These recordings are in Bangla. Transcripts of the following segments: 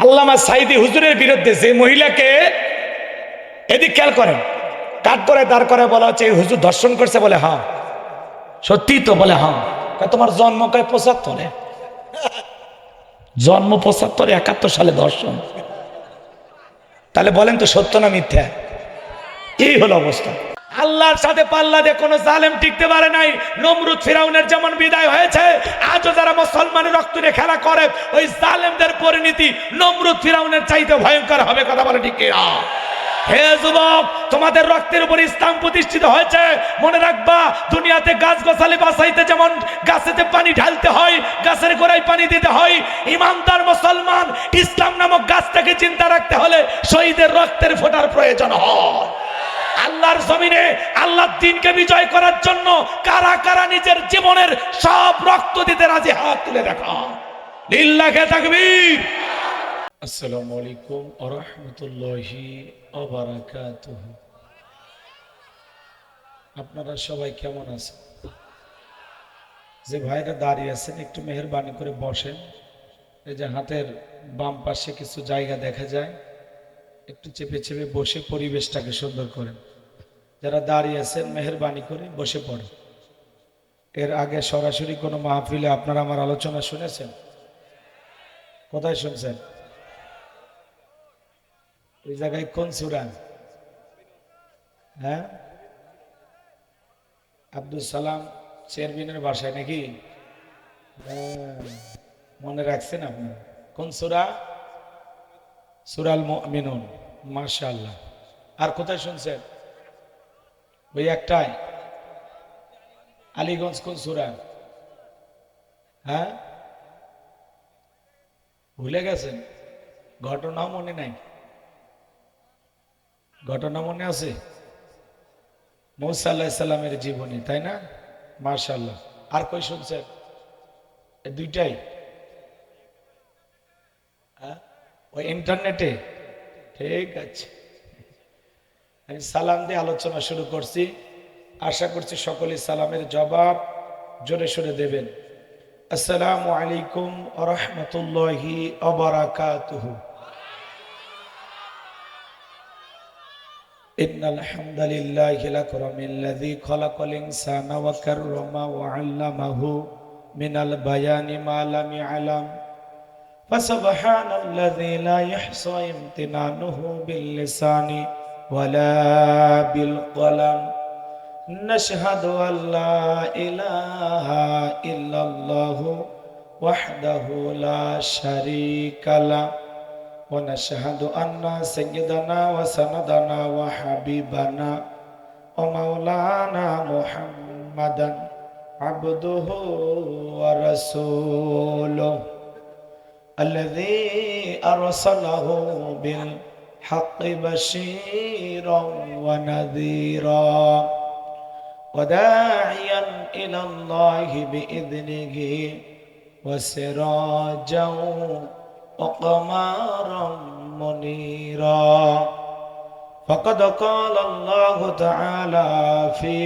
আল্লামা সাইদি হুজুরের বিরুদ্ধে যে মহিলাকে, এদিক খেয়াল করেন, কাঠ করে দাঁড় করে বলা হচ্ছে এই হুজুর ধর্ষণ করছে, বলে হ্যাঁ। সত্যি তো? বলে হ্যাঁ। তোমার জন্ম কয় ৭৫-এ? জন্ম ৭৫, ৭১ সালে ধর্ষণ। তাহলে বলেন তো সত্য না মিথ্যা? এই হলো অবস্থা। আল্লাহর সাথে পাল্লা দিয়ে কোনো জালেম টিকতে পারে নাই। নমরুদ ফিরাউনের যেমন বিদায় হয়েছে, আজও যারা মুসলমানের রক্ত নিয়ে খেলা করে, ওই জালেমদের পরিণতি নমরুদ ফিরাউনের চাইতে ভয়ঙ্কর হবে। কথা বলে ঠিক কিনা? হে যুবক, তোমাদের রক্তের উপর ইসলাম প্রতিষ্ঠিত হয়েছে। মনে রাখবা, দুনিয়াতে গাছ গোছালি বাঁচাইতে যেমন গাছেতে পানি ঢালতে হয়, গাছের গোড়ায় পানি দিতে হয়, ইমানদার মুসলমান ইসলাম নামক গাছটাকে চিন্তা রাখতে হলে শহীদের রক্তের ফোঁটার প্রয়োজন হয়। আল্লাহর জমিনে আল্লাহর দ্বীনকে বিজয় করার জন্য কারা কারা নিজের জীবনের সব রক্ত দিতে রাজি? হাত তুলে দেখা। লিল্লাহে তাকবীর। আসসালামু আলাইকুম ওয়া রাহমাতুল্লাহি ওয়া বারাকাতুহু। আপনারা সবাই কেমন আছেন? যে ভাইরা দাঁড়িয়ে আছেন একটু মেহেরবানি করে বসেন। এই যে হাতের বাম পাশে কিছু জায়গা দেখা যায়, একটু চেপে চেপে বসে পরিবেশটাকে সুন্দর করেন। যারা দাঁড়িয়ে আছেন মেহেরবানি করে বসে পড়েন। এর আগে সরাসরি কোনো মাহফিলে আপনারা আমার আলোচনা শুনেছেন? কোথায় শুনছেন? ওই জায়গায় কোন সূরা? হ্যাঁ, আব্দুল সালাম চেয়ারম্যানের বাসায় নাকি? মনে রাখছেন আপনি? কোন সূরা? সূরাল মুমিনুন। মাশাআল্লাহ। আর কোথায় শুনছেন? ওই একটাই আলীগঞ্জ। কোন সূরা? হ্যাঁ, ভুলে গেছেন? ঘটনাও মনে নাই? ঘটনা মনে আছে? মূসা আলাইহিস সালামের জীবনী, তাই না? মাশাআল্লাহ। আর কই শুনছেন? এই দুইটাই? হ্যাঁ, ওই ইন্টারনেটে? ঠিক আছে, আমি সালাম দিয়ে আলোচনা শুরু করছি। আশা করছি সকলে সালামের জবাব জোরে সোরে দেবেন। আসসালামু আলাইকুম ওয়া রাহমাতুল্লাহি ওয়া বারাকাতুহু। ইন্নাল হামদালিল্লাহি লাকুরামিল্লাযী খালাকাল ইনসানা ওয়া কাররামা ওয়া আল্লামাহু মিনাল বায়ানি মা লাম ইয়ালাম। ফাসুবহানাল্লাযী লা ইহসা ইমতিনানুহু বিল লিসানি ওয়ালা বিল কলাম। নাশহাদু আল্লা ইলাহা ইল্লাল্লাহু ওয়াহদাহু লা শারীকা লাহু ওয়া নাশহাদু আন্না সাইয়্যিদানা ওয়া সানাদানা ওয়া হাবিবানা ওয়া মাওলানা মুহাম্মাদান আবদুহু ওয়া রাসূলুহু আল্লাযী আরসালাহু বিল হাক্কি বাশীরান ওয়া নাযীরা ওয়া দাঈয়ান ইলাল্লাহি বিইذনিহি ওয়া সিরাজাও وقمرا منيرا فقد قال الله تعالى في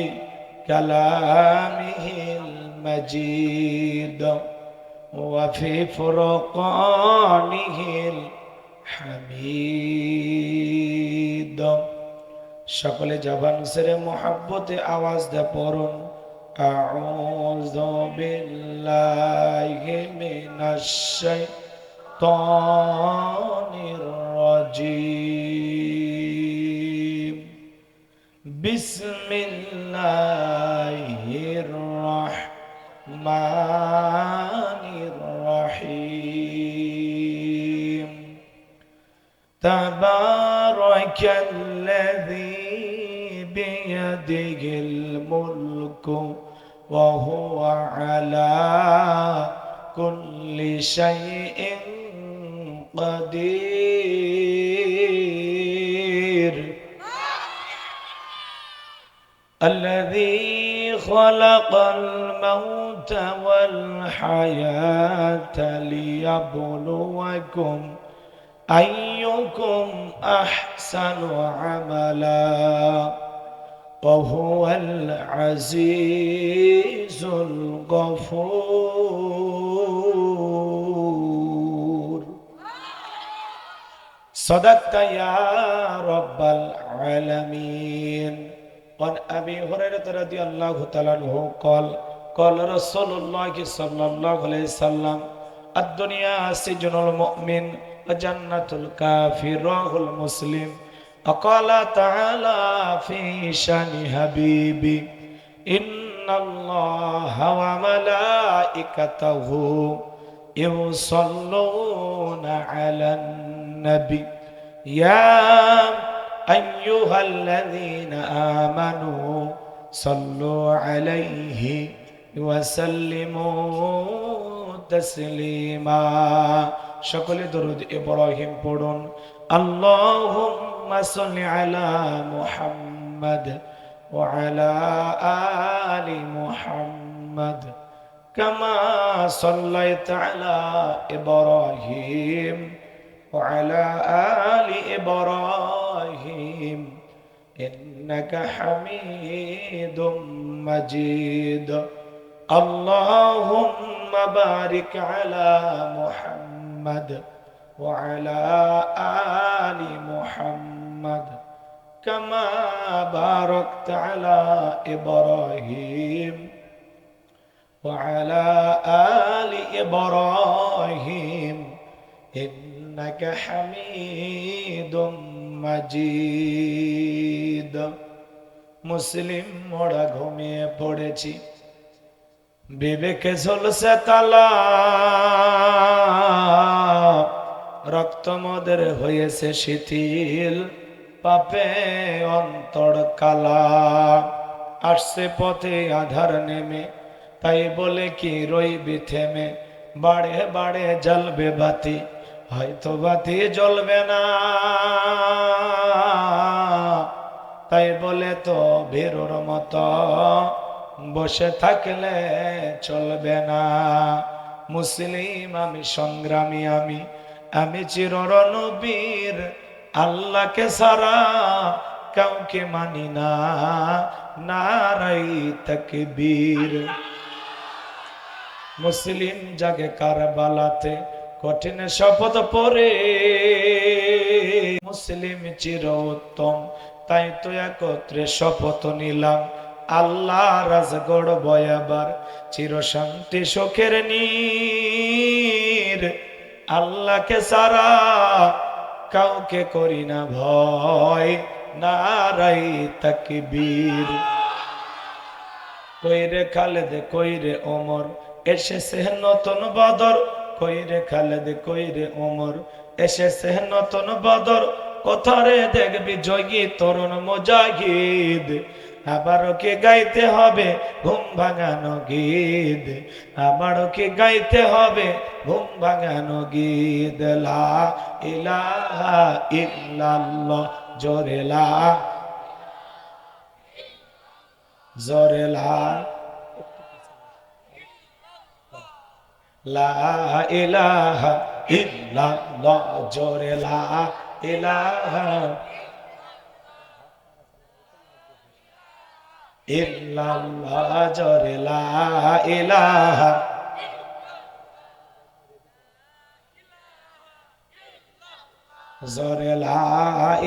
كلامه المجيد وفي فرقانه الحميد। সকলে জবান ছেড়ে মোহাব্বতে আওয়াজ দিয়ে পড়ুন, আউযু বিল্লাহি মিনাশ শাইতানির রাজীম। বিসমিল্লাহির রাহমানির রহিম। তাবারাকাল্লাযী বিয়াদিহিল মুলকু ওয়া হুয়া আলা কুল্লি শাইইন قدير الذي خلق الموت والحياة ليبلوكم أيكم أحسن عملا وهو العزيز الغفور। صدقت يا رب العالمين. عن أبي هريرة رضي الله تعالى عنه قال قال رسول الله صلى الله عليه وسلم الدنيا سجن المؤمن وجنة الكافر رواه المسلم. وقال تعالى في شان حبيبي إن الله وملائكته يصلون على النبي يا أيها الذين آمنوا صلوا عليه وسلموا تسليما. সকলে দরুদ ইব্রাহিম পড়ুন। আল্লাহুম্মা সাল্লি আলা মুহাম্মাদ ওয়া আলা আলি মুহাম্মাদ কামা সাল্লাইতা আলা ইব্রাহিম ওয়া আলা আলি ইব্রাহিম ইন্নাকা হামিদুম মাজিদ। আল্লাহুম্মা বারিক আলা মুহাম্মাদ ওয়া আলা আলি মুহাম্মাদ কামা বারাকতা আলা ইব্রাহিম ওয়া আলা আলি ইব্রাহিম ইন্নাকা হামিদুম মাজিদ। মুসলিম মোড়া ঘুমিয়ে পড়েছি, বিবেকে ঝলসে তালা, রক্ত মদের হয়েছে শিথিল, পাপে অন্তর কালা। আসছে পথে আধার নেমে, তাই বলে কি রইবি থেমে, বাড়ে বাড়ে জ্বলবে বাতি, হয়তো বাতি জ্বলবে না, তাই বলে তো ভীরুর মতো বসে থাকলে চলবে না। মুসলিম আমি, সংগ্রামী আমি, আমি চিররণবীর, আল্লাহকে সারা কাউকে মানি না, নারাই তাকবীর। মুসলিম জাগে কারবালাতে কঠিন শপথ পরে, মুসলিম চির উত্তম, তাই তো একত্রে শপথ নিলাম, আল্লাহ রাজগড় বয়াবার চির শান্তি সুখের নীর। আল্লাহকে সারা কাউকে করি না ভয়, নারাই তাকবীর। কইরে খালেদ কইরে ওমর, এসেছে নতুন বদর, কইরে খালেদ কইরে ওমর, এসেছে নতুন বদর। কোথারে দেখবি জয়ী তরুণ মুজাহিদ, আবারও কি গাইতে হবে ঘুম ভাঙানো গীত, আবারও কি গাইতে হবে ঘুম ভাঙানো গীত। লা ইলাহা ইল্লাল্লাহ, জোরে লা, জোরে লা, লা ইলাহা ইল্লাল্লাহ, জোরে লা ইলাহা ইল্লাল্লাহ, জোরে লা ইলাহা। জোরে লা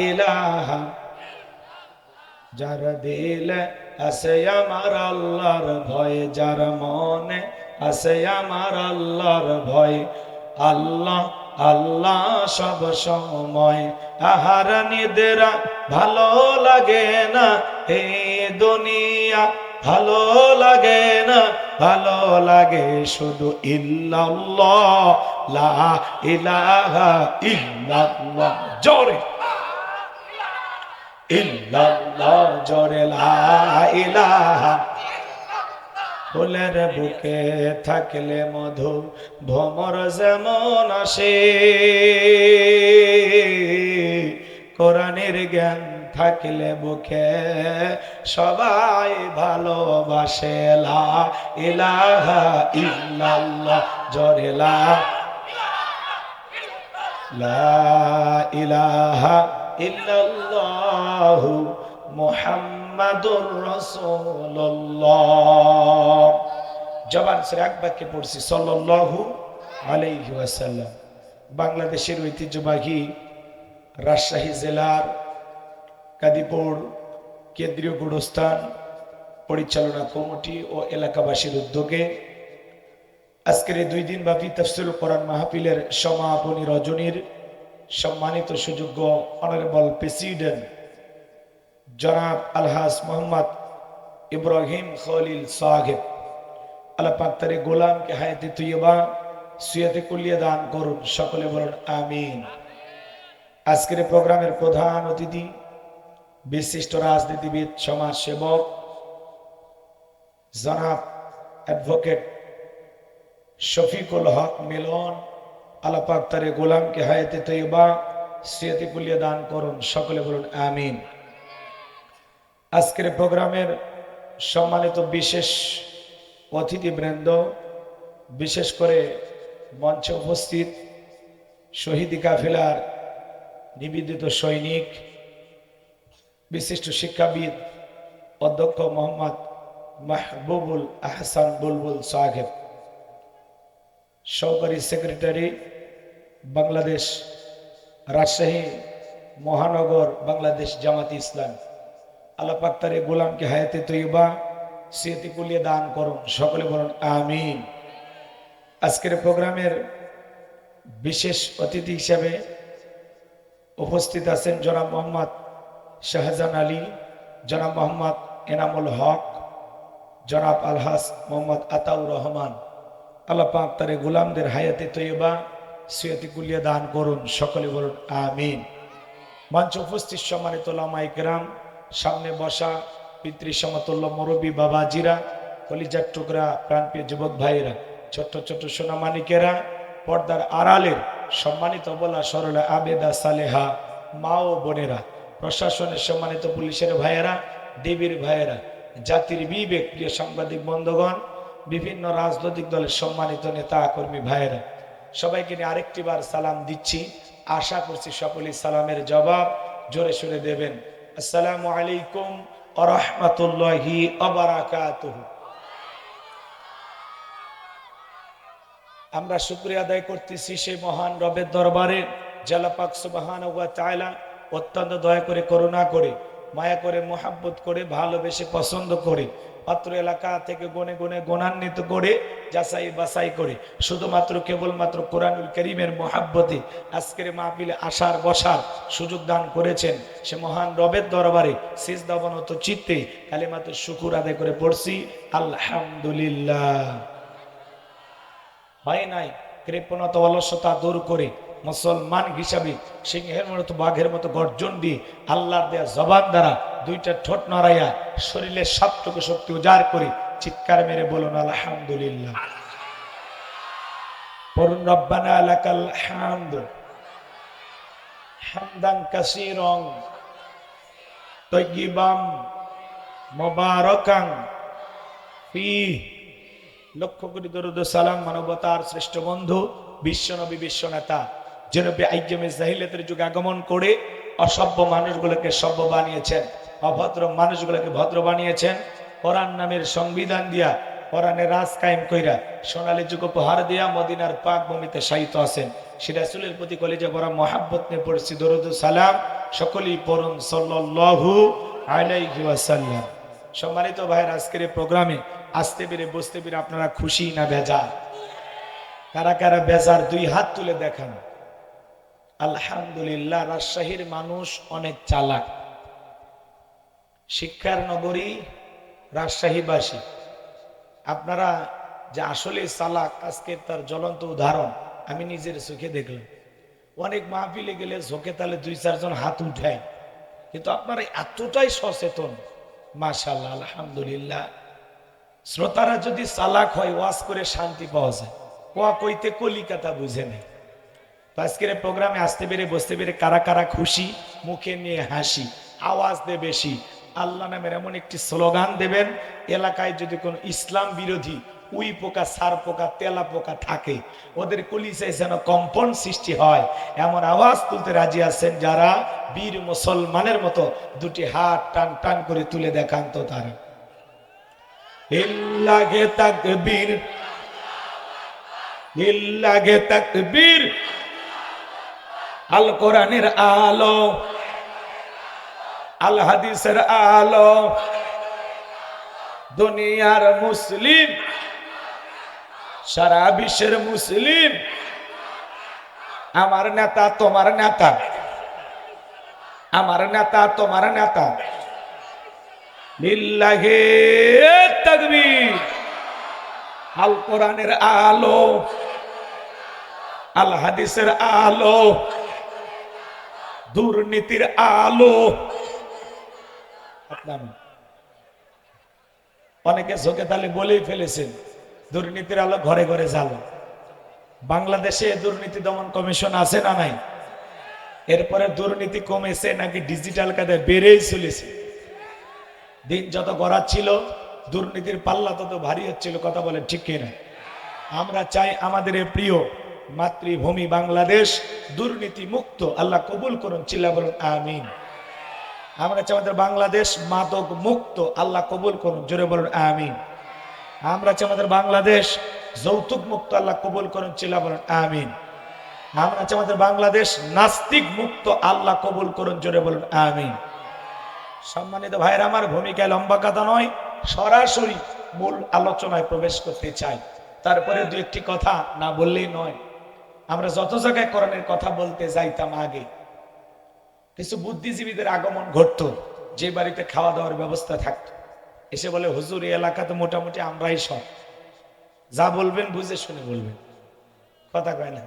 ইলাহা। যার দিলে আছে আমার আল্লাহর ভয়, যার মনে আছে আমার আল্লাহর ভয়, আল্লাহ আল্লাহ সব সময়। আহার নিদেরা ভালো লাগে না, এই দুনিয়া ভালো লাগে না, ভালো লাগে শুধু ইল্লাল্লাহ, লা ইলাহা ইল্লাল্লাহ, জোরে ইল্লাল্লাহ, জোরে লা ইলাহা। ফুলের বুকে থাকলে মধু ভ্রমর যেমন আসে, কোরআনের জ্ঞান থাকলে বুকে সবাই ভালোবাসে। লা ইলাহা ইল্লাল্লাহ, জোরে লা ইলাহা ইল্লাল্লাহু মুহাম্মাদুর রাসূলুল্লাহ। জবান ছেড়ে এক বাক্যে পড়ছি সাল্লাল্লাহু আলাইহি ওয়াসাল্লাম। বাংলাদেশের ঐতিহ্যবাহী রাজশাহী জেলার কাদিপুর কেন্দ্রীয় গুরুস্থান পরিচালনা কমিটি ও এলাকাবাসীর উদ্যোগে আজকের এই 2 দিন ব্যাপী তাফসীরুল কোরআন মাহফিলের সমাপনী রজনীর সম্মানিত সুযোগ্য অনারেবল প্রেসিডেন্ট জনাব আলহাজ মোহাম্মদ ইব্রাহিম খলিল সাহেব, আল্লাহ পাক তার গোলামকে হায়াতে তৈয়বা সুয়াতে কুলিয়া দান করুন, সকলে বলুন আমিন। আজকের প্রোগ্রামের প্রধান অতিথি বিশিষ্ট রাজনীতিবিদ, সমাজ সেবক জনাব অ্যাডভোকেট শফিকুল হক মিলন, আল্লাহ পাক তার গোলামকে হায়াতে তৈয়বা সুয়াতে কুলিয়া দান করুন, সকলে বলুন আমিন। আজকের প্রোগ্রামের সম্মানিত বিশেষ অতিথিবৃন্দ, বিশেষ করে মঞ্চে উপস্থিত শহীদি কাফেলার নিবেদিত সৈনিক, বিশিষ্ট শিক্ষাবিদ অধ্যক্ষ মোহাম্মদ মাহবুবুল আহসান বুলবুল সাহেব, সহকারী সেক্রেটারি বাংলাদেশ রাজশাহী মহানগর বাংলাদেশ জামাতি ইসলাম, আল্লাহ পাক তার গোলামকে হায়াতে তৈয়বা সিয়াতি কুলিয়ে দান করুন, সকলে বলুন আমিন। আজকের প্রোগ্রামের বিশেষ অতিথি হিসেবে উপস্থিত আছেন জনাব মোহাম্মদ শাহজাহান আলী, জনাব মোহাম্মদ এনামুল হক, জনাব আলহাজ মোহাম্মদ আতাউর রহমান, আল্লাহ পাক তার গোলামদের হায়াতে তৈয়বা সিয়াতি কুলিয়ে দান করুন, সকলে বলুন আমিন। মঞ্চে উপস্থিত সম্মানিত উলামায়ে কেরাম, সামনে বসা পিতৃ সমতুল্য মুরব্বী বাবাজিরা, কলিজার টুকরা প্রাণপ্রিয় যুবক ভাইরা, ছোট্ট ছোট্ট সোনামানিকেরা, পর্দার আড়ালের সম্মানিত বলা সরলা আবেদা সালেহা মা ও বোনেরা, প্রশাসনের সম্মানিত পুলিশের ভাইয়েরা, ডিবির ভাইয়েরা, জাতির বিবেক প্রিয় সাংবাদিক বন্ধুগণ, বিভিন্ন রাজনৈতিক দলের সম্মানিত নেতা কর্মী ভাইয়েরা, সবাইকে নিয়ে আরেকটি বার সালাম দিচ্ছি। আশা করছি সকলেই সালামের জবাব জোরে সোরে দেবেন। আসসালামু আলাইকুম ওয়া রাহমাতুল্লাহি ওয়া বারাকাতুহু। আমরা শুকরিয়া আদায় করতেছি সেই মহান রবের দরবারে, আল্লাহ পাক সুবহানাহু ওয়া তাআলা অত্যন্ত দয়া করে, করুণা করে, মায়া করে, মোহাব্বত করে, ভালোবেসে, পছন্দ করে, অত্র এলাকা থেকে গুণে গুণে গুণান্বিত করে, যাচাই বাছাই করে, শুধুমাত্র কেবলমাত্র কোরআনুল কারীমের মোহাব্বতে আজকের মাহফিলে আসার বসার সুযোগ দান করেছেন। সে মহান রবের দরবারে সিজদাবনত চিত্তে কালিমাতে শুকর আদায় করে পড়ছি আলহামদুলিল্লাহ। হয় নাই কৃপণতা অলসতা দূর করে মুসলমান হিসাবে সিংহের মতো বাঘের মতো গর্জন দিয়ে আল্লাহর দেয়া জবান দ্বারা 2টা ঠোঁট নড়াইয়া শরীরের সবটুকু শক্তি উজাড় করে চিৎকার মেরে বলুন আলহামদুলিল্লাহ। পড়ুন রব্বানা লাকাল হামদ হামদান কাসীরান তাইয়িবান মুবারাকান ফীহি। লক্ষ কোটি দরুদ ও সালাম মানবতার শ্রেষ্ঠ বন্ধু বিশ্বনবী, বিশ্বনেতা জনাবে আইয়ামে জাহিলিয়াতের যুগে আগমন করে অসভ্য মানুষগুলোকে সভ্য বানিয়েছেন, অভদ্র মানুষগুলোকে ভদ্র বানিয়েছেন। কোরআন নামের সংবিধান দিয়া, কোরআনের রাজ কায়েম কইরা, সোনালী যুগ উপহার দিয়া মদিনার পাক ভূমিতে শায়িত আছেন। সে রাসূলের প্রতি কলিজা ভরা মহাব্বত নিয়ে পড়ছি দরুদ ও সালাম, সকলেই পড়ুন সাল্লাল্লাহু আলাইহি ওয়াসাল্লাম। সম্মানিত ভাইয়ের, আজকের এই প্রোগ্রামে আসতে পেরে বসতে পেরে আপনারা খুশি না বেজার? কারা কারা বেজার 2 হাত তুলে দেখান। আলহামদুলিল্লাহ। রাজশাহীর মানুষ অনেক চালাক, শিক্ষার নগরী রাজশাহীবাসী। আপনারা যে আসলে চালাক, আজকে তার জ্বলন্ত উদাহরণ আমি নিজের চোখে দেখলাম। অনেক মাহফিলে গেলে ঝোঁকে তালে 2-4 জন হাত উঠায়, কিন্তু আপনারা এতটাই সচেতন, মাশাআল্লাহ, আলহামদুলিল্লাহ। শ্রোতারা যদি চালাক হয়, ওয়াজ করে শান্তি পাওয়া যায়। কোয়া কইতে কলিকাতা বুঝে নেই। তো আজকের প্রোগ্রামে আসতে পেরে বসতে পেরে কারা কারা খুশি, মুখে নিয়ে হাসি, আওয়াজ দে বেশি। আল্লাহ নামের এমন একটি স্লোগান দেবেন, এলাকায় যদি কোনো ইসলাম বিরোধী উই পোকা, সার পোকা, তেলা পোকা থাকে, ওদের কলিজায় যেন কম্পন সৃষ্টি হয়, এমন আওয়াজ তুলতে রাজি আছেন যারা বীর মুসলমানের মতো 2টি হাত টান টান করে তুলে দেখান তো তারা। ইল্লাহে তাকবীর, ইল্লাহে তাকবীর, আল কোরআনের আলো, আল হাদিসের আলো, দুনিয়ার মুসলিম, সারা বিশ্বের মুসলিম, আমার নেতা তোমার নেতা, আমার নেতা তোমার নেতা, লিল্লাহি তাকবীর। আল কোরআনের আলো, আল হাদিসের আলো, দুর্নীতির আলো। অনেকে চোখে তালে বলেই ফেলেছেন দুর্নীতির আলো ঘরে ঘরে জ্বালো। বাংলাদেশে দুর্নীতি দমন কমিশন আছে না নাই? এরপরে দুর্নীতি কমেছে নাকি ডিজিটাল কাজে বেড়েই চলেছে? দিন যত গড়াচ্ছিল দুর্নীতির পাল্লা তত ভারী হচ্ছিল। কথা বলেন ঠিক কিনা? আমরা চাই আমাদের এই প্রিয় মাতৃভূমি বাংলাদেশ দুর্নীতি মুক্ত। আল্লাহ কবুল করুন, চিল্লা বলুন আমিন। আমরা চাই আমাদের বাংলাদেশ মাদক মুক্ত। আল্লাহ কবুল করুন, জোরে বলুন আমিন। আমরা চাই আমাদের বাংলাদেশ যৌতুক মুক্ত। আল্লাহ কবুল করুন, চিল্লা বলুন আমিন। আমরা চাই আমাদের বাংলাদেশ নাস্তিক মুক্ত। আল্লাহ কবুল করুন, জোরে বলুন আমিন। সম্মানিত ভাইয়ের, আমার ভূমিকায় লম্বা কথা নয়, সরাসরি মূল আলোচনায় প্রবেশ করতে চাই। তারপরে দু একটি কথা না বললেই নয়। আমরা যত জায়গায় কোরআনের কথা বলতে যাইতাম আগে, কিছু বুদ্ধিজীবীদের আগমন ঘটতো, যে বাড়িতে খাওয়া দাওয়ার ব্যবস্থা থাকতো, এসে বলে হুজুর এই এলাকাতে মোটামুটি আমরাই সব, যা বলবেন বুঝে শুনে বলবেন। কথা কয় না?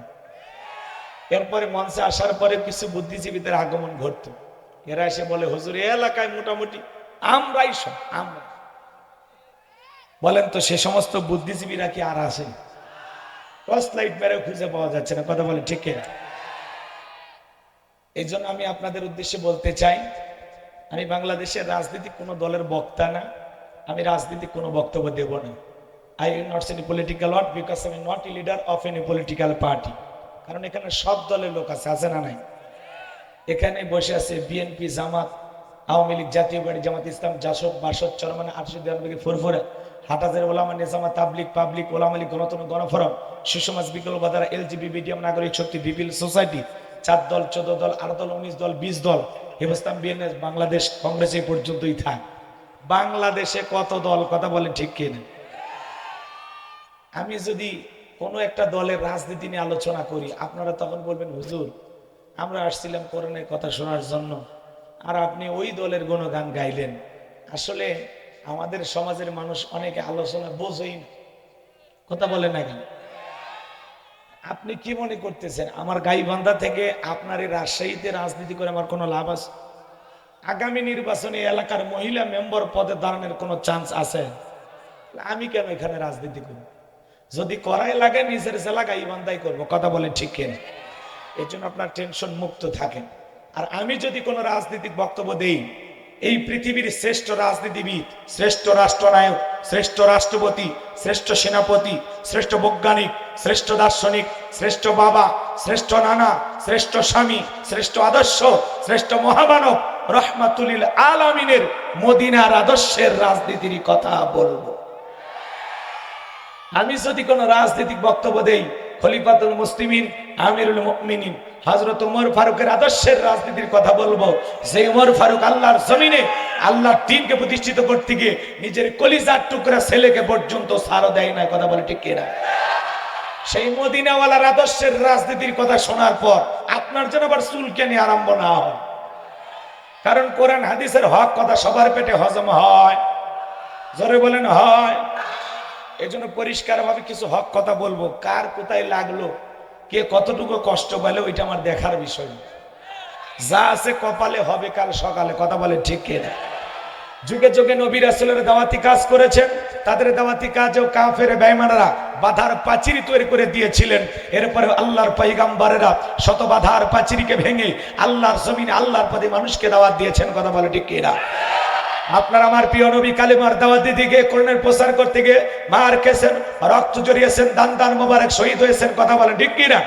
এরপরে মঞ্চে আসার পরে কিছু বুদ্ধিজীবীদের আগমন ঘটতো, এরা এসে বলে হুজুর এই এলাকায় মোটামুটি আমরাই সব, আমরা। বলেন তো সে সমস্ত বুদ্ধিজীবীরা কি আর আছে? টর্চ লাইট মেরে খুঁজে পাওয়া যাচ্ছে না। কথা বলেন ঠিক কিনা? এই জন্য আমি আপনাদের উদ্দেশ্যে বলতে চাই, আমি বাংলাদেশের রাজনীতি কোনো দলের বক্তা না, আমি রাজনীতি কোনো বক্তব্য দেব না। I will not say any political word because I am not a leader of any political party. কারণ এখানে সব দলের লোক আছে, আছে না নাই? এখানে বসে আছে বিএনপি, জামাত, আওয়ামী লীগ, জাতীয় পার্টি, জামাত ইসলাম, জাসদ, বাসদ, চরমানা, আরশদ, ফুরফুরা, হাটাজার ওলামা, নিজামা, তাবলিগ, পাবলিক, ওলামা লীগ, গণতন্ত্র, গণফোরাম, সুসমাজ, বিকল্প বাধারা, এলজিবি, মিডিয়াম, নাগরিক শক্তি, বিপিল সোসাইটি, 4 দল, 14 দল, 8 দল, 19 দল, 20 দল, হিন্দুস্তান বিএনএস, বাংলাদেশ কংগ্রেস এই পর্যন্তই থাক। বাংলাদেশে কত দল? কথা বলেন ঠিক কিনা? আমি যদি কোনো একটা দলের রাজনীতি নিয়ে আলোচনা করি, আপনারা তখন বলবেন হুজুর আমরা আসছিলাম কোরআনের কথা শোনার জন্য, আর আপনি ওই দলের গুণগান গাইলেন। আসলে আমাদের সমাজের মানুষ অনেকে আলোচনা বোঝেই না। কথা বলেন না কেন? আপনি কি মনে করতেছেন আমার গাইবান্ধা থেকে আপনার এই রাজশাহীতে রাজনীতি করে আমার কোনো লাভ আছে? আগামী নির্বাচনে এলাকার মহিলা মেম্বার পদে দাঁড়ানোর কোনো চান্স আছে? আমি কেন এখানে রাজনীতি করব? যদি করাই লাগে নিজের জেলা গাইবান্ধাই করবো। কথা বলেন ঠিক কিনা? এই জন্য আপনার টেনশন মুক্ত থাকেন। আর আমি যদি কোনো রাজনৈতিক বক্তব্য দেই, এই পৃথিবীর শ্রেষ্ঠ রাজনীতিবিদ, শ্রেষ্ঠ রাষ্ট্রনায়ক, শ্রেষ্ঠ রাষ্ট্রপতি, শ্রেষ্ঠ সেনাপতি, শ্রেষ্ঠ বৈজ্ঞানিক, শ্রেষ্ঠ দার্শনিক, শ্রেষ্ঠ বাবা, শ্রেষ্ঠ নানা, শ্রেষ্ঠ স্বামী, শ্রেষ্ঠ আদর্শ, শ্রেষ্ঠ মহামানব রহমাতুল আলামিনের মদিনার আদর্শের রাজনীতির কথা বলবো। আমি যদি কোনো রাজনৈতিক বক্তব্য দেই, খলিফাতুল মুসলিমিন, আমিরুল মুমিনিন হযরত ওমর ফারুকের আদর্শের রাজনীতির কথা বলবো। সেই ওমর ফারুক আল্লাহর জমিনে আল্লাহর দ্বীনকে প্রতিষ্ঠিত করতে গিয়ে নিজের কলিজার টুকরা ছেলেকে পর্যন্ত ছাড়ও দেয় না। কথা বলে ঠিক কিনা? সেই মদিনাওয়ালার আদর্শের রাজনীতির কথা শোনার পর আপনার যেন আবার চুলকানি আরম্ভ না হয়। কারণ কোরআন হাদিসের হক কথা সবার পেটে হজম হয়। জোরে বলেন হয়। এই জন্য পরিষ্কারভাবে কিছু হক কথা বলবো। কার কোথায় লাগলো, কে কতটুকু কষ্ট পেলে, ওইটা আমার দেখার বিষয়। যা আছে কপালে হবে কাল সকালে। কথা বলে ঠিক কিনা? যুগে যুগে নবী রাসূলের দাওয়াতি কাজ করেছেন, তাদের দাওয়াতি কাজেও কাফের বেঈমানরা বাধার পাঁচির তৈরি করে দিয়েছিলেন। এরপরে আল্লাহর পয়গম্বরেরা শত বাধার পাঁচিরকে ভেঙে আল্লাহর জমিনে আল্লাহর পথে মানুষকে দাওয়াত দিয়েছেন। কথা বলে ঠিক কিনা? আপনার আমার প্রিয় নবী কালিমার দাওয়াত দিতে গিয়ে, কোরআনের প্রচার করতে গিয়ে মার খেয়েছেন, রক্ত জড়িয়েছেন, দান দান মোবারক শহীদ হয়েছেন। কথা বলেন ঠিক কিনা?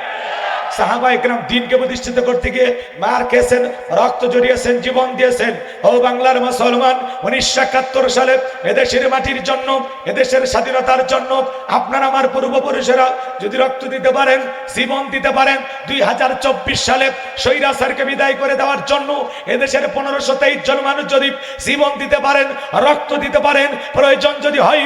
সাহাবায়ে কেরাম দ্বীনকে প্রতিষ্ঠিত করতে গিয়ে মার খেয়েছেন, রক্ত জড়িয়েছেন, জীবন দিয়েছেন। ও বাংলার মুসলমান, 1971 সালে এদেশের মাটির জন্য, এদেশের স্বাধীনতার জন্য আপনার আমার পূর্বপুরুষেরা যদি রক্ত দিতে পারেন, জীবন দিতে পারেন, 2024 সালে স্বৈরাচারকে বিদায় করে দেওয়ার জন্য এদেশের 1523 জন মানুষ যদি জীবন দিতে পারেন, রক্ত দিতে পারেন, প্রয়োজন যদি হয়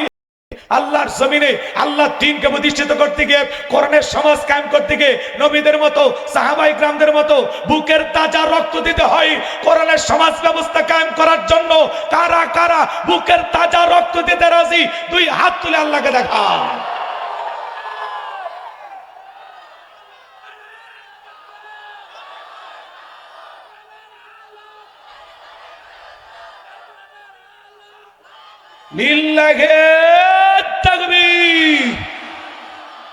আল্লাহর জমিনে আল্লাহর দ্বীনকে প্রতিষ্ঠিত করতে গিয়ে, কোরআনের সমাজ কায়েম করতে গিয়ে নবীদের মতো, সাহাবায়ে কেরামদের মতো বুকের তাজা রক্ত দিতে হয় কোরআনের সমাজ ব্যবস্থা কায়েম করার জন্য, কারা কারা বুকের তাজা রক্ত দিতে রাজি? দুই হাত তুলে আল্লাহকে দেখা। লিল্লাহে তাকবীর,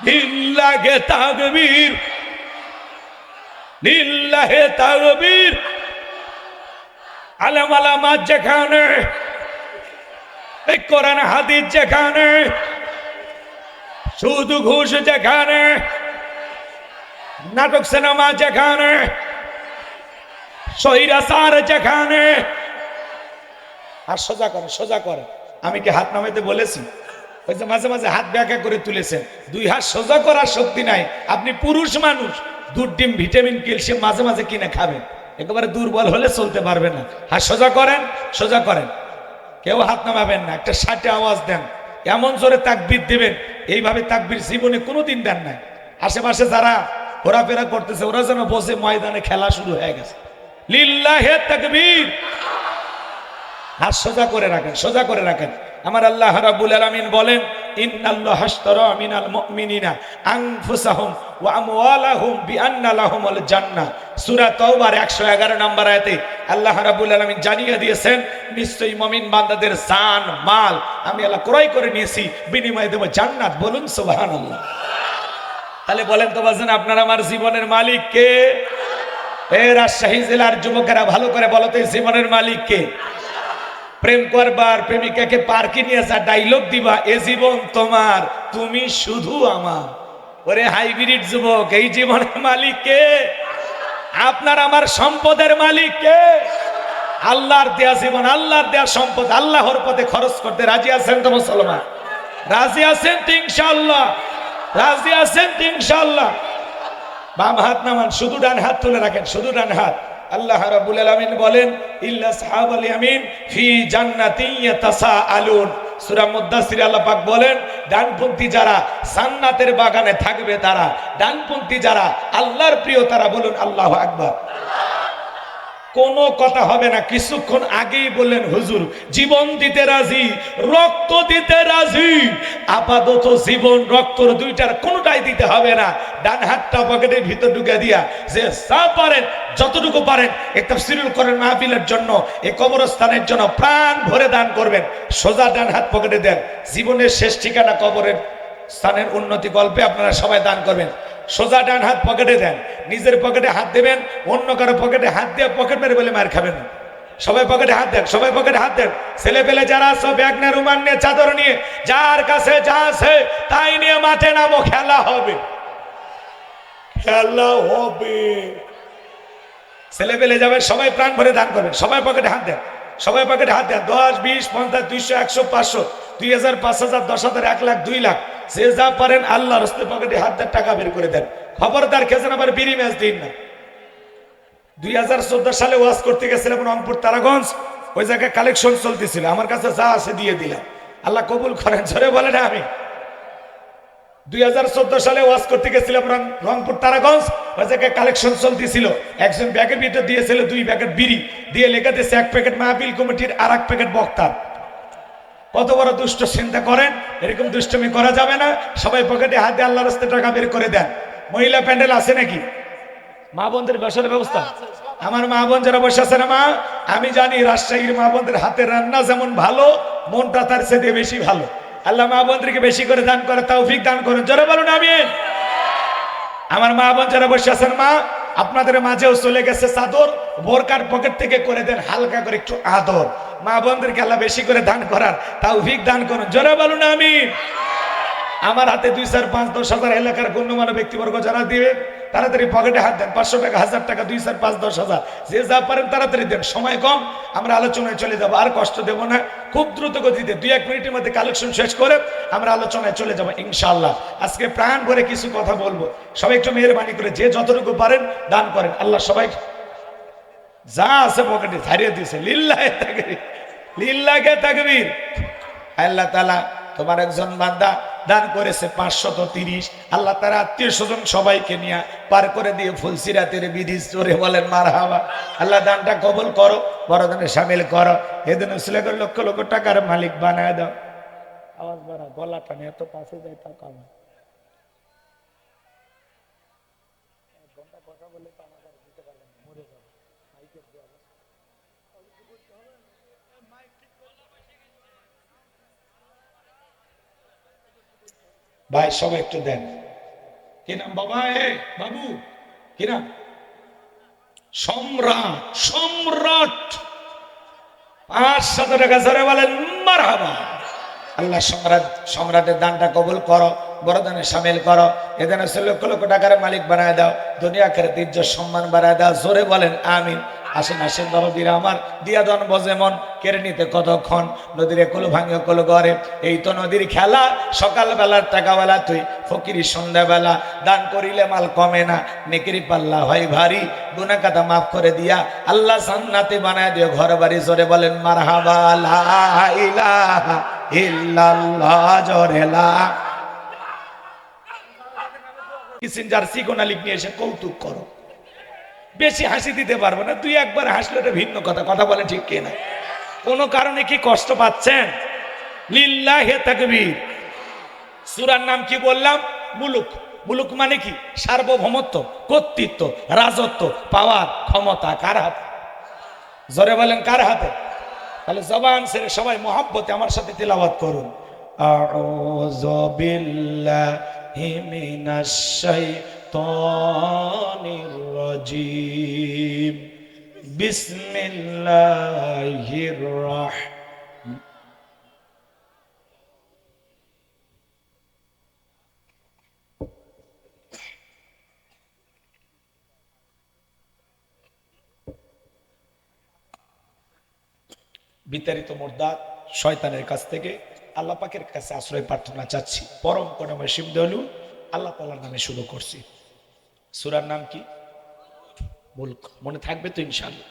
লিল্লাহে তাকবীর, লিল্লাহে তাকবীর। আলেম আলামাত যেখানে, এই কোরআন হাদিস যেখানে, সুদ ঘুষ যেখানে, নাটক সিনেমা যেখানে, স্বৈরাচার যেখানে, আর সোজা করে, সোজা করে। আমি কি হাত নামাইতে বলেছি? ওই যে মাঝে মাঝে হাত ব্যাখ্যা করে তুলেছেন, দুই হাত সোজা করার শক্তি নাই। আপনি পুরুষ মানুষ, দুধ, ডিম, ভিটামিন, ক্যালসিয়াম মাঝে মাঝে কিনে খাবেন, একেবারে দুর্বল হলে চলতে পারবেন না। হাত সোজা করেন, সোজা করেন। কেউ হাত নামাবেন না, একটা ষাটে আওয়াজ দেন, এমন জোরে তাকবীর দিবেন, এইভাবে তাকবীর জীবনে কোনোদিন দেন নাই। আশেপাশে যারা ঘোরাফেরা করতেছে ওরা যেন বসে ময়দানে খেলা শুরু হয়ে গেছে। লিল্লাহে তাকবীর। হাত সোজা করে রাখেন, সোজা করে রাখেন। আমার আল্লাহ রাব্বুল আলামিন বলেন, ইন্নাল্লাহা আশতারা মিনাল মুমিনিনা আনফুসাহুম ওয়া আমওয়ালাহুম বিআন্না লাহুমুল জান্নাহ। সূরা তাওবার 111 নম্বর আয়াতে আল্লাহ রাব্বুল আলামিন জানিয়ে দিয়েছেন, নিশ্চয়ই মুমিন বান্দাদের জান মাল আমি আল্লাহ ক্রয় করে নিয়েছি, বিনিময়ে দেব জান্নাত। বলুন সুবহানাল্লাহ। তাহলে বলেন তো বাজান, আপনার আমার জীবনের মালিক কে? এই রাজশাহী জেলার যুবকেরা ভালো করে বলো তো, জীবনের মালিক কে? প্রেম করবার, প্রেমিকাকে পার্কে নিয়ে আসা, ডাইলগ দিবা, এ জীবন তোমার, তুমি শুধু আমার। ওরে হাইব্রিড যুবক, এই জীবনের মালিক কে? আপনার আমার সম্পদের মালিক কে? আল্লাহর দেয়া জীবন, আল্লাহর দেয়া সম্পদ আল্লাহর পথে খরচ করতে রাজি আছেন তো মুসলমান? রাজি আছেন তো ইনশাআল্লাহ? রাজি আছেন তো ইনশাআল্লাহ? বাম হাত নামান, শুধু ডান হাত তুলে রাখেন, শুধু ডান হাত। আল্লাহ রাব্বুল আলামিন বলেন, ইল্লা আসহাবুল ইয়ামিন ফি জান্নাতিন ইয়াতাসাআলুন। সূরা মুদ্দাসির আল্লাহ পাক বলেন, ডানপন্থী যারা জান্নাতের বাগানে থাকবে তারা, ডানপন্থী যারা আল্লাহর প্রিয় তারা। বলুন আল্লাহু আকবার। কোনো কথা হবে না। কিছুক্ষণ আগেই বললেন হুজুর জীবন দিতে রাজি, রক্ত দিতে রাজি। আপাতত জীবন রক্তর দুইটার কোনোটাই দিতে হবে না। ডান হাতটা পকেটের ভিতর ঢুকে দিয়া যে যা পারেন, যতটুকু পারেন এই তাফসীরুল কোরআন মাহফিলের জন্য, এই কবরস্থানের জন্য প্রাণ ভরে দান করবেন। সোজা ডান হাত পকেটে দেন। জীবনের শেষ ঠিকানা কবরের স্থানের উন্নতি গল্পে আপনারা সবাই দান করবেন। সোজা ডান হাত পকেটে দেন, নিজের পকেটে হাত দেবেন, অন্য কারো পকেটে হাত দিয়ে পকেট মেরে বলে মার খাবেন না। সবাই পকেটে হাত দেন, সবাই পকেটে হাত দেন। ছেলে পেলে যারা আছো, ব্যাগ নিয়ে, রুমাল নিয়ে, চাদর নিয়ে, যার কাছে যা আছে তাই নিয়ে মাঠে নামো, খেলা হবে, খেলা হবে। ছেলে পেলে যাবে, সবাই প্রাণ ভরে দান করবেন। সবাই পকেটে হাত দেন, সবাই পকেটে হাত দেন। 10, 20, 50, 200, 100, 500, 2000, 5000, 10,000, 1 লাখ, 2 লাখ, যে যা পারেন আল্লাহর রাস্তায় পকেটে হাত দেন, টাকা বের করে দেন। খবরদার খেয়েছেন আবার বিড়ি ম্যাচ দিন না। 2014 সালে ওয়াজ করতে গেছিলাম রংপুর তারাগঞ্জ, ওই জায়গায় কালেকশন চলতেছিল, আমার কাছে যা আছে দিয়ে দিলাম। আল্লাহ কবুল করেন, জোরে বলে না আমি। 2014 সালে ওয়াজ করতে গেছিলাম রংপুর তারাগঞ্জ, ওই জায়গায় কালেকশন চলতেছিল। একজন ব্যাগের ভিতর দিয়েছিল 2 প্যাকেট বিড়ি, দিয়ে লেখা দিয়েছে 1 প্যাকেট মাহফিল কমিটির আর 1 প্যাকেট বক্তার। কত বড় দুষ্ট চিন্তা করেন, এরকম দুষ্টমি করা যাবে না। সবাই পকেটে হাত দিয়ে আল্লাহর রাস্তায় টাকা বের করে দেন। মহিলা প্যান্ডেল আছে নাকি? মা বোনদের বসার ব্যবস্থা? আমার মা বোন যারা বসে আছে না মা, আমি জানি রাজশাহীর মা বোনদের হাতের রান্না যেমন ভালো, মনটা তার চেয়ে বেশি ভালো। আল্লাহ মা বোনদেরকে বেশি করে দান করে, তৌফিক দান করেন। জোরে বলুন আমিন। আমার মা বোন যারা বসে আছেন মা, আপনাদের মাঝেও চলে গেছে চাদর, বোরকার পকেট থেকে করে দেন হালকা করে একটু আদর। মা বোনদেরকে আল্লাহ বেশি করে দান করার তৌফিক দান করুন। জোরে বলুন আমিন। আমার হাতে 2, 4, 5, 10,000 এলাকার গণ্যমান্য ব্যক্তিবর্গ যারা দিবে তাড়াতাড়ি পকেটে হাত দেন। 500 টাকা, 1000 টাকা, 2, 4, 5, 10,000 যে যা পারেন তাড়াতাড়ি দেন। সময় কম, আমরা আলোচনায় চলে যাব, আর কষ্ট দেব না। খুব দ্রুত গতিতে 2-1 মিনিটের মধ্যে কালেকশন শেষ করে আমরা আলোচনায় চলে যাব ইনশাআল্লাহ। আজকে প্রাণ ভরে কিছু কথা বলবো। সবাই একটু মেহেরবানি করে যে যতটুকু পারেন দান করেন। আল্লাহ সবাই যা আছে পকেটে ছাড়িয়ে দিয়েছে। লিল্লাহে তাকবীর, লিল্লাহে তাকবীর। আল্লাহ তাআলা তোমার একজন বান্দা দান করেছে 530। আল্লাহ তার আত্মীয় স্বজন সবাইকে নিয়ে পার করে দিয়ে ফুলসিরাতের বিধি চড়ে বলেন মারহাবা। আল্লাহ দানটা কবুল করো, বড় দানে শামিল করো। এদিন উসলে করে লক্ষ লক্ষ টাকার মালিক বানায় দাও। আওয়াজ বাড়া, গলাটা নিয়ে এত পাশে যাই তা কাম। ভাই সবাই একটু দেন। কি নাম বাবা? বাবু কি নাম? সম্রাট, সম্রাট। 500 টাকা ধরে বলেন মারহাবা। আল্লাহ সম্রাটের দানটা কবুল করো, বড় দানে শামিল করো। এদিন লক্ষ লক্ষ টাকার মালিক বানায় দাও, দুনিয়া আখিরাতে ইজ্জত সম্মান বাড়ায় দাও। জোরে বলেন আমিন। আসেন আসেন নদীরা আমার, দিয়া দন বজে মন, কেড়ে নিতে কতক্ষণ। নদীর কুল ভাঙে কুল গড়ে, এই তো নদীর খেলা। সকাল বেলার টাকাবেলা তুই ফকিরি, সন্ধ্যাবেলা দান করিলে মাল কমে না, নেকিরি পাল্লা হয় ভারী। গুনাহ কাটা মাফ করে দিয়া আল্লাহ জান্নাতে বানায় দিও ঘর বাড়ি। জোরে বলেন মারহাবা। লা ইলাহা ইল্লাল্লাহ। জোরে লা। কিসিঞ্জার সিকোনা লিখ নিয়ে এসে কৌতুক করো। বেশি হাসি দিতে পারবো না, 2-1 বার হাসলে এটা ভিন্ন কথা। কথা বলে ঠিক কিনা? কোনো কারণে কি কষ্ট পাচ্ছেন? লিল্লাহে তাকবীর। সূরার নাম কি বললাম? মুলুক। মুলুক মানে কি? সার্বভৌমত্ব, কর্তৃত্ব, রাজত্ব, পাওয়ার, ক্ষমতা কার হাতে? জোরে বলেন কার হাতে? তাহলে জবান ছেড়ে সবাই মহব্বতে আমার সাথে তিলাওয়াত করুন। আউযু বিল্লাহি মিনাশ শাইতানির রাজিম। বিসমিল্লাহির রাহমানির। বিতাড়িত মুর্দাত শয়তানের কাছ থেকে আল্লাহ পাকের কাছে আশ্রয় প্রার্থনা চাচ্ছি। পরম করুণাময় শিব দয়ালু আল্লাহ তাআলার নামে শুরু করছি। সূরার নাম কি? মুলক। মনে থাকবে তো ইনশাআল্লাহ?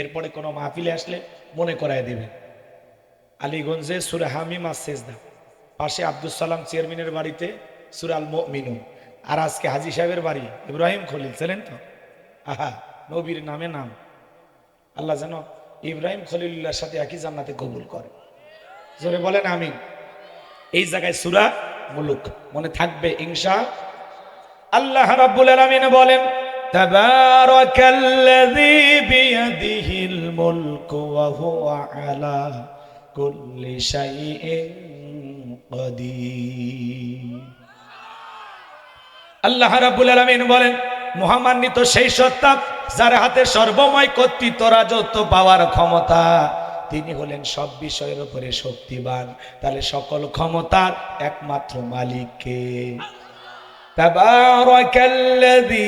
এরপরে কোনো মাহফিলে আসলে মনে করায় দিবেন। আলীগঞ্জে সূরা হামিম আর সেজদা, পাশে আব্দুল সালাম চেয়ারম্যানের বাড়িতে সূরা আল মুমিনুন। আর আজকে হাজী সাহেবের বাড়ি ইব্রাহিম খলিল, ছিলেন তো? আহা, নবীর নামে নাম। আল্লাহ যেন ইব্রাহিম খলিলুল্লাহর সাথে একই জান্নাতে কবুল করে। জোরে বলেন আমিন। এই জায়গায় সূরা মুলক মনে থাকবে ইনশাআল্লাহ। আল্লাহ রাব্বুল আলামিন বলেন তাবারাকাল্লাযী বিয়াদিহিল মুলকু ওয়া হুয়া আলা কুল্লি শাইইন কাদির। আল্লাহ রাব্বুল আলামিন বলেন মহামান্বিত সেই সত্তা যার হাতে সর্বময় কর্তৃত্ব, রাজত্ব, পাওয়ার, ক্ষমতা। তিনি হলেন সব বিষয়ের উপরে শক্তিবান। তাহলে সকল ক্ষমতার একমাত্র মালিক কে? তাবারাকাল্লাযী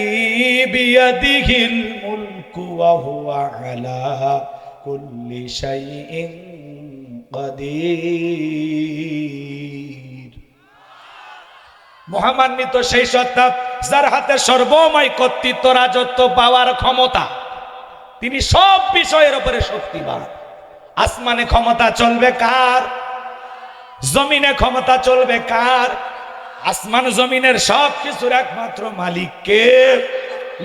বিয়াদিহিল মুলকু ওয়া হুয়া আলা কুল্লি শাইইন কাদির। মহামান্বিত সেই সত্তা যার হাতে সর্বময় কর্তৃত্ব, রাজত্ব, পাওয়ার, ক্ষমতা। তিনি সব বিষয়ের উপরে শক্তিবান। আসমানে ক্ষমতা চলবে কার? জমিনে ক্ষমতা চলবে কার? আসমান জমিনের সব কিছুর একমাত্র মালিক কে?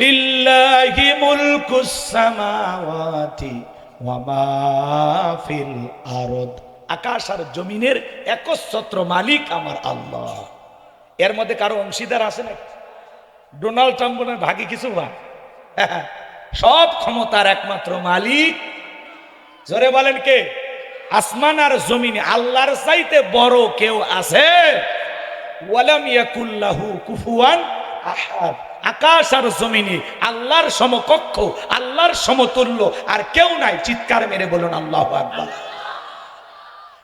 লিল্লাহি মুলকুস সামাওয়াতি ওয়া মা ফিল আরদ। আকাশ আর জমিনের একচ্ছত্র মালিক আমার আল্লাহ। এর মধ্যে কারো অংশীদার আছে না? ডোনাল্ড ট্রাম্পের ভাগে কিছু বা? সব ক্ষমতার একমাত্র মালিক। জোরে বলেন কে? আসমান আর জমিনে আল্লাহর চাইতে বড় কেউ আছে? ওয়ালাম ইয়াকুল্লাহু কুফুয়ান আহাদ। আকাশ আর জমিনে আল্লাহর সমকক্ষ, আল্লাহর সমতুল্য আর কেউ নাই। চিৎকার মেরে বলুন আল্লাহু আকবার।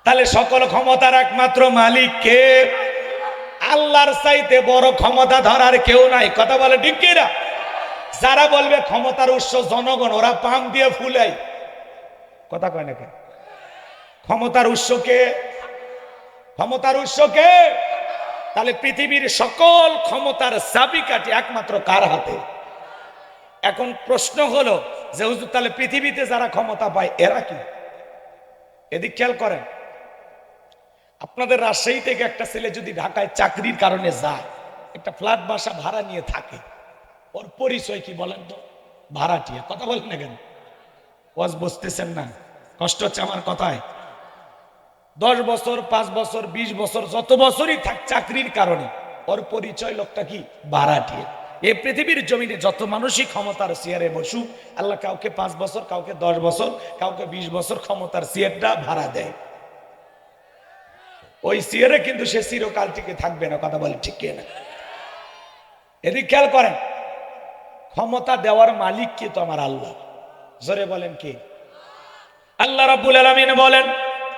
তাহলে সকল ক্ষমতার একমাত্র মালিক কে? আল্লাহর চাইতে বড় ক্ষমতা ধরার কেউ নাই। কথা বলে ঠিক কি না? যারা বলবে ক্ষমতার উৎস জনগণ, ওরা পাম দিয়ে ফুলাই। কথা কয় না কেন? ক্ষমতার উৎস কে? ক্ষমতার উৎস কে? তাহলে পৃথিবীর সকল ক্ষমতার চাবিকাঠি একমাত্র কার হাতে? এখন প্রশ্ন হলো যে হুজুর, তাহলে পৃথিবীতে যারা ক্ষমতা পায় এরা কি? এদিক খেয়াল করেন। আপনাদের রাজশাহী থেকে একটা ছেলে যদি ঢাকায় চাকরির কারণে যায়, একটা ফ্ল্যাট বাসা ভাড়া নিয়ে থাকে, ওর পরিচয় কি বলেন তো? ভাড়াটিয়া। কথা বলেন না কেন? ওয়াজ বুঝতেছেন না? কষ্ট হচ্ছে আমার কথায়? 10 বছর, 5 বছর, 20 বছর, যত বছরই থাক চাকরির কারণে, ওর পরিচয় লোকটা কি? ভাড়াটিয়া। এই পৃথিবীর জমিনে যত মানুষই ক্ষমতার চেয়ারে বসুক, আল্লাহ কাউকে 5 বছর, কাউকে 10 বছর, কাউকে 20 বছর ক্ষমতার চেয়ারটা ভাড়া দেয়। ওই চেয়ারে কিন্তু সে চিরকাল টিকে থাকবে না। কথা বলে ঠিক না? এদিক খেয়াল করেন। ক্ষমতা দেওয়ার মালিক কে? তো আমার আল্লাহ। জোরে বলেন কে? আল্লাহ রাব্বুল আলামিন বলেন,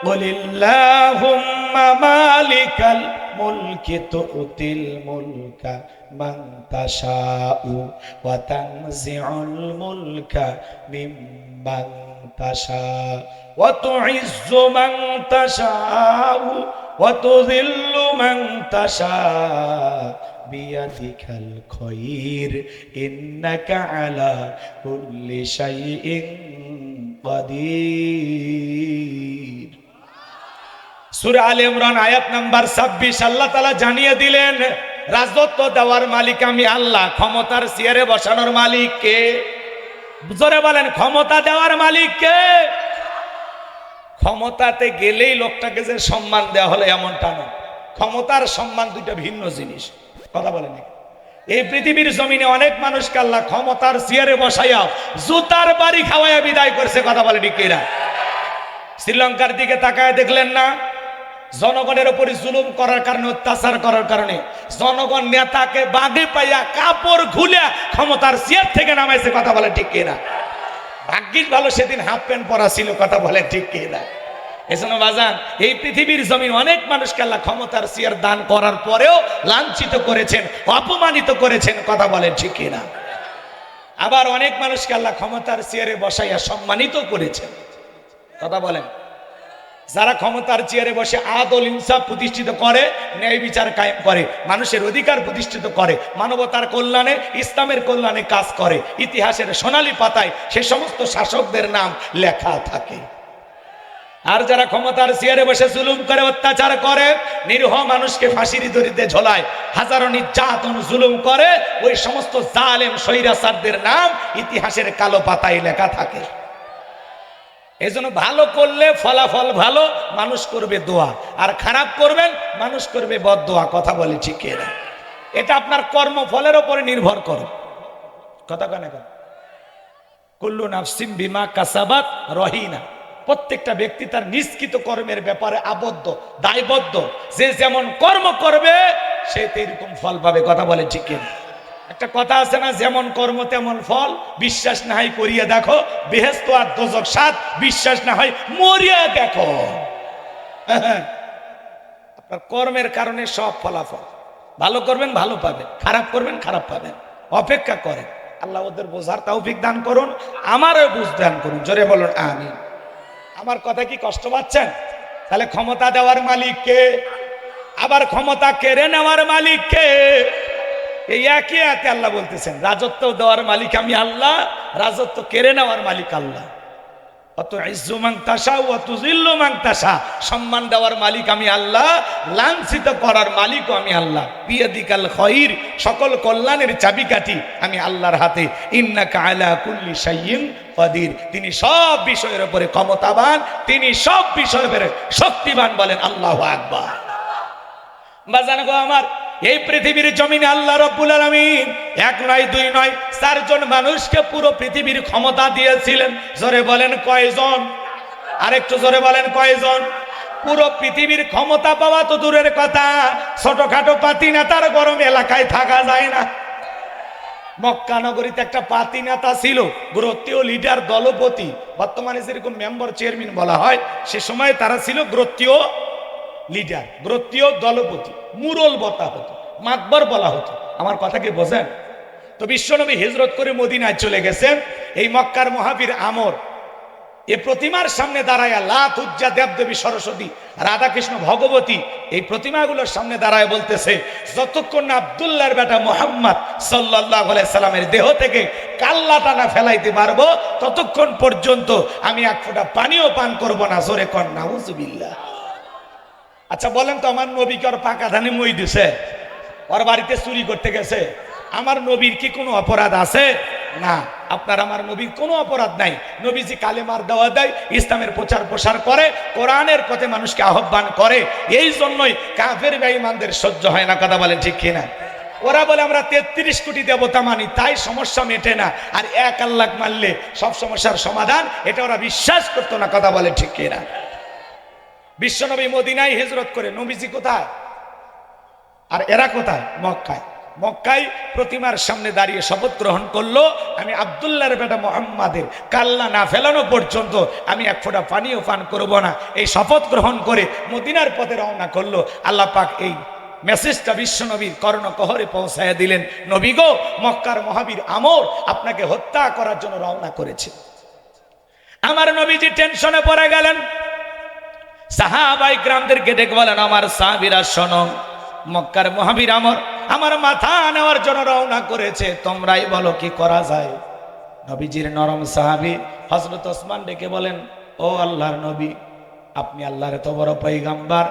কুলিল্লাহুম্মা মালিকাল মুলকি তুতিল মুলকা মান তাশাউ ওয়া তানজিউল মুলকা মিম্মান তাশা ওয়া তুইজ্জু মান তাশাউ ওয়া তুযিল্লু মান তাশা বিয়াদিকাল খায়র ইন্নাকা আলা কুল্লি শাইইন কাদির। সূরা আলে ইমরান আয়াত নাম্বার 26 আল্লাহ তাআলা জানিয়ে দিলেন, রাজত্ব দেওয়ার মালিক আমি আল্লাহ। ক্ষমতার চেয়ারে বসানোর মালিক কে? জোরে বলেন, ক্ষমতা দেওয়ার মালিক কে? ক্ষমতাতে গেলেই লোকটাকে যে সম্মান দেওয়া হলো এমনটা না। ক্ষমতার সম্মান দুইটা ভিন্ন জিনিস। কথা বলেন। এই পৃথিবীর জমিনে অনেক মানুষকে আল্লাহ ক্ষমতার চেয়ারে বসাইয়া জুতার বাড়ি খাওয়াইয়া বিদায় করছে। কথা বলে ঠিক কিনা? শ্রীলঙ্কার দিকে তাকায় দেখলেন না? জনগণের উপর জুলুম করার কারণে, অত্যাচার করার কারণে জনগণ নেতাকে বাগে পাইয়া কাপড় খুলে ক্ষমতার চেয়ার থেকে নামাইছে। কথা বলে ঠিক কিনা? ভাগ্যিস ভালো সেদিন হাফ প্যান্ট পরা ছিল। কথা বলে ঠিক কিনা? এজন্য বাজান, এই পৃথিবীর জমিন অনেক মানুষকে আল্লাহ ক্ষমতার চেয়ার দান করার পরেও লাঞ্ছিত করেছেন, অপমানিত করেছেন। কথা বলেন ঠিক কিনা? আবার অনেক মানুষকে আল্লাহ ক্ষমতার চেয়ারে বসাইয়া সম্মানিত করেছেন। কথা বলেন। যারা ক্ষমতার চেয়ারে বসে আদল ইনসাফ প্রতিষ্ঠিত করে, ন্যায় বিচার কায়েম করে, মানুষের অধিকার প্রতিষ্ঠিত করে, মানবতার কল্যাণে, ইসলামের কল্যাণে কাজ করে, ইতিহাসের সোনালী পাতায় সে সমস্ত শাসকদের নাম লেখা থাকে। আর যারা ক্ষমতার চেয়ারে বসে জুলুম করে, অত্যাচার করে, নিরীহ মানুষকে ফাঁসির দড়িতে ঝোলায়, হাজারো নির্যাতন জুলুম করে, ওই সমস্ত জালেম স্বৈরাচারদের নাম ইতিহাসের কালো পাতায় লেখা থাকে। এজন্য ভালো করলে ফলাফল ভালো, মানুষ করবে দোয়া, আর খারাপ করবেন মানুষ করবে বদদোয়া। কথা বলে ঠিক না? এটা আপনার কর্মফলের উপরে নির্ভর করে। কথা কেন? কুল্লু নাফসিন বিমা কাসাবাত রহিনা। প্রত্যেকটা ব্যক্তি তার নিষ্কৃত কর্মের ব্যাপারে আবদ্ধ, দায়বদ্ধ। যে যেমন কর্ম করবে সে তেরকম ফল পাবে। কথা বলে ঠিক না? একটা কথা আছে না, যেমন কর্ম তেমন ফল। বিশ্বাস না হয় করিয়া দেখো, বেহেশত আর দোজখ সাত। বিশ্বাস না হয় মরিয়া দেখো। আপনার কর্মের কারণে সব ফলাফল। ভালো করবেন ভালো পাবেন, খারাপ করবেন খারাপ পাবেন। অপেক্ষা করেন। আল্লাহ ওদের বোঝার তৌফিক দান করুন, আমারও বুঝ দান করুন। জোরে বলুন আমিন। আমার কথা কি কষ্ট পাচ্ছেন? তাহলে ক্ষমতা দেওয়ার মালিক কে? আবার ক্ষমতা কেড়ে নেওয়ার মালিক কে? এই একই আয়াতে আল্লাহ বলতেছেন, রাজত্ব দেওয়ার মালিক আমি আল্লাহ, রাজত্ব কেড়ে নেওয়ার মালিক আল্লাহ। অতুইজ্জু মান তাশা ওয়া তুযিল্লু মান তাশা। সম্মান দেওয়ার মালিক আমি আল্লাহ, লাঞ্ছিত করার মালিকও আমি আল্লাহ। বিয়াদিকাল খায়র। সকল কল্যাণের চাবিকাঠি আমি আল্লাহর হাতে। ইন্নাকা আলা কুল্লি শাইইন কাদির। তিনি সব বিষয়ের উপরে ক্ষমতাবান, তিনি সব বিষয়ের উপরে শক্তিবান। বলেন আল্লাহু আকবার। বাজান গো আমার, এই পৃথিবীর জমিনে আল্লাহ রাব্বুল আলামিন এক নয় দুই নয় 4 জন মানুষকে পুরো পৃথিবীর ক্ষমতা দিয়েছিলেন। জোরে বলেন কয়জন? আরেকটু জোরে বলেন কয়জন? পুরো পৃথিবীর ক্ষমতা পাওয়া তো দূরের কথা, ছোটখাটো পাতি নেতার গরম এলাকায় থাকা যায় না। মক্কা নগরীতে একটা পাতি নেতা ছিল, গোত্রীয় লিডার, দলপতি। বর্তমানে যেরকম মেম্বার চেয়ারম্যান বলা হয়, সে সময় তারা ছিল গোত্রীয় লিডার, গোত্রীয় দলপতি, মুরল বলা হতো, মাতবর বলা হতো। আমার কথা কি বোঝেন? তো বিশ্বনবী হিজরত করে মদিনায় চলে গেছেন। এই মক্কার মহাবীর আমর এ প্রতিমার সামনে দাঁড়ায় লাত, উজ্জা, দেবদেবী, সরস্বতী, রাধাকৃষ্ণ, ভগবতী এই প্রতিমাগুলোর সামনে দাঁড়ায় বলতেছে, যতক্ষণ না আব্দুল্লাহর বেটা মুহাম্মদ সাল্লাল্লাহু আলাইহি সাল্লামের দেহ থেকে কাল্লাটা না ফেলাইতে পারবো ততক্ষণ পর্যন্ত আমি এক ফোঁটা পানিও পান করব না। জোরে কর নাউজুবিল্লাহ। আচ্ছা বলেন তো, আমার নবীকে ওর পাকা ধানে মই দিছে, ওর বাড়িতে চুরি করতে গেছে, আমার নবীর কি কোনো অপরাধ আছে? না। আপনার আমার নবীর কোনো অপরাধ নাই। নবীজি কালেমার দাওয়াত দেয়, ইসলামের প্রচার প্রসার করে, কোরআনের পথে মানুষকে আহ্বান করে। এই জন্যই কাফের বেঈমানদের সহ্য হয় না। কথা বলেন ঠিক কিনা? ওরা বলে আমরা 33 কোটি দেবতা মানি, তাই সমস্যা মেটে না, আর এক আল্লাহ মানলে সব সমস্যার সমাধান, এটা ওরা বিশ্বাস করতো না। কথা বলে ঠিক কিনা? বিশ্বনবী মদিনায় হিজরত করে, নবীজি কোথায় আর এরা কোথায়? মক্কায়। মক্কায় প্রতিমার সামনে দাঁড়িয়ে শপথ গ্রহণ করলো, আমি আব্দুল্লাহর বেটা মুহাম্মাদের কাল্লা না ফেলানো পর্যন্ত আমি এক ফোঁটা পানিও পান করব না। এই শপথ গ্রহণ করে মদিনার পথে রওনা করলো। আল্লাহ পাক এই মেসেজটা বিশ্বনবীর কর্ণকহরে পৌঁছায় দিলেন, নবী গো, মক্কার মহাবীর আমর আপনাকে হত্যা করার জন্য রওনা করেছে। আমার নবীজি টেনশনে পড়ে গেলেন। সাহাবায়ে কিরামদেরকে ডেকে বলেন, আমার সাহাবীরা শোনো, মক্কার মহাবীর আমর আমার মাথা নেওয়ার জন্য রওনা করেছে, তোমরাই বলো কি করা যায়। নবীজির নরম সাহাবী হযরত ওসমান ডেকে বলেন, ও আল্লাহর নবী, আপনি আল্লাহর এত বড় পয়গম্বর,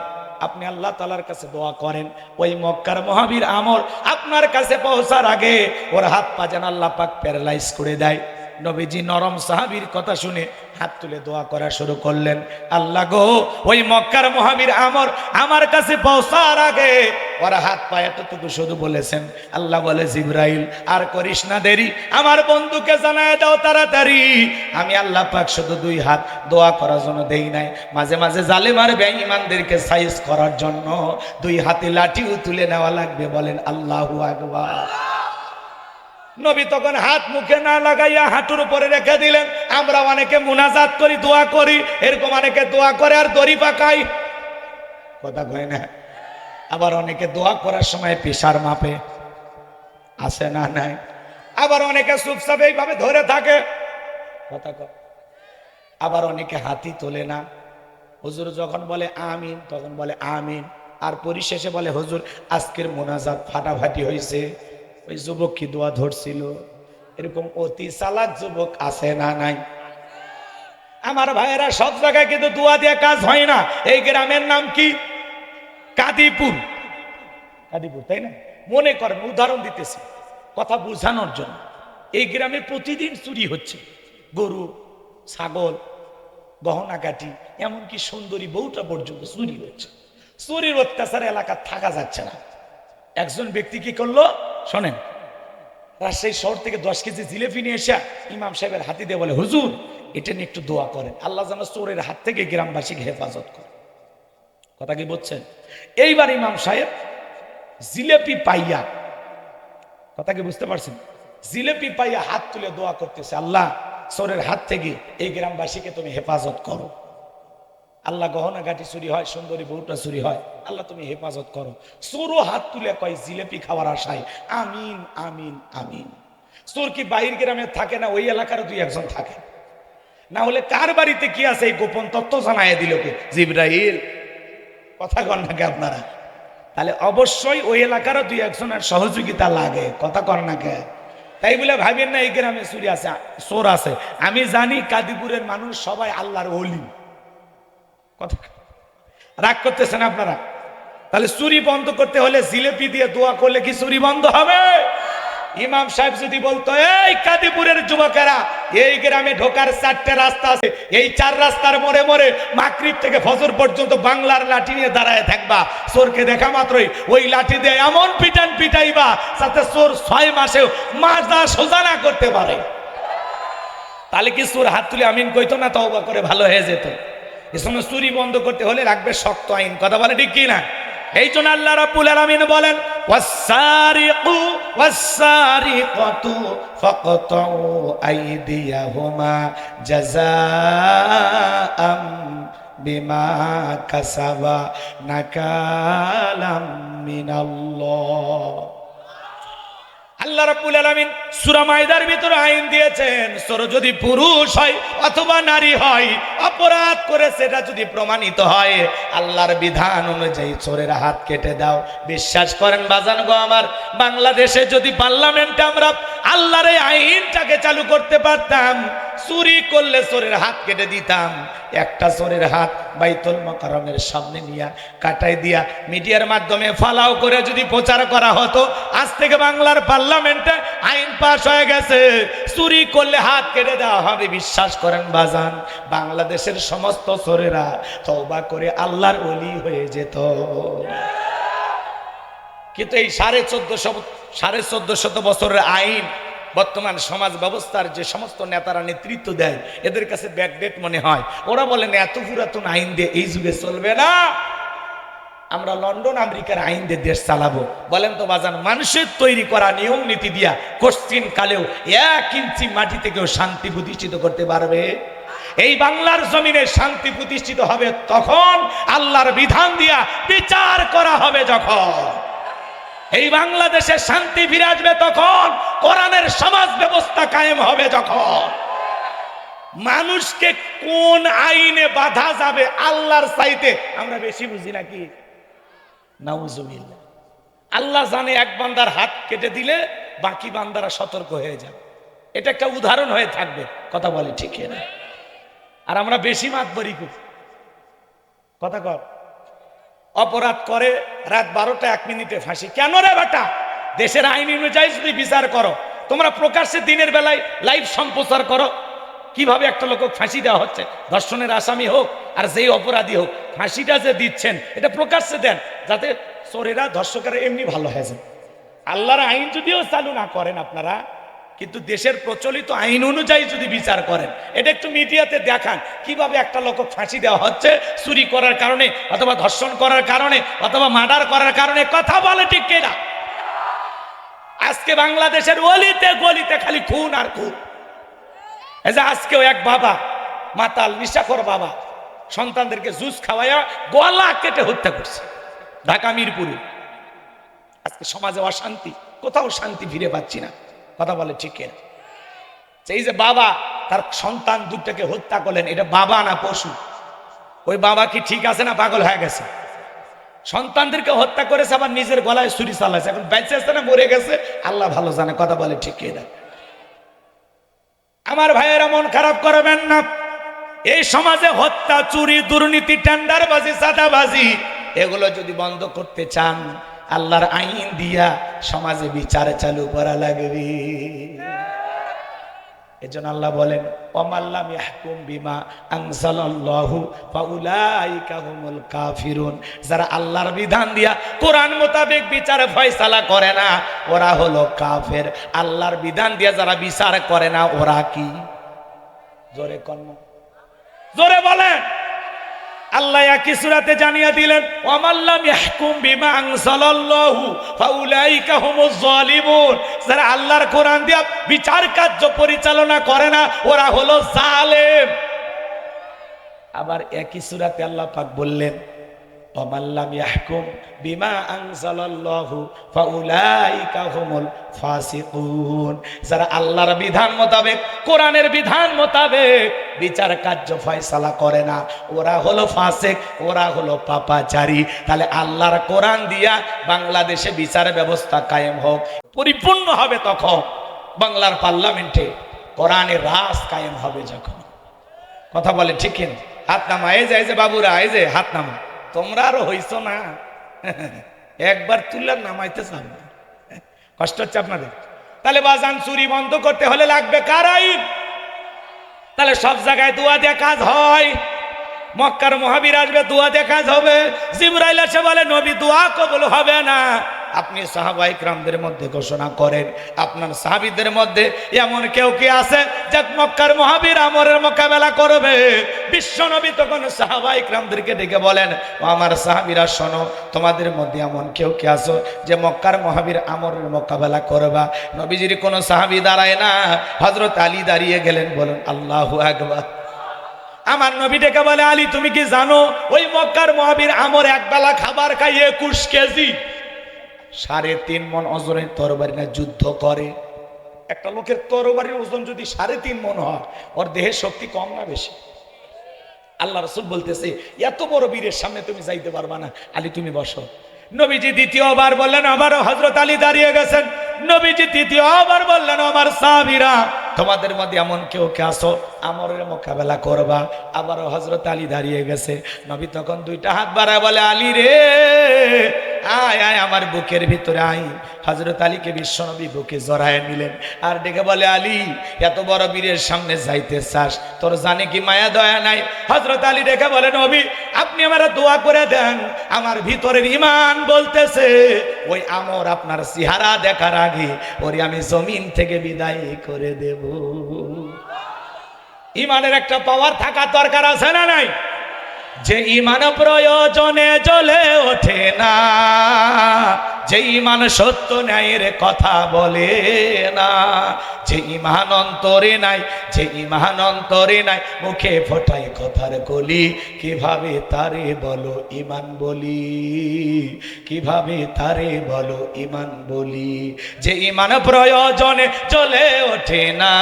আপনি আল্লাহ তাআলার কাছে দোয়া করেন, ওই মক্কার মহাবীর আমর আপনার কাছে পৌঁছার আগে ওর হাত পা যেন আল্লাহ পাক প্যারালাইজ করে দেয়। নবীজি নরম সাহাবীর কথা শুনে হাত তুলে দোয়া করা শুরু করলেন, আল্লাহ গো, ওই মক্কার মহাবীর আমর আমার কাছে পৌঁছার আগে ওরা হাত পা এতটুকু শুধু বলেছেন। আল্লাহ বলে, জিবরাইল আর করিস না দেরি, আমার বন্ধুকে জানায় দাও তাড়াতাড়ি। আমি আল্লাহ পাক শুধু দুই হাত দোয়া করার জন্য দেই নাই, মাঝে মাঝে জালেম আর বেঈমানদেরকে সাইজ করার জন্য দুই হাতে লাঠিও তুলে নেওয়া লাগবে। বলেন আল্লাহু আকবার। নবী তখন হাত মুখে না লাগাইয়া হাঁটুর উপরে রেখে দিলেন। আমরা অনেকে মুনাজাত করি, দোয়া করি, এরকম অনেকে দোয়া করে আর দড়ি পাকাই, কথা কয় না। আবার অনেকে দোয়া করার সময় পেশার মাপে, আছে না নাই? আবার অনেকে চুপচাপ এইভাবে ধরে থাকে, কথা কয়। আবার অনেকে হাতই তোলে না। হুজুর যখন বলে আমিন তখন বলে আমিন, আর পরিশেষে বলে, হুজুর আজকের মুনাজাত ফাটাফাটি হয়েছে। ওই যুবক কি দোয়া ধরছিল? এরকম অতি চালাক যুবক আছে না নাই? আমার ভাইয়েরা, সব জায়গায় কিন্তু দোয়া দিয়ে কাজ হয় না। এই গ্রামের নাম কি? কাদিপুর। কাদিপুর, তাই না? মনে করেন, উদাহরণ দিতেছি কথা বোঝানোর জন্য। এই গ্রামে প্রতিদিন চুরি হচ্ছে, গরু, ছাগল, গহনাকাটি, এমনকি সুন্দরী বউটা পর্যন্ত চুরি হচ্ছে। চুরির অত্যাচারে এলাকা থাকা যাচ্ছে না। একজন ব্যক্তি কি করলো শোনেন, রাজশাহী শহর থেকে 10 কেজি জিলেপি নিয়ে এসে ইমাম সাহেবের হাতে দিয়ে বলে, হুজুর এটা নিয়ে একটু দোয়া করেন, আল্লাহ যেন চোরের হাত থেকে গ্রামবাসীকে হেফাজত করে। কথা কি বলছেন? এইবার ইমাম সাহেব জিলেপি পাইয়া, কথা কি বুঝতে পারছেন? জিলেপি পাইয়া হাত তুলে দোয়া করতেছে, আল্লাহ চোরের হাত থেকে এই গ্রামবাসীকে তুমি হেফাজত করো। আল্লাহ গহনা গাটি চুরি হয়, সুন্দরী বউটা চুরি হয়, আল্লাহ তুমি হেফাজত করো। চোরও হাত তুলে কয় জিলেপি খাওয়ার আশায় আমিন আমিন আমিন। চোর কি বাহির গ্রামে থাকে না? ওই এলাকার দুই একজন থাকে, না হলে কার বাড়িতে কি আছে এই গোপন তত্ত্ব জানাইয়া দিল কে? জিবরাইল। কথা কন নাকি আপনারা? তাহলে অবশ্যই ওই এলাকার দুই একজনের সহযোগিতা লাগে। কথা কন না কে? তাই বলে ভাবেন না এই গ্রামে চুরি আছে, চোর আছে। আমি জানি কাদিপুরের মানুষ সবাই আল্লাহর ওলি। কথা রাগ করতেছেন আপনারা? তাহলে চুরি বন্ধ করতে হলে জিলেপি দিয়ে দোয়া করলে কি চুরি বন্ধ হবে? ইমাম সাহেব যদি বলতো, এই কাদিপুরের যুবকেরা, এই গ্রামে ঢোকার 4টে রাস্তা আছে, এই 4 রাস্তার মোড়ে মোড়ে মাগরিব থেকে ফজর পর্যন্ত বাংলার লাঠি নিয়ে দাঁড়ায় থাকবা, চোরকে দেখা মাত্রই ওই লাঠি দিয়ে এমন পিটান পিটাইবা যাতে চোর 6 মাসেও মাজা সোজা না করতে পারে, তাহলে কি চোর হাত তুলে আমিন কইতো না? তওবা করে ভালো হয়ে যেত। এজন্য চুরি বন্ধ করতে হলে রাখবে শক্ত আইন। কথা বলে ঠিক কি না? এই জন্য আল্লাহ রাব্বুল আলামিন বলেন, ওয়াস-সারিকু ওয়াস-সারিকাতু ফাকতাউ আইদিয়াহুমা জাযাআম বিমা কাসাবা নাকালাম মিনাল্লাহ। আল্লাহ রাব্বুল আলামিন সূরা মাইদার ভিতরে আইন দিয়েছেন, চোর যদি পুরুষ হয় অথবা নারী হয়, অপরাধ করে সেটা যদি প্রমাণিত হয়, আল্লাহর বিধান অনুযায়ী চোরের হাত কেটে দাও। বিশ্বাস করেন বাজান গো আমার, বাংলাদেশে যদি পার্লামেন্টে আমরা আল্লাহর এই আইনটাকে চালু করতে পারতাম, চুরি করলে চোরের হাত কেটে দিতাম। একটা চোরের হাত বাইতুল মুকাররমের সামনে নিয়ে কাটাই দিয়া মিডিয়ার মাধ্যমে ফালাও করে যদি প্রচার করা হতো, আজ থেকে বাংলার পার্লামেন্টে আইন পাস হয়ে গেছে, চুরি করলে হাত কেটে দেওয়া হবে। বিশ্বাস করেন বাজান, বাংলাদেশের সমস্ত চোরেরা তওবা করে আল্লাহর ওলি হয়ে যেত। কিন্তু এই 1450 বছরের আইন বর্তমান সমাজ ব্যবস্থার যে সমস্ত নেতারা নেতৃত্ব দেয়, এদের কাছে ব্যাকডেট মনে হয়। ওরা বলেন এত পুরাতন আইন দিয়ে এই যুগে চলবে না, আমরা লন্ডন আমেরিকার আইন দিয়ে দেশ চালাবো। বলেন তো বাজান, মানুষের তৈরি করা নিয়ম নীতি দিয়া কোশ্চিন কালেও 1 ইঞ্চি মাটি থেকেও শান্তি প্রতিষ্ঠিত করতে পারবে? এই বাংলার জমিনে শান্তি প্রতিষ্ঠিত হবে তখন, আল্লাহর বিধান দিয়া বিচার করা হবে যখন। এই বাংলাদেশে শান্তি ফিরে আসবে তখন, কোরআনের সমাজ ব্যবস্থা কায়েম হবে যখন। মানুষকে কোন আইনে বাধা যাবে আল্লাহর চাইতে আমরা বেশি বুঝি নাকি? নাউজুবিল্লাহ। আল্লাহ জানে এক বান্দার হাত কেটে দিলে বাকি বান্দারা সতর্ক হয়ে যাবে। এটা একটা উদাহরণ হয়ে থাকবে। কথা বলে ঠিক না? আর আমরা বেশি মাতবরি করি। কথা কর, অপরাধ করে রাত 12টা 1 মিনিটে ফাঁসি। কেন রে বেটা? দেশের আইন অনুযায়ী যদি বিচার করো, তোমরা প্রকাশ্যে দিনের বেলায় লাইভ সম্প্রচার করো কিভাবে একটা লোক ফাঁসি দেওয়া হচ্ছে, ধর্ষণের আসামি হোক আর যেই অপরাধী হোক, ফাঁসিটা যে দিচ্ছেন এটা প্রকাশ্যে দেন, যাতে চোরেরা ধর্ষকেরা এমনি ভালো হয়ে যায়। আল্লাহর আইন যদিও চালু না করেন আপনারা, কিন্তু দেশের প্রচলিত আইন অনুযায়ী যদি বিচার করেন, এটা একটু মিডিয়াতে দেখান কিভাবে একটা লোক ফাঁসি দেওয়া হচ্ছে চুরি করার কারণে, অথবা ধর্ষণ করার কারণে, অথবা মার্ডার করার কারণে। কথা বলে ঠিক কিনা? আজকে বাংলাদেশের অলিতে গলিতে খালি খুন আর খুন। এই যে আজকেও এক বাবা, মাতাল নিশাখোর বাবা, সন্তানদেরকে জুস খাওয়াইয়া গলা কেটে হত্যা করছে ঢাকা মিরপুরে। আজকে সমাজে অশান্তি, কোথাও শান্তি ফিরে পাচ্ছি না। কথা বলে ঠিক কিনা? এই যে বাবা তার সন্তান দুটাকে হত্যা করলেন, এটা বাবা না পশু? ওই বাবা কি ঠিক আছে না পাগল হয়ে গেছে? সন্তানদেরকে হত্যা করেছে, আবার নিজের গলায় ছুরি চালাইছে। এখন বেঁচে আছে না মরে গেছে আল্লাহ ভালো জানে। কথা বলে ঠিক কিনা? আমার ভাইয়েরা মন খারাপ করবেন না। এই সমাজে হত্যা, চুরি, দুর্নীতি, টেন্ডারবাজি, চাঁদাবাজি এগুলো যদি বন্ধ করতে চান, আল্লাহর আইন দিয়া সমাজে বিচার চালু করা লাগবে। এজন্য আল্লাহ বলেন, ওয়ামাল্লাম ইয়াহকুম বিমা আনজালাল্লাহু ফাউলাইকা হুমুল কাফিরুন। যারা আল্লাহর বিধান দিয়া কোরআন মোতাবেক বিচার ফয়সালা করে না, ওরা হলো কাফের। আল্লাহর বিধান দিয়া যারা বিচার করে না, ওরা কি? জোরে কন্যা, জোরে বলেন। আল্লাহ একই সূরাতে জানিয়ে দিলেন, ওয়ামাল্লাম ইয়াহকুম বিমা আনজালাল্লাহু ফাউলাইকা হুমুজ জালিমুন। যারা আল্লাহর কোরআন দিয়া বিচার কার্য পরিচালনা করে না, ওরা হলো জালেম। আবার একই সূরাতে আল্লাহ পাক বললেন, ওয়ামাল্লাম ইয়াহকুম বিমা আনজালাল্লাহু ফাউলাইকা হুমুল ফাসিকুন। যারা আল্লাহর বিধান মোতাবেক, কোরআনের বিধান মোতাবেক বিচার কার্য ফয়সালা করে না, ওরা হলো ফাসিক, ওরা হলো পাপাচারী। তাহলে আল্লাহর কোরআন দিয়া বাংলাদেশে বিচার ব্যবস্থা কায়েম হোক, পরিপূর্ণ হবে তখন বাংলার পার্লামেন্টে কোরআনের রাজ কায়েম হবে যখন। কথা বলে ঠিক কিনা? হাত নামা। এই যে বাবুরা, এই যে হাত নামা। তোমরা আরো হইছো না, একবার তুললে নামাইতে চান না। কষ্ট হচ্ছে আপনাদের? তাহলে বাজান, চুরি বন্ধ করতে হলে লাগবে কার আইন? তাহলে সব জায়গায় দোয়া দিয়ে কাজ হয়। মক্কার মহাবীর আসবে, দোয়া দিয়ে কাজ হবে। জিবরাইল এসে বলে নবী দোয়া কবুল হবে না। আপনি সাহাবায়ে কিরামদের মধ্যে ঘোষণা করেন, আপনার সাহাবীদের মধ্যে এমন কেউ কি আছে যে মক্কার মহাবীর আমরের মোকাবেলা করবে? বিশ্ব নবী তখন সাহাবায়ে কিরামদেরকে ডেকে বলেন, ও আমার সাহাবীরা শোনো, তোমাদের মধ্যে এমন কেউ কি আছো যে মক্কার মহাবীর আমরের মোকাবেলা করবা? নবীজির কোনো সাহাবী দাঁড়ায় না, হযরত আলী দাঁড়িয়ে গেলেন। বলেন আল্লাহু আকবার। আমার নবী ডেকে বলে, আলী তুমি কি জানো ওই মক্কার মহাবীর আমর একবেলা খাবার খাই 21 কেজি 3.5 মণ ওজনের তরবারি না যুদ্ধ করে। একটা লোকের তরবারির ওজন যদি 3.5 মণ হয়, ওর দেহের শক্তি কম না বেশি? আল্লাহ রাসূল বলতেছে এত বড় বীরের সামনে তুমি যাইতে পারবা না, আলী তুমি বসো। নবীজি দ্বিতীয়বার বললেন, আবারও হযরত আলী দাঁড়িয়ে গেছেন। নবীজি তৃতীয়বার বললেন, আমার সাহাবীরা তোমাদের মধ্যে এমন কেউ কে আসো আমরের মোকাবেলা করবা। আবারও হযরত আলী দাঁড়িয়ে গেছে। নবী তখন 2টা হাত বাড়ায় বলে, আলী রে আয় আয় আমার বুকের ভিতরে আয়। হযরত আলীকে বিশ্বনবী বুকে জড়ায় নিলেন আর ডেকে বলে, আলী এত বড় বীরের সামনে যাইতে চাস, তোর জানে কি মায়া দয়া নাই? হযরত আলী ডেকে বলে, নবী আপনি আমারে দোয়া করে দেন, আমার ভিতরের ঈমান বলতেছে ওই আমর আপনার চেহারা দেখার আগে ওরে আমি জমিন থেকে বিদায় করে দেব। ঈমানের একটা পাওয়ার থাকা দরকার আছে না নাই? যে ঈমান প্রয়োজনে জ্বলে ওঠে না, যে ঈমান সত্য ন্যায়ের কথা বলে না, যে ঈমান অন্তরে নাই, যে ঈমান অন্তরে নাই মুখে ফোটায় কথার কলি, কিভাবে তারে বলো ঈমান বলি, কিভাবে তারে বলো ঈমান বলি। যে ঈমান প্রয়োজনে জ্বলে ওঠে না,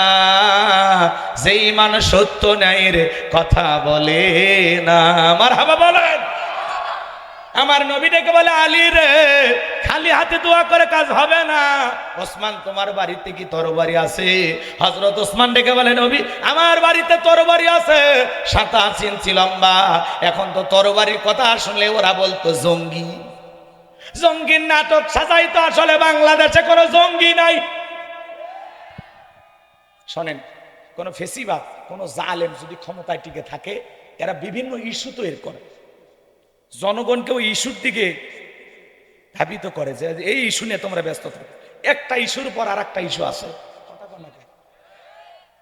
যে ঈমান সত্য ন্যায়ের কথা বলে না। মারহাবা বলেন। আমার নবী ডেকে বলে, আলী রে খালি হাতে দোয়া করে কাজ হবে না। ওসমান তোমার বাড়িতে কি তরবারি আছে? হযরত ওসমান ডেকে বলে, নবী আমার বাড়িতে তরবারি আছে 27 ইঞ্চি লম্বা। এখন তো তরবারির কথা শুনলে ওরা বলতো জঙ্গি, জঙ্গির নাটক সাজাইতো। আসলে বাংলাদেশে কোনো জঙ্গি নাই। শোনেন, কোন ফেসিবাদ, কোন জালেম যদি ক্ষমতায় টিকে থাকে, এরা বিভিন্ন ইস্যু তৈরি করে, জনগণকে ওই ইস্যুর দিকে ধাবিত করে যে এই ইস্যু নিয়ে তোমরা ব্যস্ত থাকো। একটা ইস্যুর পর আর একটা ইস্যু আছে।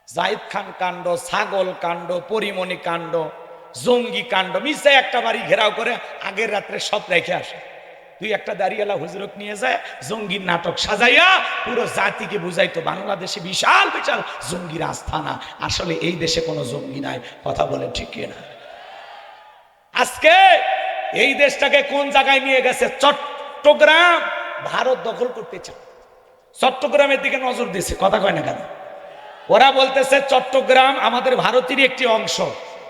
জাহিদ খান কাণ্ড, ছাগল কাণ্ড, পরিমণি কাণ্ড, জঙ্গি কাণ্ড, মিশে একটা বাড়ি ঘেরাও করে আগের রাত্রে সব রেখে আসে। তুই একটা দাঁড়িয়েলা হুজুরক নিয়ে যায় জঙ্গির নাটক সাজাইয়া পুরো জাতিকে বুঝাইতো বাংলাদেশে বিশাল বিশাল জঙ্গির আস্থানা। আসলে এই দেশে কোনো জঙ্গি নাই। কথা বলে ঠিক না? আজকে এই দেশটাকে কোন জায়গায় নিয়ে গেছে? চট্টগ্রাম ভারত দখল করতে চায়, চট্টগ্রামের দিকে নজর দিছে। কথা কয় না কেন? ওরা বলতেছে চট্টগ্রাম আমাদের ভারতেরই একটি অংশ,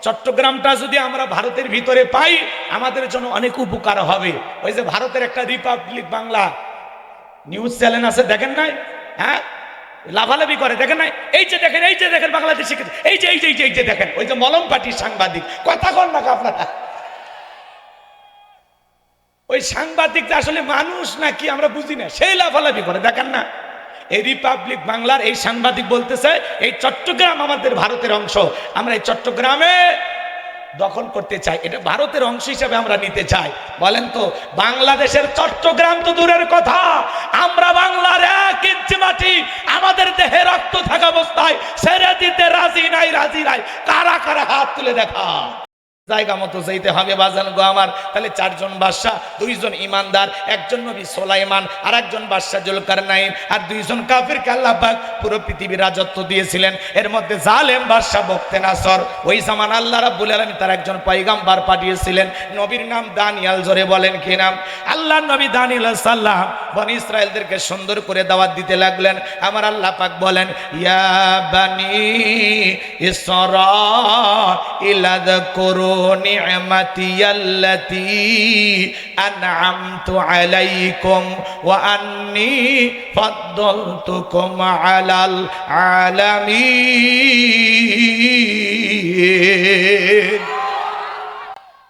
চট্টগ্রামটা যদি আমরা ভারতের ভিতরে পাই আমাদের জন্য অনেক উপকার হবে। ওই যে ভারতের একটা রিপাবলিক বাংলা নিউজ চ্যানেল আছে, দেখেন নাই? হ্যাঁ, লাভালাভি করে, দেখেন নাই? এই যে দেখেন, এই যে দেখেন বাংলাদেশে, এই যে এই যে এই যে দেখেন, ওই যে মলম পার্টির সাংবাদিক। কথা কন না আপনারা? ওই সাংবাদিকটা আসলে মানুষ নাকি আমরা বুঝি না, সেই লাফালাফি করে, দেখেন না? এই রিপাবলিক বাংলার এই সাংবাদিক বলতেছে এই চট্টগ্রাম আমাদের ভারতের অংশ, আমরা এই চট্টগ্রামে দখল করতে চাই, এটা ভারতের অংশ হিসেবে আমরা নিতে চাই। বলেন তো, বাংলাদেশের চট্টগ্রাম তো দূরের কথা, আমরা বাংলার 1 ইঞ্চি মাটি আমাদের দেহে রক্ত থাকা অবস্থায় ছেড়ে দিতে রাজি নাই, রাজি নাই। কারা কারা হাত তুলে দেখা? জায়গা মতো যাইতে হবে বাজান গো আমার। তাহলে 4 জন বাদশা, 2 জন ইমানদার, 1 জন নবী সুলাইমান, আর 1 জন বাদশা জুলকারনাইন, আর 2 জন কাফিরকে আল্লাহ পাক পুরো পৃথিবীর রাজত্ব দিয়েছিলেন। এর মধ্যে জালেম বাদশা বখতে নাসর, ওই জামান আল্লাহ রাব্বুল আলামিন তার একজন পয়গম্বর পাঠিয়েছিলেন, নবীর নাম দানিয়াল। জোরে বলেন কি নাম? আল্লাহর নবী দানিয়াল সাল্লাম বনি ইসরাইলদেরকে সুন্দর করে দাওয়াত দিতে লাগলেন। আমার আল্লাহ পাক বলেন, ইয়া বানি ইসরাঈল আযকুরু নি'মাতি আল্লাতী আন'আমতু আলাইকুম ওয়া আন্নী ফাদ্দালতুকুম আলাল আলামিন।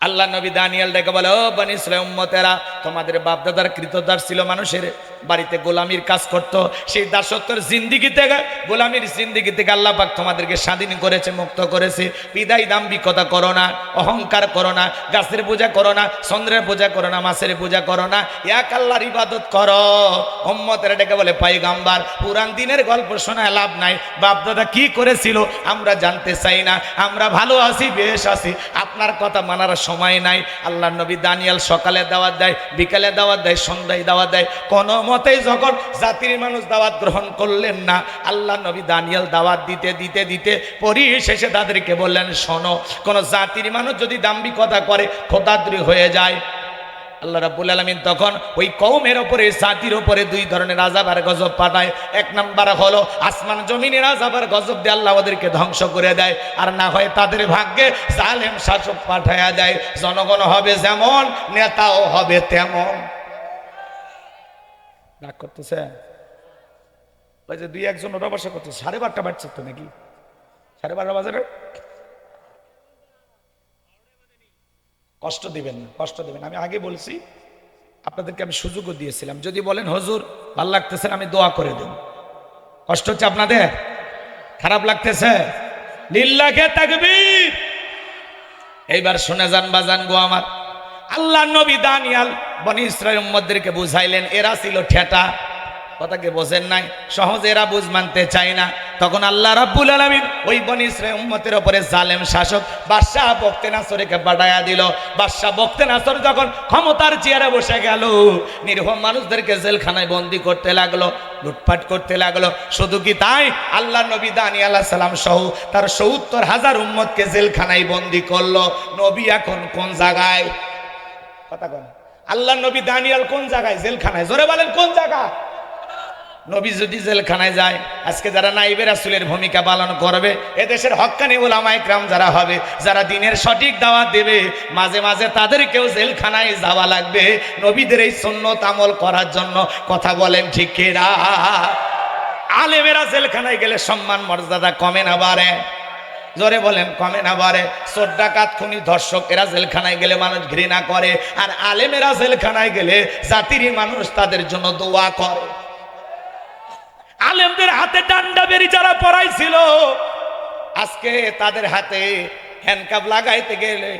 আল্লাহ নবী দানিয়েল ডেকে বলে, ও বনি ইসরাঈল উম্মতেরা, তোমাদের বাপদাদার কৃতদাস ছিল, মানুষের বাড়িতে গোলামির কাজ করত। সেই দাসত্বের জিন্দিগি থেকে, গোলামির জিন্দিগি থেকে আল্লাহ পাক তোমাদেরকে স্বাধীন করেছে, মুক্ত করেছে। বিদায় দাম্ভিকতা করো না, অহংকার করো না, গাছের পূজা করো না, চন্দ্রের পূজা করো না, মাছের পূজা করো না, এক আল্লাহর ইবাদত করো। উম্মতেরা ডেকে বলে, পয়গম্বর পুরান দিনের গল্প শোনায় লাভ নাই, বাপদাদা কি করেছিল আমরা জানতে চাই না, আমরা ভালো আছি, বেশ আছি, আপনার কথা মানার সময় নাই। আল্লাহ নবী দানিয়েল সকালে দাওয়াত দেয়, বিকালে দাওয়াত দেয়, সন্ধ্যায় দাওয়াত দেয়, কোনো মতেই যখন জাতির মানুষ দাওয়াত গ্রহণ করলেন না, আল্লাহ নবী দানিয়েল দাওয়াত দিতে দিতে দিতে পরিশেষে তাদেরকে বললেন, শোনো, কোন জাতির মানুষ যদি দাম্ভিকতা করে, খোদাদ্রোহী হয়ে যায়, আল্লাহ রাব্বুল আলামিন তখন ওই কওমের উপরে, জাতির উপরে দুই ধরনের আযাব আর গজব পাঠায়। এক নাম্বার হলো আসমান জমিনের আযাব আর গজব দিয়ে আল্লাহ ওদেরকে ধ্বংস করে দেয়, আর না হয় তাদের ভাগ্যে জালেম শাসক পাঠায়া দেয়। জনগণ হবে যেমন, নেতাও হবে তেমন। রাগ করতেছে ওই যে দুই একজন ওরা বসা করছে, 12:30 বাজছে তো নাকি? 12:30 বাজে না? কষ্ট দিবেন না, কষ্ট দিবেন। আমি আগে বলছি, আপনাদেরকে আমি সুযোগও দিয়েছিলাম, যদি বলেন হুজুর ভালো লাগতেছে না, আমি দোয়া করে দেব। কষ্ট হচ্ছে আপনাদের? খারাপ লাগতেছে? লিল্লাহে তাকবীর। এইবার শুনে যান বাজান গো আমার, আল্লাহ নবী দানিয়াল বনি ইসরাইল উম্মতদেরকে বুঝাইলেন, এরা ছিল ঠেটা। কথাকে বোঝেন নাই? সহজে এরা বুঝ মানতে চায় না। তখন আল্লাহ রাব্বুল আলামিন ওই বনি ইসরাইল উম্মতের উপরে জালেম শাসক বাদশাহ বখতেনাসরকে পাঠায়া দিল। বাদশাহ বখতেনাসর যখন ক্ষমতার চেয়ারে বসে গেল, নিরীহ মানুষদেরকে জেলখানায় বন্দী করতে লাগলো, লুটপাট করতে লাগলো। শুধু কি তাই, আল্লাহ নবী দানিয়েল আলাইহিস সালাম সহ তার ৭০,০০০ উম্মতকে জেলখানায় বন্দী করলো। নবী এখন কোন জায়গায়? কথা বলেন, আল্লাহ নবী দানিয়েল কোন জায়গায়? জেলখানায়। জোরে বলেন কোন জায়গা? নবী যদি জেলখানায় যায়, আজকে যারা নাইবে রাসূলের ভূমিকা পালন করবে, এদেশের হক্কানি উলামায়ে কেরাম যারা হবে, যারা দ্বীনের সঠিক দাওয়াত দেবে, মাঝে মাঝে তাদেরকেও জেলখানায় যাওয়া লাগবে নবীদের এই সুন্নত আমল করার জন্য। কথা বলেন ঠিক কি না? আলেমেরা জেলখানায় গেলে সম্মান মর্যাদা কমে না বাড়ে? জোরে বলেন কমে না বাড়ে? চোর ডাকাত খুনি ধর্ষক এরা জেলখানায় গেলে মানুষ ঘৃণা করে, আর আলেমেরা জেলখানায় গেলে জাতির মানুষ তাদের জন্য দোয়া করে। আলেমদের হাতে ডান্ডা বেরি যারা পড়াইছিল, আজকে তাদের হাতে হ্যান্ডকাপ লাগাইতে গেলে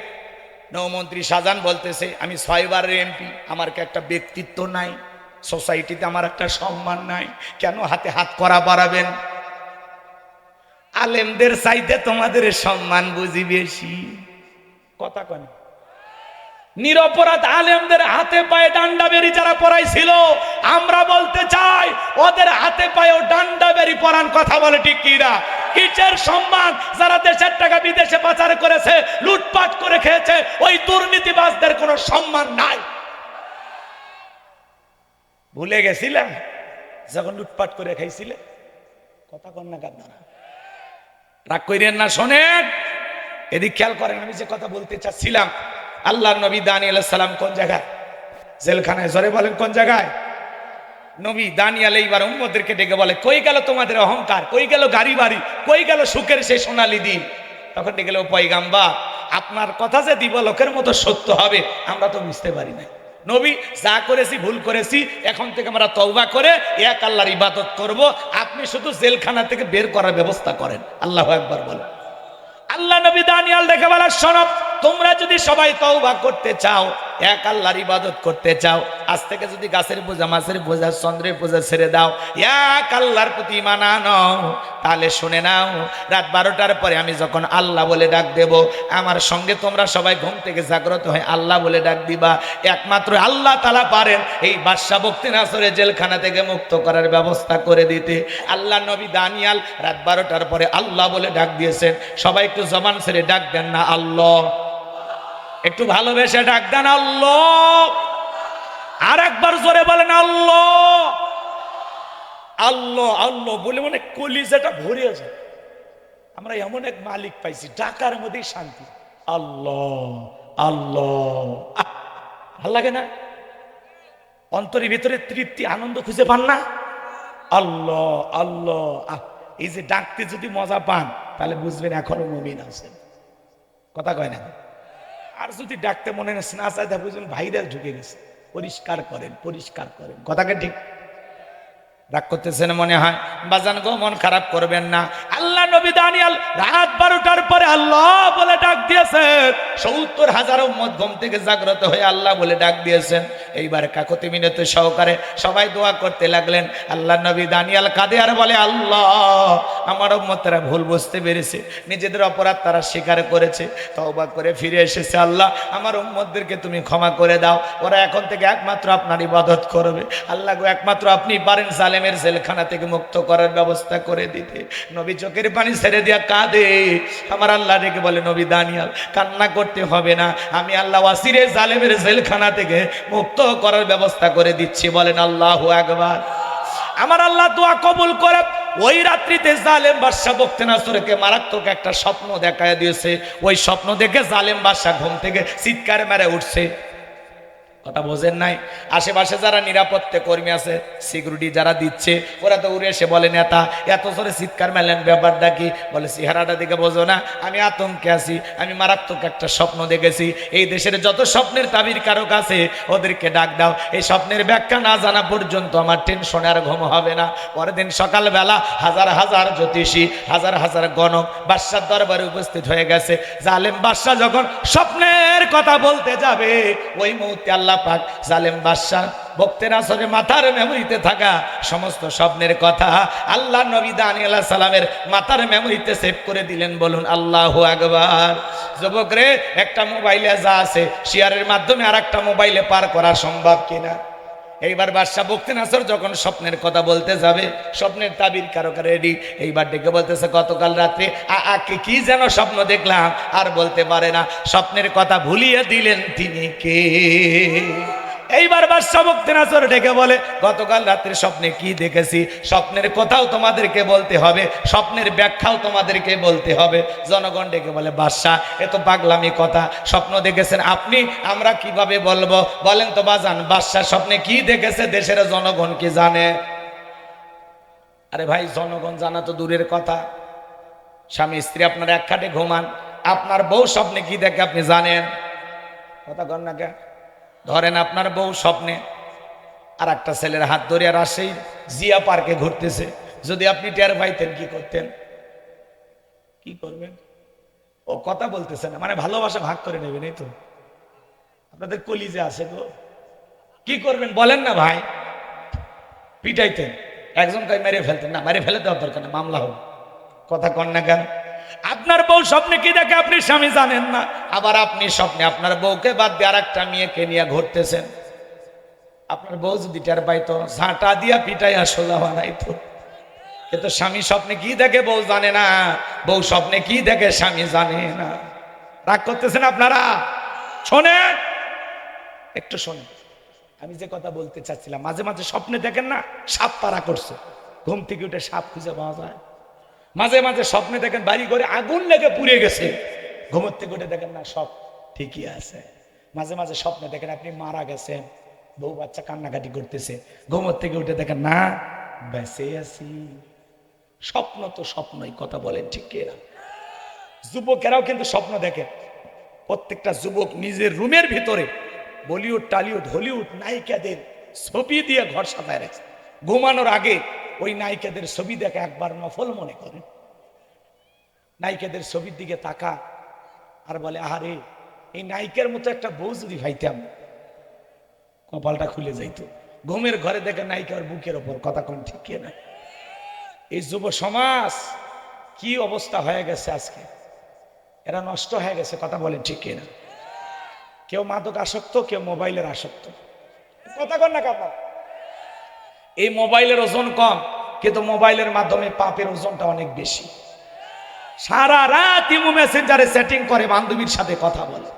নৌমন্ত্রী শাহজাহান বলতেছে, আমি 6 বারের এমপি, আমার কি একটা ব্যক্তিত্ব নাই? সোসাইটিতে আমার একটা সম্মান নাই? কেন হাতে হাত করা বাড়াবেন? আলেমদের চাইতে তোমাদের সম্মান বুঝি বেশি। কথা কন। নিরপরাধ আলেমদের হাতে পায়ে ডান্ডা বেরি যারা পড়াইছিল, আমরা বলতে চাই ওদের হাতে পায়েও ডান্ডা বেরি পরান। কথা বলে ঠিক কি না? কিসের সম্মান? যারা দেশের টাকা বিদেশে পাচার করেছে, লুটপাট করে খেয়েছে, ওই দুর্নীতিবাজদের কোনো সম্মান নাই। ভুলে গেছিলাম যখন লুটপাট করে খাইছিলে? কথা কন না আপনারা? রাগ কইরেন না, শোনেন, এদিক খেয়াল করেন। আমি যে কথা বলতে চাচ্ছিলাম, আল্লাহর নবী দানিয়েল আলাইহিস সালাম কোন জায়গায়? জেলখানায়। জোরে বলেন কোন জায়গায়? নবী দানিয়েল এইবার উম্মতদেরকে ডেকে বলে, কই গেল তোমাদের অহংকার? কই গেল গাড়ি বাড়ি? কই গেল সুখের সেই সোনালী দিন? তখন ডেকে গেল, পয়গাম্বার, আপনার কথা যে দিবালোকের মতো সত্য হবে আমরা তো বুঝতে পারি না। নবী, যা করেছি ভুল করেছি, এখন থেকে আমরা তওবা করে এক আল্লাহর ইবাদত করব, আপনি শুধু জেলখানা থেকে বের করার ব্যবস্থা করেন। আল্লাহু আকবার বলেন। আল্লাহ নবী দানিয়েল দেখে বলে, শোনো, তোমরা যদি সবাই তওবা করতে চাও, এক আল্লাহর ইবাদত করতে চাও, আজ থেকে যদি গাছের পূজা, মাছের পূজা, চন্দ্রের পূজা ছেড়ে দাও, এক আল্লাহর প্রতি ঈমান আনো, তাহলে শুনে নাও, রাত 12টার পরে আমি যখন আল্লাহ বলে ডাক দেব, আমার সঙ্গে তোমরা সবাই ঘুম থেকে জাগ্রত হয়ে আল্লাহ বলে ডাক দিবা। একমাত্র আল্লাহ তাআলা পারেন এই বাদশাহ বখতিয়াসরের জেলখানা থেকে মুক্ত করার ব্যবস্থা করে দিতে। আল্লাহ নবী দানিয়েল রাত 12টার পরে আল্লাহ বলে ডাক দিয়েছেন। সবাই একটু জবান ছেড়ে ডাক দেন না আল্লাহ? একটু ভালোবেসে ডাক দেন আল্লাহ। আর একবার জোরে বলেন আল্লাহ। আল্লাহ আল্লাহ বলে মনে কলিজাটা ভরে যায়। আমরা এমন এক মালিক পাইছি, ডাকার মধ্যেই শান্তি। আল্লাহ আল্লাহ, ভাল লাগে না? অন্তরের ভিতরে তৃপ্তি, আনন্দ খুঁজে পান না? আল্লাহ আল্লাহ। এই যে ডাকতে যদি মজা পান, তাহলে বুঝবেন এখনো মুমিন আছেন। কথা কয় না? আর যদি ডাকতে মনে না চাই, তা বুঝবেন ভাইরাস ঢুকে গেছে। পরিষ্কার করেন, পরিষ্কার করেন। কথাকে ঠিক রাগ করতেছেন মনে হয়? বাজান গো, মন খারাপ করবেন না। আল্লাহ নবী দানিয়েল রাত 12টার পরে আল্লাহ বলে ডাক দিয়েছেন। ৭০,০০০ উম্মত ঘুম থেকে জাগ্রত হয়ে আল্লাহ বলে ডাক দিয়েছেন। এইবার কাকুতি মিনতি সহকারে সবাই দোয়া করতে লাগলেন। আল্লাহ নবী দানিয়াল কাঁদে আর বলে, আল্লাহ আমার উম্মতেরা ভুল বুঝতে পেরেছে, নিজেদের অপরাধ তারা স্বীকার করেছে, তওবা করে ফিরে এসেছে। আল্লাহ আমার উম্মতদেরকে তুমি ক্ষমা করে দাও, ওরা এখন থেকে একমাত্র আপনার ইবাদত করবে। আল্লাহ গো, একমাত্র আপনি পারেন জালেমের জেলখানা থেকে মুক্ত করার ব্যবস্থা করে দিতে। নবী চোখের পানি ছেড়ে দিয়া কাঁদে। আমার আল্লাহ ডেকে বলে, নবী দানিয়াল কান্না করতে হবে না, আমি আল্লাহ ওয়াসিরে জালেমের জেলখানা থেকে মুক্ত করার ব্যবস্থা করে দিচ্ছি। বলেন আল্লাহু আকবার। আমার আল্লাহ দোয়া কবুল করে ওই রাত্রিতে জালেম বাদশা বখতিয়ার মারাত্মক একটা স্বপ্ন দেখায় দিয়েছে। ওই স্বপ্ন দেখে জালেম বাদশা ঘুম থেকে চিৎকার মেরে উঠছে। কথা বোঝেন নাই? আশেপাশে যারা নিরাপত্তা কর্মী আছে, সিকিউরিটি যারা দিচ্ছে, ওরা তো উড়ে এসে বলে, নেতা এত জোরে চিৎকার মেলেন, ব্যাপারটা কি? বলে, চেহারাটা দেখে বোঝো না আমি আতঙ্কে আছি, আমি মারাত্মক একটা স্বপ্ন দেখেছি। এই দেশের যত স্বপ্নের তাবির কারক আছে ওদেরকে ডাক দাও, এই স্বপ্নের ব্যাখ্যা না জানা পর্যন্ত আমার টেনশনে আর ঘুম হবে না। পরের দিন সকালবেলা হাজার হাজার জ্যোতিষী, হাজার হাজার গণক বাদশার দরবারে উপস্থিত হয়ে গেছে। জালেম বাদশা যখন স্বপ্নের কথা বলতে যাবে, ওই মুহূর্তে আল্লাহ পাক জালেম বাদশা বখতিয়ার মাথার মেমোরিতে থাকা সমস্ত স্বপ্নের কথা আল্লাহ নবী দানিয়াল আলাইহিস সালামের মাথার মেমোরিতে সেভ করে দিলেন। বলুন আল্লাহু আকবার। যুবক রে, একটা মোবাইলে যা আছে শেয়ারের মাধ্যমে আর একটা মোবাইলে পার করা সম্ভব কিনা? এইবার বাদশা বখতিয়ার যখন স্বপ্নের কথা বলতে যাবে, স্বপ্নের তাবির কারক রেডি। এইবার ডেকে বলতেছে, গতকাল রাত্রে কি যেন স্বপ্ন দেখলাম, আর বলতে পারে না। স্বপ্নের কথা ভুলিয়ে দিলেন তিনি কে? এইবার বাদশা বখতিয়ার ডেকে বলে, গতকাল রাত্রে স্বপ্নে কি দেখেছি, স্বপ্নের কথাও তোমাদেরকে বলতে হবে, স্বপ্নের ব্যাখ্যাও তোমাদেরকে বলতে হবে। জনগণ ডেকে বলে, বাদশা এ তো পাগলামি কথা, স্বপ্ন দেখেছেন আপনি, আমরা কিভাবে বলবো? বলেন তো বাজান, বাদশা স্বপ্নে কি দেখেছে দেশের জনগণ কি জানে? আরে ভাই, জনগণ জানা তো দূরের কথা, স্বামী স্ত্রী আপনারা এক খাটে ঘুমান, আপনার বউ স্বপ্নে কি দেখে আপনি জানেন? কথা কন না কে? ধরেন আপনার বউ স্বপ্নে আর একটা ছেলের হাত ধরে রাজশাহী জিয়া পার্কে ঘুরতেছে, যদি আপনি টের পাইতেন কি করতেন? কি করবেন? ও কথা বলতেছে না, মানে ভালোবাসা ভাগ করে নেবেন, এই তো আপনাদের কলিজে আছে গো। কি করবেন বলেন না ভাই? পিটাইতেন, একজনকে মেরে ফেলতেন? না, মেরে ফেলে দেওয়ার দরকার না, মামলা হবে। কথা কন না কেন? আপনার বউ স্বপ্নে কি দেখে আপনি স্বামী জানেন না, আবার আপনি স্বপ্নে আপনার বউকে বাদ দিয়ে আর একটা মেয়েকে নিয়ে ঘুরতেছেন। আপনার বউ যদি টের পাইতো, ঝাঁটা দিয়া পিটাইয়া সোজা বানাইতো। কিন্তু স্বামী স্বপ্নে কি দেখে বউ জানে না, বউ স্বপ্নে কি দেখে স্বামী জানে না। রাগ করতেছেন আপনারা? শোনেন, একটু শোনেন, আমি যে কথা বলতে চাচ্ছিলাম, মাঝে মাঝে স্বপ্নে দেখেন না সাপ তাড়া করছে, ঘুম থেকে উঠে সাপ খুঁজে পাওয়া যায়। মাঝে মাঝে স্বপ্নে দেখেন বাড়ি ঘরে আগুন লেগে পুড়ে গেছে, ঘুমের থেকে উঠে দেখেন না সব ঠিকই আছে। মাঝে মাঝে স্বপ্নে দেখেন আপনি মারা গেছেন, বউ বাচ্চা কান্নাকাটি করতেছে, ঘুমের থেকে উঠে দেখেন না বেঁচে আছি। স্বপ্ন তো স্বপ্নই, কথা বলেন ঠিক কিনা? যুবকেরাও কিন্তু স্বপ্ন দেখে। প্রত্যেকটা যুবক নিজের রুমের ভিতরে বলিউড, টলিউড, হলিউড নায়িকাদের ছবি দিয়ে ঘর সাজায় রাখছে। ঘুমানোর আগে ওই নায়িকাদের ছবি দেখে একবার নফল মনে করেন, নায়িকাদের ছবির দিকে তাকা আর বলে, আরে এই নায়িকার মতো একটা বউ যদি ভাইতাম, কপালটা খুলে যাইতো। ঘুমের ঘরে দেখে নায়িকার বুকের ওপর, কথা কোন ঠিক না? এই যুব সমাজ কি অবস্থা হয়ে গেছে আজকে, এরা নষ্ট হয়ে গেছে, কথা বলেন ঠিক না? কেউ মাদক আসক্ত, কেউ মোবাইলের আসক্ত, কথা কন না কাপড়। এই মোবাইলের ওজন কম, কিন্তু মোবাইলের মাধ্যমে পাপের ওজনটা অনেক বেশি। সারা রাত ইমো মেসেঞ্জারে সেটিং করে বান্ধবীর সাথে কথা বলে,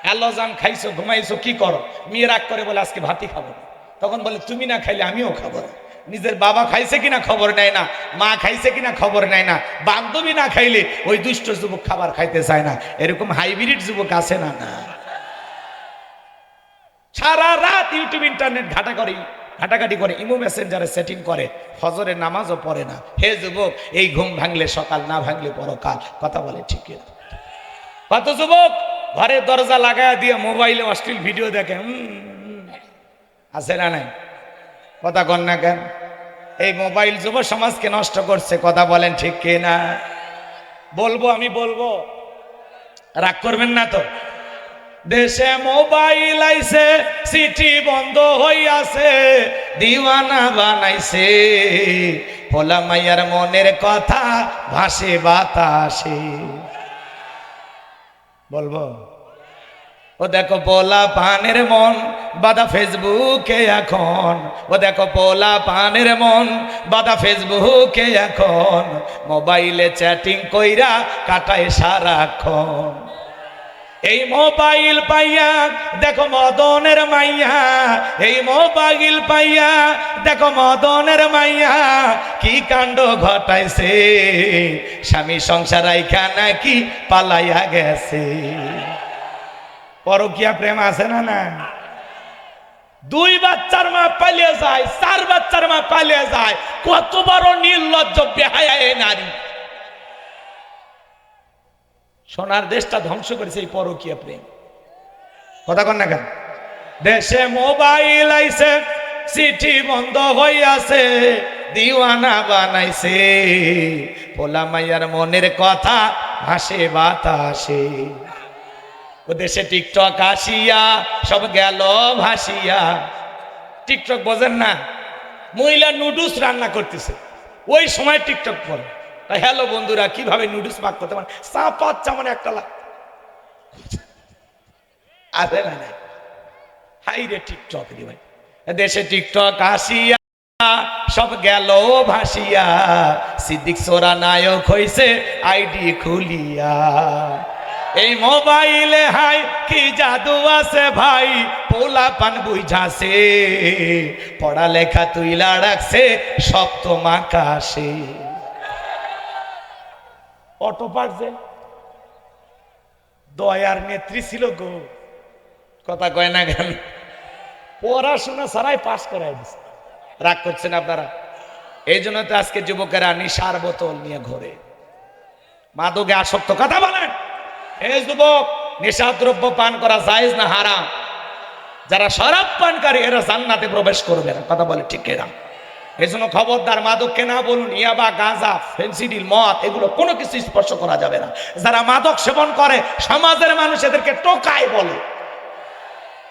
হ্যালো জান খাইছো, ঘুমাইছো, কি করো? মেয়ে রাগ করে বলে আজকে ভাতই খাবো না। তখন বলে তুমি না খাইলে আমিও খাবো না। নিজের বাবা খাইছে কিনা খবর নেয় না, মা খাইছে কিনা খবর নেয় না, বান্ধবী না খাইলে ওই দুষ্ট যুবক খাবার খাইতে চায় না। এরকম হাইব্রিড যুবক আছে না? না, সারা রাত ইউটিউব ইন্টারনেট ঘাটাঘাটি করে, ইমো মেসেঞ্জারে সেটিং করে, ফজরের নামাজও পড়ে না। হে যুবক, এই ঘুম ভাঙলে সকাল, না ভাঙলে পরকাল, কথা বলে ঠিক না? কত যুবক ঘরের দরজা লাগায় দিয়ে মোবাইলে অশ্লীল ভিডিও দেখে, আছে না নাই? কথা কন না কেন? এই মোবাইল যুব সমাজকে নষ্ট করছে, কথা বলেন ঠিক কিনা? বলবো, আমি বলবো, রাগ করবেন না তো? দেশে মোবাইল আইছে, চিঠি বন্ধ হইয়াছে, দিওয়ানা বানাইছে, পোলা মাইয়ার মনের কথা ভাসে বাতাসে। বলবো? ও দেখো পোলা পানের মন বাদা ফেসবুকে এখন, ও দেখো পোলা পানের মন বাদা ফেসবুকে এখন, মোবাইলে চ্যাটিং কইরা কাটায় সারাক্ষণ। এই মোবাইল পাইয়া দেখো মদনের মাইয়া, এই মোবাইল পাইয়া দেখো মদনের মাইয়া কি কাণ্ড ঘটাইছে, স্বামী সংসার রাইখা নাকি পালাইয়া গেছে। পরকীয়া প্রেম আছে না? না। 2 বাচ্চার মা পালিয়ে যায়, 4 বাচ্চার মা পালিয়ে যায়, কত বড় নির্লজ্জ বেহায়া এই নারী। সোনার দেশটা ধ্বংস করেছে এই পরকীয়া প্রেম। কথা কন না কেন? দেশে মোবাইল আইছে, চিঠি বন্ধ হইয়াছে, দিওয়ানা বানাইছে, পোলা মাইয়ার মনের কথা ভাসে বাতাসে। ও দেশে টিকটক আসিয়া সব গেল ভাসিয়া। টিকটক বোঝেন না? মহিলা নুডলস রান্না করতেছে, ওই সময় টিকটক করে। হ্যালো বন্ধুরা, কিভাবে নুডলস পাক করতে পারেন? চাপাত চামনে একটা লাগ আছে না? হাই রে টিকটক রে ভাই। দেশে টিকটক আসিয়া সব গেল ভাসিয়া, সিদ্দিক সোরা নায়ক হইছে আইডি খুলিয়া। এই মোবাইলে হাই কি জাদু আছে ভাই, পোলা পান বুঝাছে, পড়ালেখা তুইলা রাখছে সপ্তম আকাশে। অটো পারছে, দয়ার নেত্রী ছিল গো। কথা কয় না কেন? পড়াশোনা ছাড়াই পাস করাই দিচ্ছে। রাগ করছেন আপনারা? এই জন্য তো আজকে যুবকেরা নিশার বোতল নিয়ে ঘোরে, মাদকে আসক্ত। কথা বলেন? এই যুবক, নেশা দ্রব্য পান করা জায়েজ না হারাম? যারা শরাব পানকারী এরা জান্নাতে প্রবেশ করবে না। কথা বলে ঠিক এরা? এই জন্য খবরদার, মাদককে না বলুন, ইয়াবা, গাঁজা, ফেন্সিডিল, মদ, এগুলো কোনো কিছু স্পর্শ করা যাবে না। যারা মাদক সেবন করে সমাজের মানুষ এদেরকে টোকায় বলে।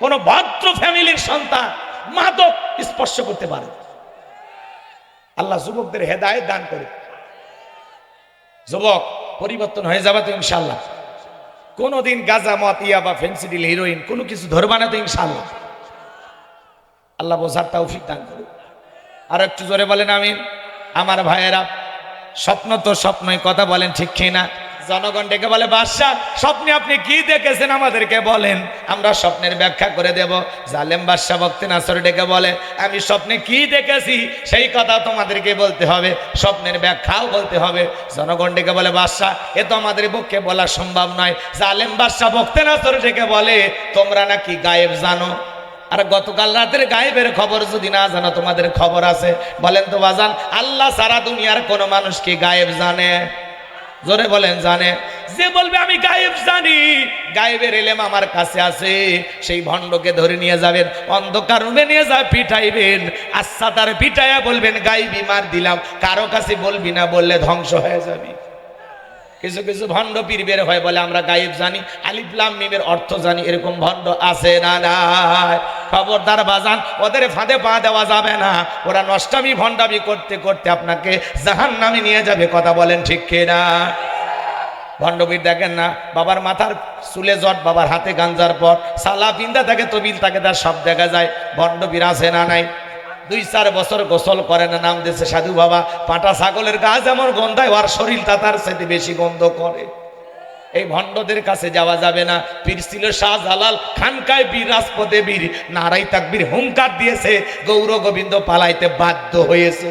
কোন ভদ্র ফ্যামিলির সন্তান মাদক স্পর্শ করতে পারে? আল্লাহ যুবকদের হেদায়েত দান করে। যুবক, পরিবর্তন হয়ে যাবে তো ইনশাল্লাহ। কোনদিন গাঁজা, মদ, ইয়াবা, ফেন্সিডিল, হিরোইন কোনো কিছু ধরবা না তো ইনশাল্লাহ। আল্লাহ বোঝার তৌফিক দান করুন। আর একটু জোরে বলেন আমিন। আমার ভাইয়েরা, স্বপ্ন তো স্বপ্নই, কথা বলেন ঠিক কিনা? জনগণ ডেকে বলে, বাদশা স্বপ্নে আপনি কি দেখেছেন আমাদেরকে বলেন, আমরা স্বপ্নের ব্যাখ্যা করে দেব। জালেম বাদশা বক্তে নাসর ডেকে বলে, আমি স্বপ্নে কি দেখেছি সেই কথা তোমাদেরকে বলতে হবে, স্বপ্নের ব্যাখ্যাও বলতে হবে। জনগণ ডেকে বলে, বাদশা এ তো আমাদের পক্ষে বলা সম্ভব নয়। জালেম বাদশা বক্তে নাসর ডেকে বলে, তোমরা নাকি গায়েব জানো, আর গতকাল রাতের গায়েবের খবর যদি না জানো, তোমাদের খবর আছে? বলেন তো বাজান, আল্লাহ সারা দুনিয়ার কোন মানুষ কি গায়েব জানে? জোরে বলেন জানে? যে বলবে আমি গায়েব জানি, গায়েবের ইলম আমার কাছে আছে, সেই ভণ্ডকে ধরে নিয়ে যাবেন, অন্ধকার রুমে নিয়ে যায় পিটাইবেন, আচ্ছা তার পিটাইয়া বলবেন গায়েবী মার দিলাম, কারো কাছে বলবি না, বললে ধ্বংস হয়ে যাবি। কিছু কিছু ভণ্ড পীর বের হয় বলে আমরা গায়েব জানি, আলিফ লাম মিমের অর্থ জানি, এরকম ভণ্ড আছে না? নাই। খবরদার বাজান, ওদের ফাঁদে পা দেওয়া যাবে না। ওরা নষ্টামি ভণ্ডামি করতে করতে আপনাকে জাহান্নামে নিয়ে যাবে। কথা বলেন ঠিক কিনা? ভণ্ডবীর দেখেন না, বাবার মাথার চুলে জট, বাবার হাতে গাঞ্জার পর, সালা পিন্দা থাকে, তবিল থাকে, তার সব দেখা যায়। ভণ্ডবীর আছে না নাই? 2-4 বছর গোসল করে না, নাম দিয়েছে সাধু বাবা। পাটা ছাগলের গা যেমন গন্ধায়, ওর শরীরটা তার সাথে বেশি গন্ধ করে। এই ভণ্ডদের কাছে যাওয়া যাবে না। পীর ছিল শাহজালাল, খানকায় বীর, রাজপথে বীর, নারাই তাকবীর হুঙ্কার দিয়েছে, গৌর গোবিন্দ পালাইতে বাধ্য হয়েছে।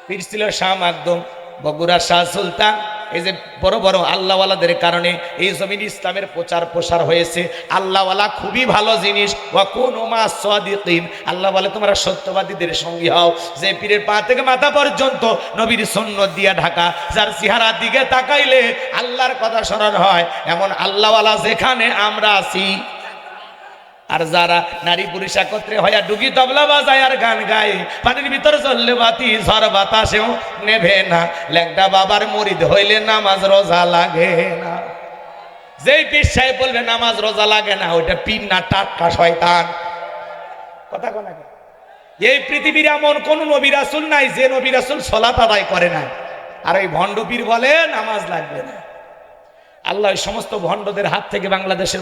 পীর ছিল শাহ মাকদুম, বগুড়া শাহ সুলতান। এই যে বড় বড় আল্লাহওয়ালাদের কারণে এই জমিন ইসলামের প্রচার প্রসার হয়েছে। আল্লাহওয়ালা খুবই ভালো জিনিস। ওয়াকুনু মা সাদিকিন, আল্লাহ বলে তোমরা সত্যবাদীদের সঙ্গী হও। যে পীরের পা থেকে মাথা পর্যন্ত নবীর সুন্নত দিয়ে ঢাকা, যার চেহারার দিকে তাকাইলে আল্লাহর কথা স্মরণ হয়, এমন আল্লাহওয়ালা যেখানে আমরা আছি। আর যারা নারী পুরুষ একত্রে হইয়া ডুগি তবলা বাজায় আর গান গায়, পানির ভিতর চললে বাতি, ঝড় বাতাসেও নেভে না, ল্যাংটা বাবার মুরিদ হইলে নামাজ রোজা লাগে না। যেই পীর সাহেব বলবে নামাজ রোজা লাগে না, ওইটা পীর না, টাটকা শয়তান। কথা কোনা, এই পৃথিবীর এমন কোন নবী রাসূল নাই যে নবী রাসূল সালাত আদায় করে না। আর এই ভণ্ড পীর বলে নামাজ লাগবে না। আল্লাহ এই সমস্ত ভণ্ডদের হাত থেকে বাংলাদেশের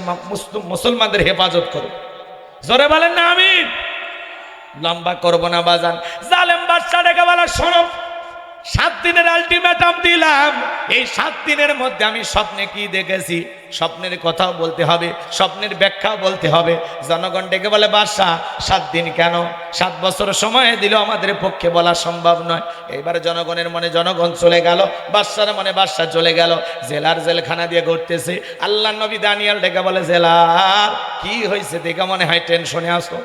মুসলমানদের হেফাজত করুন। জোরে বলেন না আমিন। লম্বা করব না বাজান। জালেম বাদশা ডেকে বলে, শোনো, 7 দিনের আলটিমেটাম দিলাম। এই 7 দিনের মধ্যে আমি স্বপ্নে কি দেখেছি, স্বপ্নের কথাও বলতে হবে, স্বপ্নের ব্যাখ্যাও বলতে হবে। জনগণ ডেকে বলে, বাদশা 7 দিন কেন? 7 বছর সময় দিল, আমাদের পক্ষে বলা সম্ভব নয়। এইবার জনগণের মনে জনগণ চলে গেল, বাদশার মনে বাদশা চলে গেল। জেলার জেলখানা দিয়ে ঘুরতেছে। আল্লাহ নবী দানিয়াল ডেকে বলে, জেলার কি হয়েছে? দেখে মনে হয় টেনশনে আসো।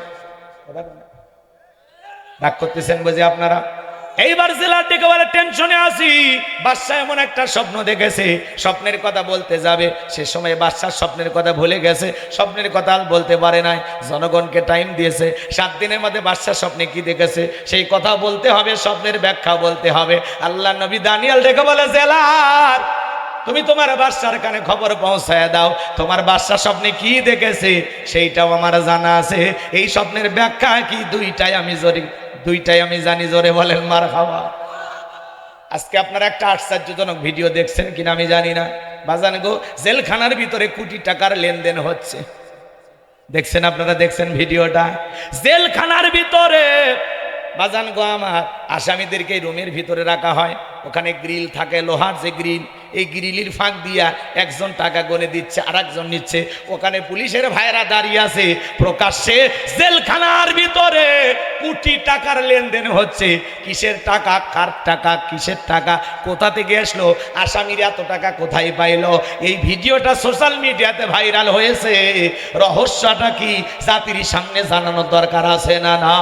রাগ করতেছেন বুঝি আপনারা? এইবার জেলার দিকে বলে, টেনশনে আছি। বাদশা এমন একটা স্বপ্ন দেখেছে, স্বপ্নের কথা বলতে যাবে, সে সময় বাদশার স্বপ্নের কথা ভুলে গেছে, স্বপ্নের কথা আর বলতে পারে নাই। জনগণকে টাইম দিয়েছে, 7 দিনের মধ্যে বাদশার স্বপ্নে কি দেখেছে সেই কথা বলতে হবে, স্বপ্নের ব্যাখ্যা বলতে হবে। আল্লাহ নবী দানিয়াল ডেকে বলে, জেলার তুমি তোমার বাদশার কানে খবর পৌঁছায় দাও, তোমার বাদশা স্বপ্নে কি দেখেছে সেইটাও আমার জানা আছে, এই স্বপ্নের ব্যাখ্যা কি দুইটাই আমি জানি। জোরে বলেন মারহাবা। আজকে আপনারা একটা আশ্চর্যজনক ভিডিও দেখছেন কিনা আমি জানি না বাজান গো, জেলখানার ভিতরে কোটি টাকার লেনদেন হচ্ছে। দেখছেন আপনারা? দেখছেন ভিডিওটা? জেলখানার ভিতরে বাজান গো আমার আসামিদেরকে রুমের ভিতরে রাখা হয়, ওখানে গ্রিল থাকে, লোহার যে গ্রিল, এই গ্রিলের ফাঁক দিয়া একজন টাকা গনে দিচ্ছে, আর একজন নিচ্ছে। ওখানে পুলিশের ভাইরা দাঁড়িয়ে আছে, প্রকাশ্যে জেলখানার ভিতরে কোটি টাকার লেনদেন হচ্ছে। কিসের টাকা, কার টাকা, কিসের টাকা, কোথা থেকে আসলো, আসামিরা এত টাকা কোথায় পাইলো? এই ভিডিওটা সোশ্যাল মিডিয়াতে ভাইরাল হয়েছে। রহস্যটা কি জাতির সামনে জানানোর দরকার আছে না? না,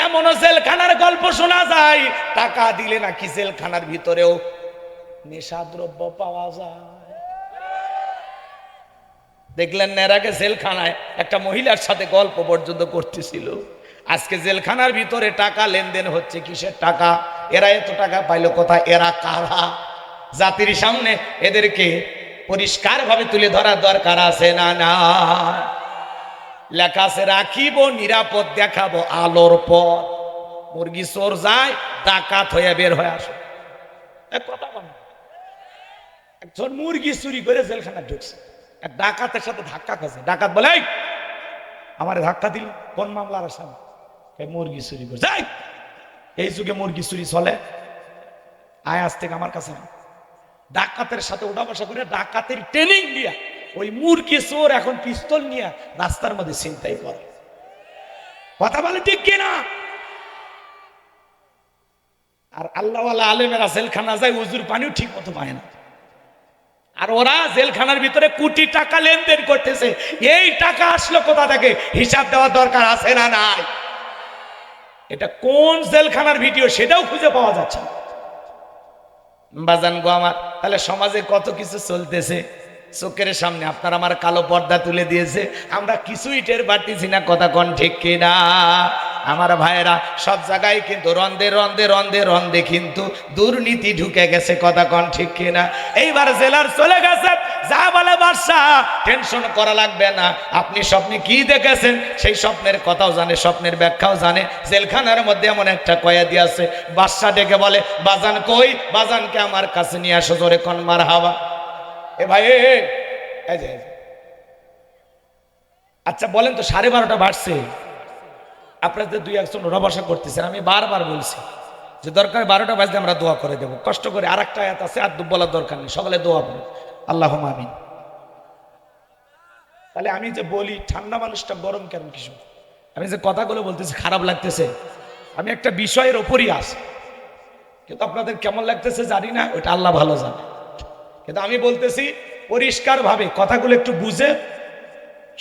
এমনও জেলখানার গল্প শোনা যায়, টাকা দিলে নাকি জেলখানার ভিতরেও নেশাদ্রব্য পাওয়া যায়। দেখলেন না, এর আগে জেলখানায় একটা মহিলার সাথে গল্প পর্যন্ত করতেছিল। আজকে জেলখানার ভিতরে টাকা লেনদেন হচ্ছে। কিসের টাকা? এরা এত টাকা পাইলো কোথায়? এরা কারা? জাতির সামনে এদেরকে পরিষ্কার ভাবে তুলে ধরার দরকার আছে না? না, লেখা আছে, রাখিব নিরাপদ, দেখাবো আলোর পর। মুরগি চোর যায়, ডাকাত হয়ে বের হয়ে আসে। কথা বল, একজন মুরগি চুরি করে জেলখানা ঢুকছে, এক ডাকাতের সাথে ধাক্কা খাচ্ছে। ডাকাত বলে, আমার ধাক্কা দিল কোন মামলার আসামি? মুরগি চুরি করে। এই যুগে মুরগি চুরি চলে? আয় আজ থেকে আমার কাছে। ডাকাতের সাথে ওঠা বসা করে, ডাকাতের ট্রেনিং দিয়া ওই মুরগি চোর এখন পিস্তল নিয়ে রাস্তার মধ্যে ছিনতাই করে। কথা বলে ঠিক কিনা? আর আল্লাহওয়ালা আলেমেরা জেলখানা যায়, উজুর পানিও ঠিক মতো পায় না। আর ওরা জেলখানার ভিতরে কোটি টাকা লেনদেন করতেছে। এই টাকা আসলো কোথা থেকে? হিসাব দেওয়ার দরকার আছে না? নাই। এটা কোন জেলখানার ভিডিও সেটাও খুঁজে পাওয়া যাচ্ছে না বাজান গো আমার। তাহলে সমাজে কত কিছু চলতেছে চোখের সামনে, আপনার আমার কালো পর্দা তুলে দিয়েছে, আমরা কিছুই টের পারতেছি না। কথা কোন ঠিক কিনা আমার ভাইয়েরা? সব জায়গায় কিন্তু রন্দে রন্দে রন্দে রন্দে কিন্তু দুর্নীতি ঢুকে গেছে। কথা কোন ঠিক কিনা? এইবার জেলার চলে গেছে, যা বলে বাদশা, টেনশন করা লাগবে না। আপনি স্বপ্নে কি দেখেছেন সেই স্বপ্নের কথাও জানে, স্বপ্নের ব্যাখ্যাও জানে। জেলখানার মধ্যে এমন একটা কয়েদি আছে। বাদশা ডেকে বলে, বাজান কই? বাজানকে আমার কাছে নিয়ে আসো। জোরে কোন মারহাবা। এ ভাই, আচ্ছা বলেন তো, 12:30 বাজছে, আপনাদের 2-1জন ওরা বসা করতেছেন। আমি বারবার বলছি যে দরকার 12টা বাজলে আমরা দোয়া করে দেবো, কষ্ট করে। আর একটা আয়াত আছে, আর বলার দরকার নেই, সকালে দোয়া করে আল্লাহুম্মা আমিন। তাহলে আমি যে বলি ঠান্ডা মানুষটা গরম কেন? কিছু আমি যে কথাগুলো বলতেছি খারাপ লাগতেছে, আমি একটা বিষয়ের ওপরই আছি, কিন্তু আপনাদের কেমন লাগতেছে জানি না, ওটা আল্লাহ ভালো জানে। কিন্তু আমি বলতেছি পরিষ্কার ভাবে, কথাগুলো একটু বুঝে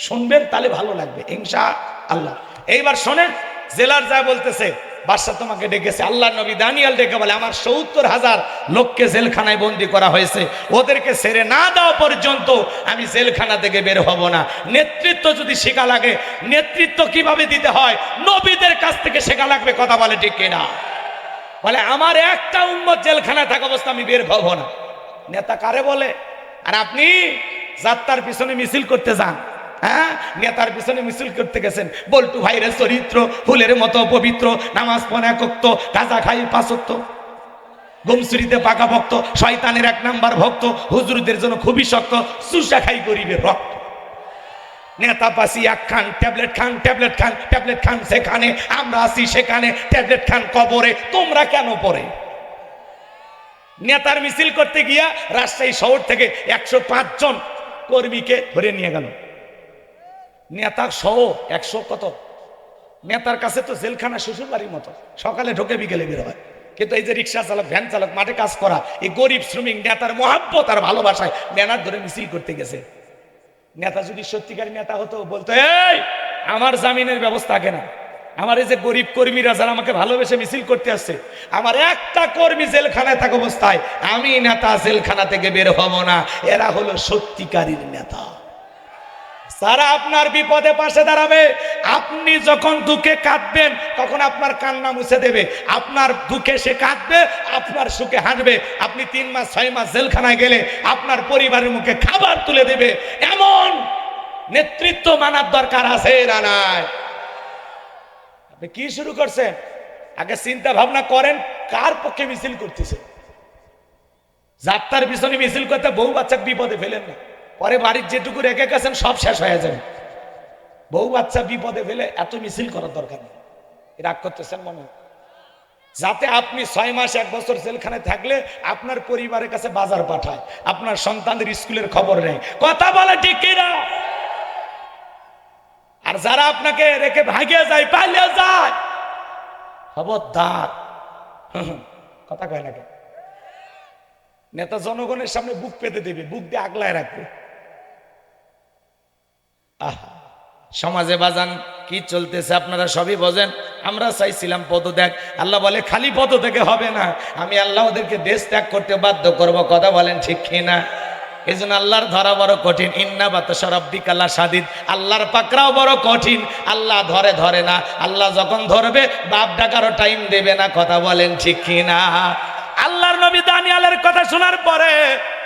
শুনবেন, তাহলে ভালো লাগবে ইনশাআল্লাহ। এইবার শোনেন, জেলার যা বলতেছে, বাদশা তোমাকে ডেকেছে। আল্লাহ নবী দানিয়াল ডেকে বলে, আমার 70,000 লোককে জেলখানায় বন্দী করা হয়েছে, ওদেরকে ছেড়ে না দেওয়া পর্যন্ত আমি জেলখানা থেকে বের হব না। নেতৃত্ব যদি শেখা লাগে, নেতৃত্ব কিভাবে দিতে হয় নবীদের কাছ থেকে শেখা লাগবে। কথা বলে ঠিক কিনা? বলে আমার একটা উম্মত জেলখানায় থাকা অবস্থা আমি বের হব না। নেতা কারে বলে? আর আপনি যাত্রার পিছনে মিছিল করতে যান, হ্যাঁ, নেতার পিছনে মিছিল করতে গেছেন। বল্টু ভাইয়ের চরিত্র ফুলের মতো পবিত্র, নামাজ পড়ে এক ওয়াক্ত, গাঁজা খাই 5 ওয়াক্ত, গুমসুরিতে পাকা ভক্ত, শয়তানের 1 নাম্বার ভক্ত, হুজুরদের জন্য খুবই শক্ত, চুষা খাই গরিবের রক্ত। নেতা পাশি এক খান, ট্যাবলেট খান, ট্যাবলেট খান, ট্যাবলেট খান সেখানে, আমরা আছি সেখানে, ট্যাবলেট খান কবরে, তোমরা কেন পড়ে? নেতার মিছিল করতে গিয়া রাজশাহী শহর থেকে 105 জন কর্মীকে ধরে নিয়ে গেল। নেতার সহ 100 কত, নেতার কাছে তো জেলখানা শ্বশুর বাড়ির মতো, সকালে ঢোকে বিকেলে বের হয়। কিন্তু এই যে রিক্সা চালক, ভ্যান চালক, মাঠে কাজ করা, এই গরিব শ্রমিক নেতার মহাব্বত আর ভালোবাসায় ব্যানার ধরে মিছিল করতে গেছে। নেতা যদি সত্যিকার নেতা হতো বলতো, এই আমার জামিনের ব্যবস্থা আগে না, আমার এই যে গরিব কর্মীরা যারা আমাকে ভালোবেসে মিছিল করতে আসছে, আমার একটা কর্মী জেলখানায় থাকা অবস্থায় আমি নেতা জেলখানা থেকে বের হব না, এরা হলো সত্যিকারীর নেতা। যারা আপনার বিপদে পাশে দাঁড়াবে, আপনি যখন দুঃখে কাঁদবেন তখন আপনার কান্না মুছে দেবে, আপনার দুঃখে সে কাঁদবে, আপনার সুখে হাসবে। আপনি 3 মাস 6 মাস জেলখানায় গেলে আপনার পরিবারের মুখে খাবার তুলে দেবে, এমন নেতৃত্ব মানার দরকার আছে না নাই? আপনি কি শুরু করছেন? আগে চিন্তা ভাবনা করেন কার পক্ষে মিছিল করতেছে। যাত্রার পিছনে মিছিল করতে বউ বাচ্চা বিপদে ফেলেন না, পরে বাড়ির যেটুকু রেখে গেছেন সব শেষ হয়ে যাবে। বউ বাচ্চা বিপদে ফেলে এত মিছিল করার দরকার নেই। রাগ করতেছেন মনে, যাতে আপনি 6 মাস 1 বছর জেলখানায় থাকলে আপনার পরিবারের কাছে বাজার পাঠায়, আপনার সন্তানদের স্কুলের খবর নেই। কথা বলে ঠিক কিনা? আর যারা আপনাকে রেখে ভাগিয়ে যায়, পালিয়ে যায়, খবরদার। কথা কয় না কেন? নেতা জনগণের সামনে বুক পেতে দেবে, বুক দিয়ে আগলায় রাখবে। সমাজে বাজান কি চলতেছে আপনারা সবই বোঝেন। আমরা চাইছিলাম পদত্যাগ, আল্লাহ বলে খালি পদত্যাগে হবে না, আমি আল্লাহ ওদেরকে দেশ ত্যাগ করতে বাধ্য করব। কথা বলেন ঠিক কিনা? এই জন্য আল্লাহর ধরা বড় কঠিন। ইন্না বাতাসা রাব্বিকা লাশাদীদ, আল্লাহর পাকড়াও বড় কঠিন। আল্লাহ ধরে না, আল্লাহ যখন ধরবে বাপ ডাকারও টাইম দেবে না। কথা বলেন ঠিক কিনা? আল্লাহর নবী দানিয়েলের কথা শোনার পরে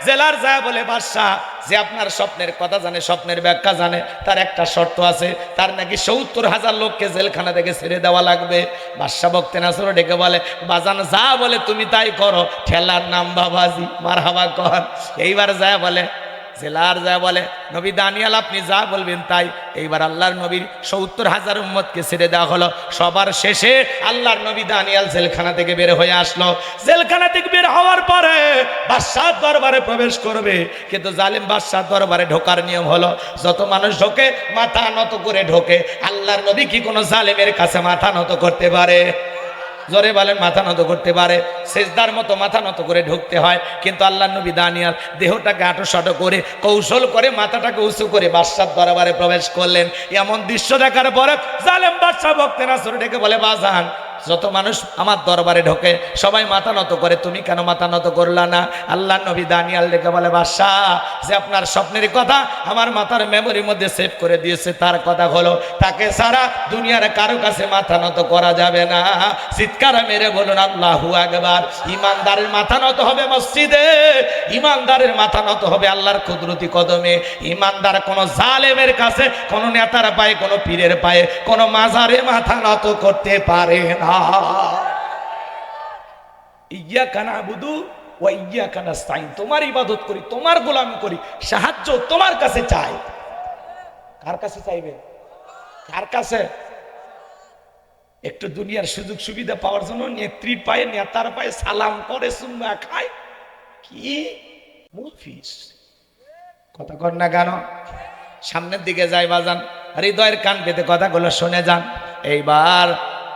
জেলার যায় বলে, বাদশাহ যে আপনার স্বপ্নের কথা জানে, স্বপ্নের ব্যাখ্যা জানে, তার একটা শর্ত আছে, তার নাকি 70,000 লোককে জেলখানা থেকে ছেড়ে দেওয়া লাগবে। বাদশাহ বক্তে নাসর ডেকে বলে, বাজান যা বলে তুমি তাই করো, ঠেলার নাম বাবাজি, মারহাবা কর। এইবার যায় বলে, জেলার যায় বলে, নবী দানিয়েল আপনি যা বলবেন তাই। এইবার আল্লাহর নবীর 70,000 উম্মতকে ছেড়ে দেওয়া হলো। সবার শেষে আল্লাহর নবী দানিয়েল জেলখানা থেকে বের হয়ে আসলো। জেলখানা থেকে বের হওয়ার পরে বাদশাহ দরবারে প্রবেশ করবে, কিন্তু জালিম বাদশাহ দরবারে ঢোকার নিয়ম হলো যত মানুষ ঢোকে মাথা নত করে ঢোকে। আল্লাহর নবী কি কোনো জালিমের কাছে মাথা নত করতে পারে? জোরে বলেন, মাথা নত করতে পারে? সেজদার মতো মাথা নত করে ঢুকতে হয়। কিন্তু আল্লাহর নবী দানিয়েল দেহটাকে আঁটোসাঁটো করে কৌশল করে মাথাটাকে উঁচু করে বাদশার দরবারে প্রবেশ করলেন। এমন দৃশ্য দেখার পরে জালেম বাদশাহ বক্তে নাসর ডেকে বলে, বাজান যত মানুষ আমার দরবারে ঢোকে সবাই মাথা নত করে, তুমি কেন মাথা নত করলা না? আল্লাহর নবী দানিয়েল ডেকে বলে, বাদশাহ যে আপনার স্বপ্নের কথা আমার মাথার মেমোরির মধ্যে সেভ করে দিয়েছে, তার কথা হলো তাকে সারা দুনিয়ার কারো কাছে মাথা নত করা যাবে না। চিৎকার মেরে বলুন আল্লাহু আকবার। ইমানদারের মাথা নত হবে মসজিদে, ইমানদারের মাথা নত হবে আল্লাহর কুদরতি কদমে। ইমানদার কোন জালেমের কাছে, কোন নেতার পায়ে, কোন পীরের পায়ে, কোন মাজারে মাথা নত করতে পারে না। ইয়াকা নাবুদু ওয়া ইয়াকা নাস্তাইন, তোমার ইবাদত করি, তোমার গোলামি করি, সাহায্য তোমার কাছে চাই। কার কাছে চাইবে? কার কাছে? একটু দুনিয়ার সুযোগ সুবিধা পাওয়ার জন্য নেত্রীর পায়ে, নেতার পায়ে সালাম করে, চুম্মা খায়। কি মুফিস কথা কর না কেন? সামনের দিকে যাই বাজান, হৃদয়ের কান পেতে কথাগুলো শুনে যান। এইবার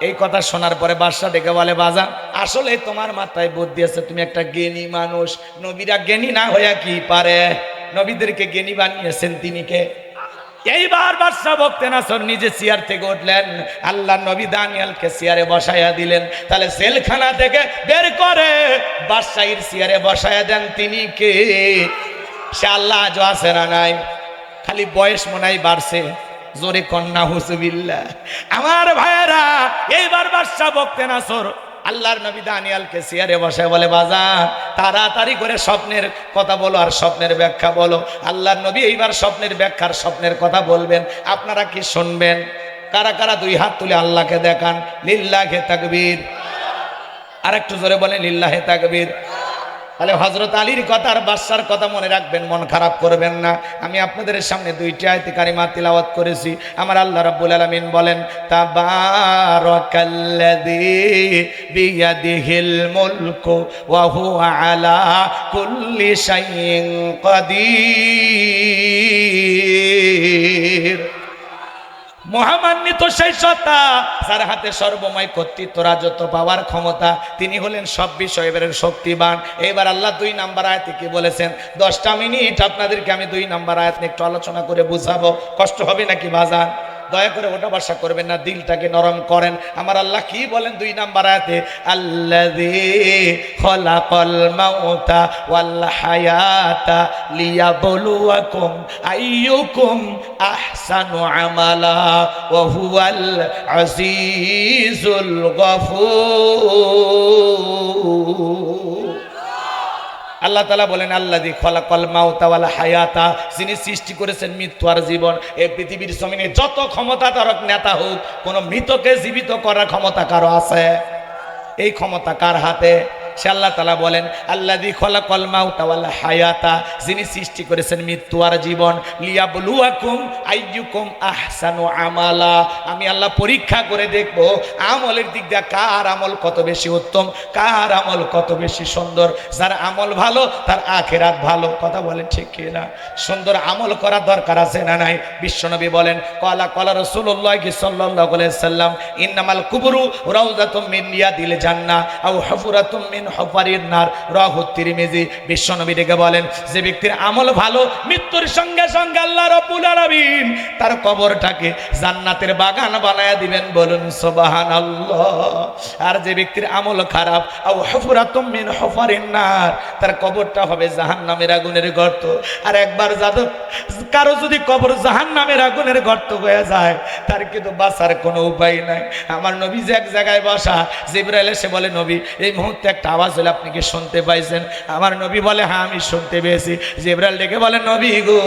এই কথা শোনার পরে বাদশা ডেকে বলে, বাজান আসলে তোমার মাথায় বুদ্ধি আছে, তুমি একটা জ্ঞানী মানুষ। নবীরা জ্ঞানী না হইয়া কি পারে? নবীদেরকে জ্ঞানী বানিয়েছেন তিনি কে? এইবার বাদশা বক্তে নাসর নিজে চেয়ার থেকে উঠলেন, আল্লাহ নবী দানিয়েলকে চেয়ারে বসাইয়া দিলেন। তাহলে জেলখানা থেকে বের করে বাদশাহীর চেয়ারে বসাইয়া দেন তিনি কে? সে আল্লাহ আজও আছে না নাই? খালি বয়স মনে হয় বাড়ছে। জোরে কন্যা হুজুবিল্লাহ। আমার ভাইয়েরা, এইবার বাদশা বক্তে নাসর আল্লাহর নবী দানিয়ালকে চেয়ারে বসে বলে, বাজার তাড়াতাড়ি করে স্বপ্নের কথা বলো আর স্বপ্নের ব্যাখ্যা বলো। আল্লাহর নবী এইবার স্বপ্নের ব্যাখ্যার স্বপ্নের কথা বলবেন, আপনারা কি শুনবেন? কারা কারা দুই হাত তুলে আল্লাহকে দেখান, লিল্লাহে তাকবীর। আর একটু জোরে বলেন লিল্লাহে তাকবীর। তাহলে হযরত আলীর কথা আর বাদশার কথা মনে রাখবেন, মন খারাপ করবেন না। আমি আপনাদের সামনে দুইটি আয়াত কারিমা তিলাওয়াত করেছি। আমার আল্লাহ রাব্বুল আলামিন বলেন, তাবারাকাল্লাযী বিয়াদিহিল মুলকু ওয়া হুয়া আলা কুল্লি শাইইন কাদির। মহামান্বিত সেই সত্তা যার হাতে সর্বময় কর্তৃত্ব, রাজত্ব, পাওয়ার ক্ষমতা, তিনি হলেন সব বিষয়ের শক্তিবান। এবার আল্লাহ 2 নাম্বার আয়াতে কি বলেছেন? 10টা মিনিট আপনাদেরকে আমি 2 নাম্বার আয়াত নিয়ে একটু আলোচনা করে বুঝাবো। কষ্ট হবে নাকি বাজান? দয়া করে ওটা বাসা করবেন না, দিলটাকে নরম করেন। আমার আল্লাহ কি বলেন 2 নাম্বার আয়াতে? আল্লাযী খলাকাল মাউতা ওয়াল হায়াতা লিয়াবলুয়াকুম আইয়ুকুম আহসানু আমালা ওয়া হুয়াল আজিজুল গফুর। আল্লাহ তাআলা বলেন, আল্লাযী খলাকাল মাউতা ওয়াল হায়াতা, যিনি সৃষ্টি করেছেন মৃত্যু আর জীবন। এই পৃথিবীর জমিনে যত ক্ষমতাধরক নেতা হোক, কোন মৃতকে জীবিত করার ক্ষমতা কারো আছে? এই ক্ষমতা কার হাতে? সে আল্লাহ তাআলা বলেন, আল্লাযী খলাকাল মাউতা ওয়াল হায়াতা, যিনি সৃষ্টি করেছেন মৃত্যু আর জীবন, লিয়াবলুয়াকুম আইয়ুকুম আহসানু আমালা, আমি আল্লাহ পরীক্ষা করে দেখব আমলের দিক দিয়ে কার আমল কত বেশি উত্তম, কার আমল কত বেশি সুন্দর। যার আমল ভালো তার আখিরাত ভালো। কথা বলেন ঠিক কি না? সুন্দর আমল করার দরকার আছে না নাই? বিশ্বনবী বলেন, ক্বালা রাসূলুল্লাহ সাল্লাল্লাহু আলাইহি সাল্লাম, ইন্নামাল কুবরু রাউযাতুম মিন রিয়াদিল জান্নাহ আও হুফরাতুম মিন হুফারিন নার, রাহু তিরমিজি। বিশ্বনবী ডেকে বলেন, যে ব্যক্তির আমল ভালো, মৃত্যুর সঙ্গে সঙ্গে আল্লাহ রাব্বুল আলামিন তার কবরটাকে জান্নাতের বাগান বানায়া দিবেন। বলুন সুবহানাল্লাহ। আর যে ব্যক্তির আমল খারাপ, আও হুফরাতুম মিন হুফারিন নার, তার কবরটা হবে জাহান্নামের আগুনের গর্ত। আর একবার কারো যদি কবর জাহান্নামের আগুনের গর্ত হয়ে যায়, তার কিন্তু বাঁচার কোনো উপায় নাই। আমার নবী যে এক জায়গায় বসা, জিবরাইল এসে বলে, নবী এই মুহূর্তে একটা আওয়াজ হলে আপনি কি শুনতে পাইছেন? আমার নবী বলে, হ্যাঁ আমি শুনতে পেয়েছি। জিবরাইল ডেকে বলে, নবী গো,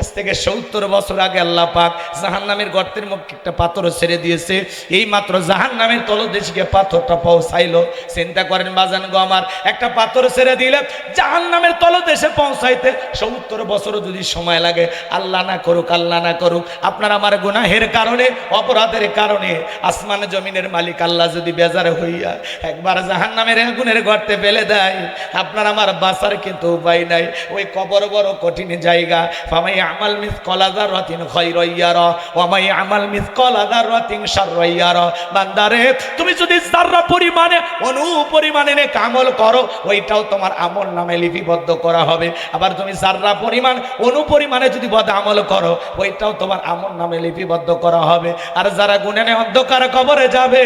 আজ থেকে 70 বছর আগে আল্লাহ পাক জাহান্নামের গর্তের মুখে একটা পাথর ছেড়ে দিয়েছে। এই মাত্র জাহান্নামের তলদেশে পাথরটা পৌঁছাইলো। চিন্তা করেন বাজান গো আমার, একটা পাথর ছেড়ে দিলে জাহান্নামের তলদেশে পৌঁছাইতে 70 বছরও যদি সময় লাগে, আল্লাহ না করুক, আল্লাহ না করুক, আপনার আমার গুনাহের কারণে, অপরাধের কারণে আসমান জমিনের মালিক আল্লাহ যদি বেজার হইয়া একবার জাহান্নামের আগুনের গর্তে ফেলে দেয়, আপনার আমার বাঁচার কিন্তু উপায় নাই। ওই কবর বড় কঠিন জায়গা। ফামাই আমাল মিসকালা যাররাতিন খায়রান ইয়ারা ওয়া মাই আমাল মিসকালা যাররাতিন শাররান ইয়ারা। বান্দারে, তুমি যদি যাররা পরিমাণে, অনু পরিমাণে নেক আমল করো, ওইটাও তোমার আমল নামে লিপিবদ্ধ করা হবে। আবার তুমি যাররা পরিমাণ, অনু পরিমাণে যদি বদ আমল করো, ওইটাও তোমার আমল নামে লিপিবদ্ধ করা হবে। আর যারা গুনাহে অন্ধকার কবরে যাবে,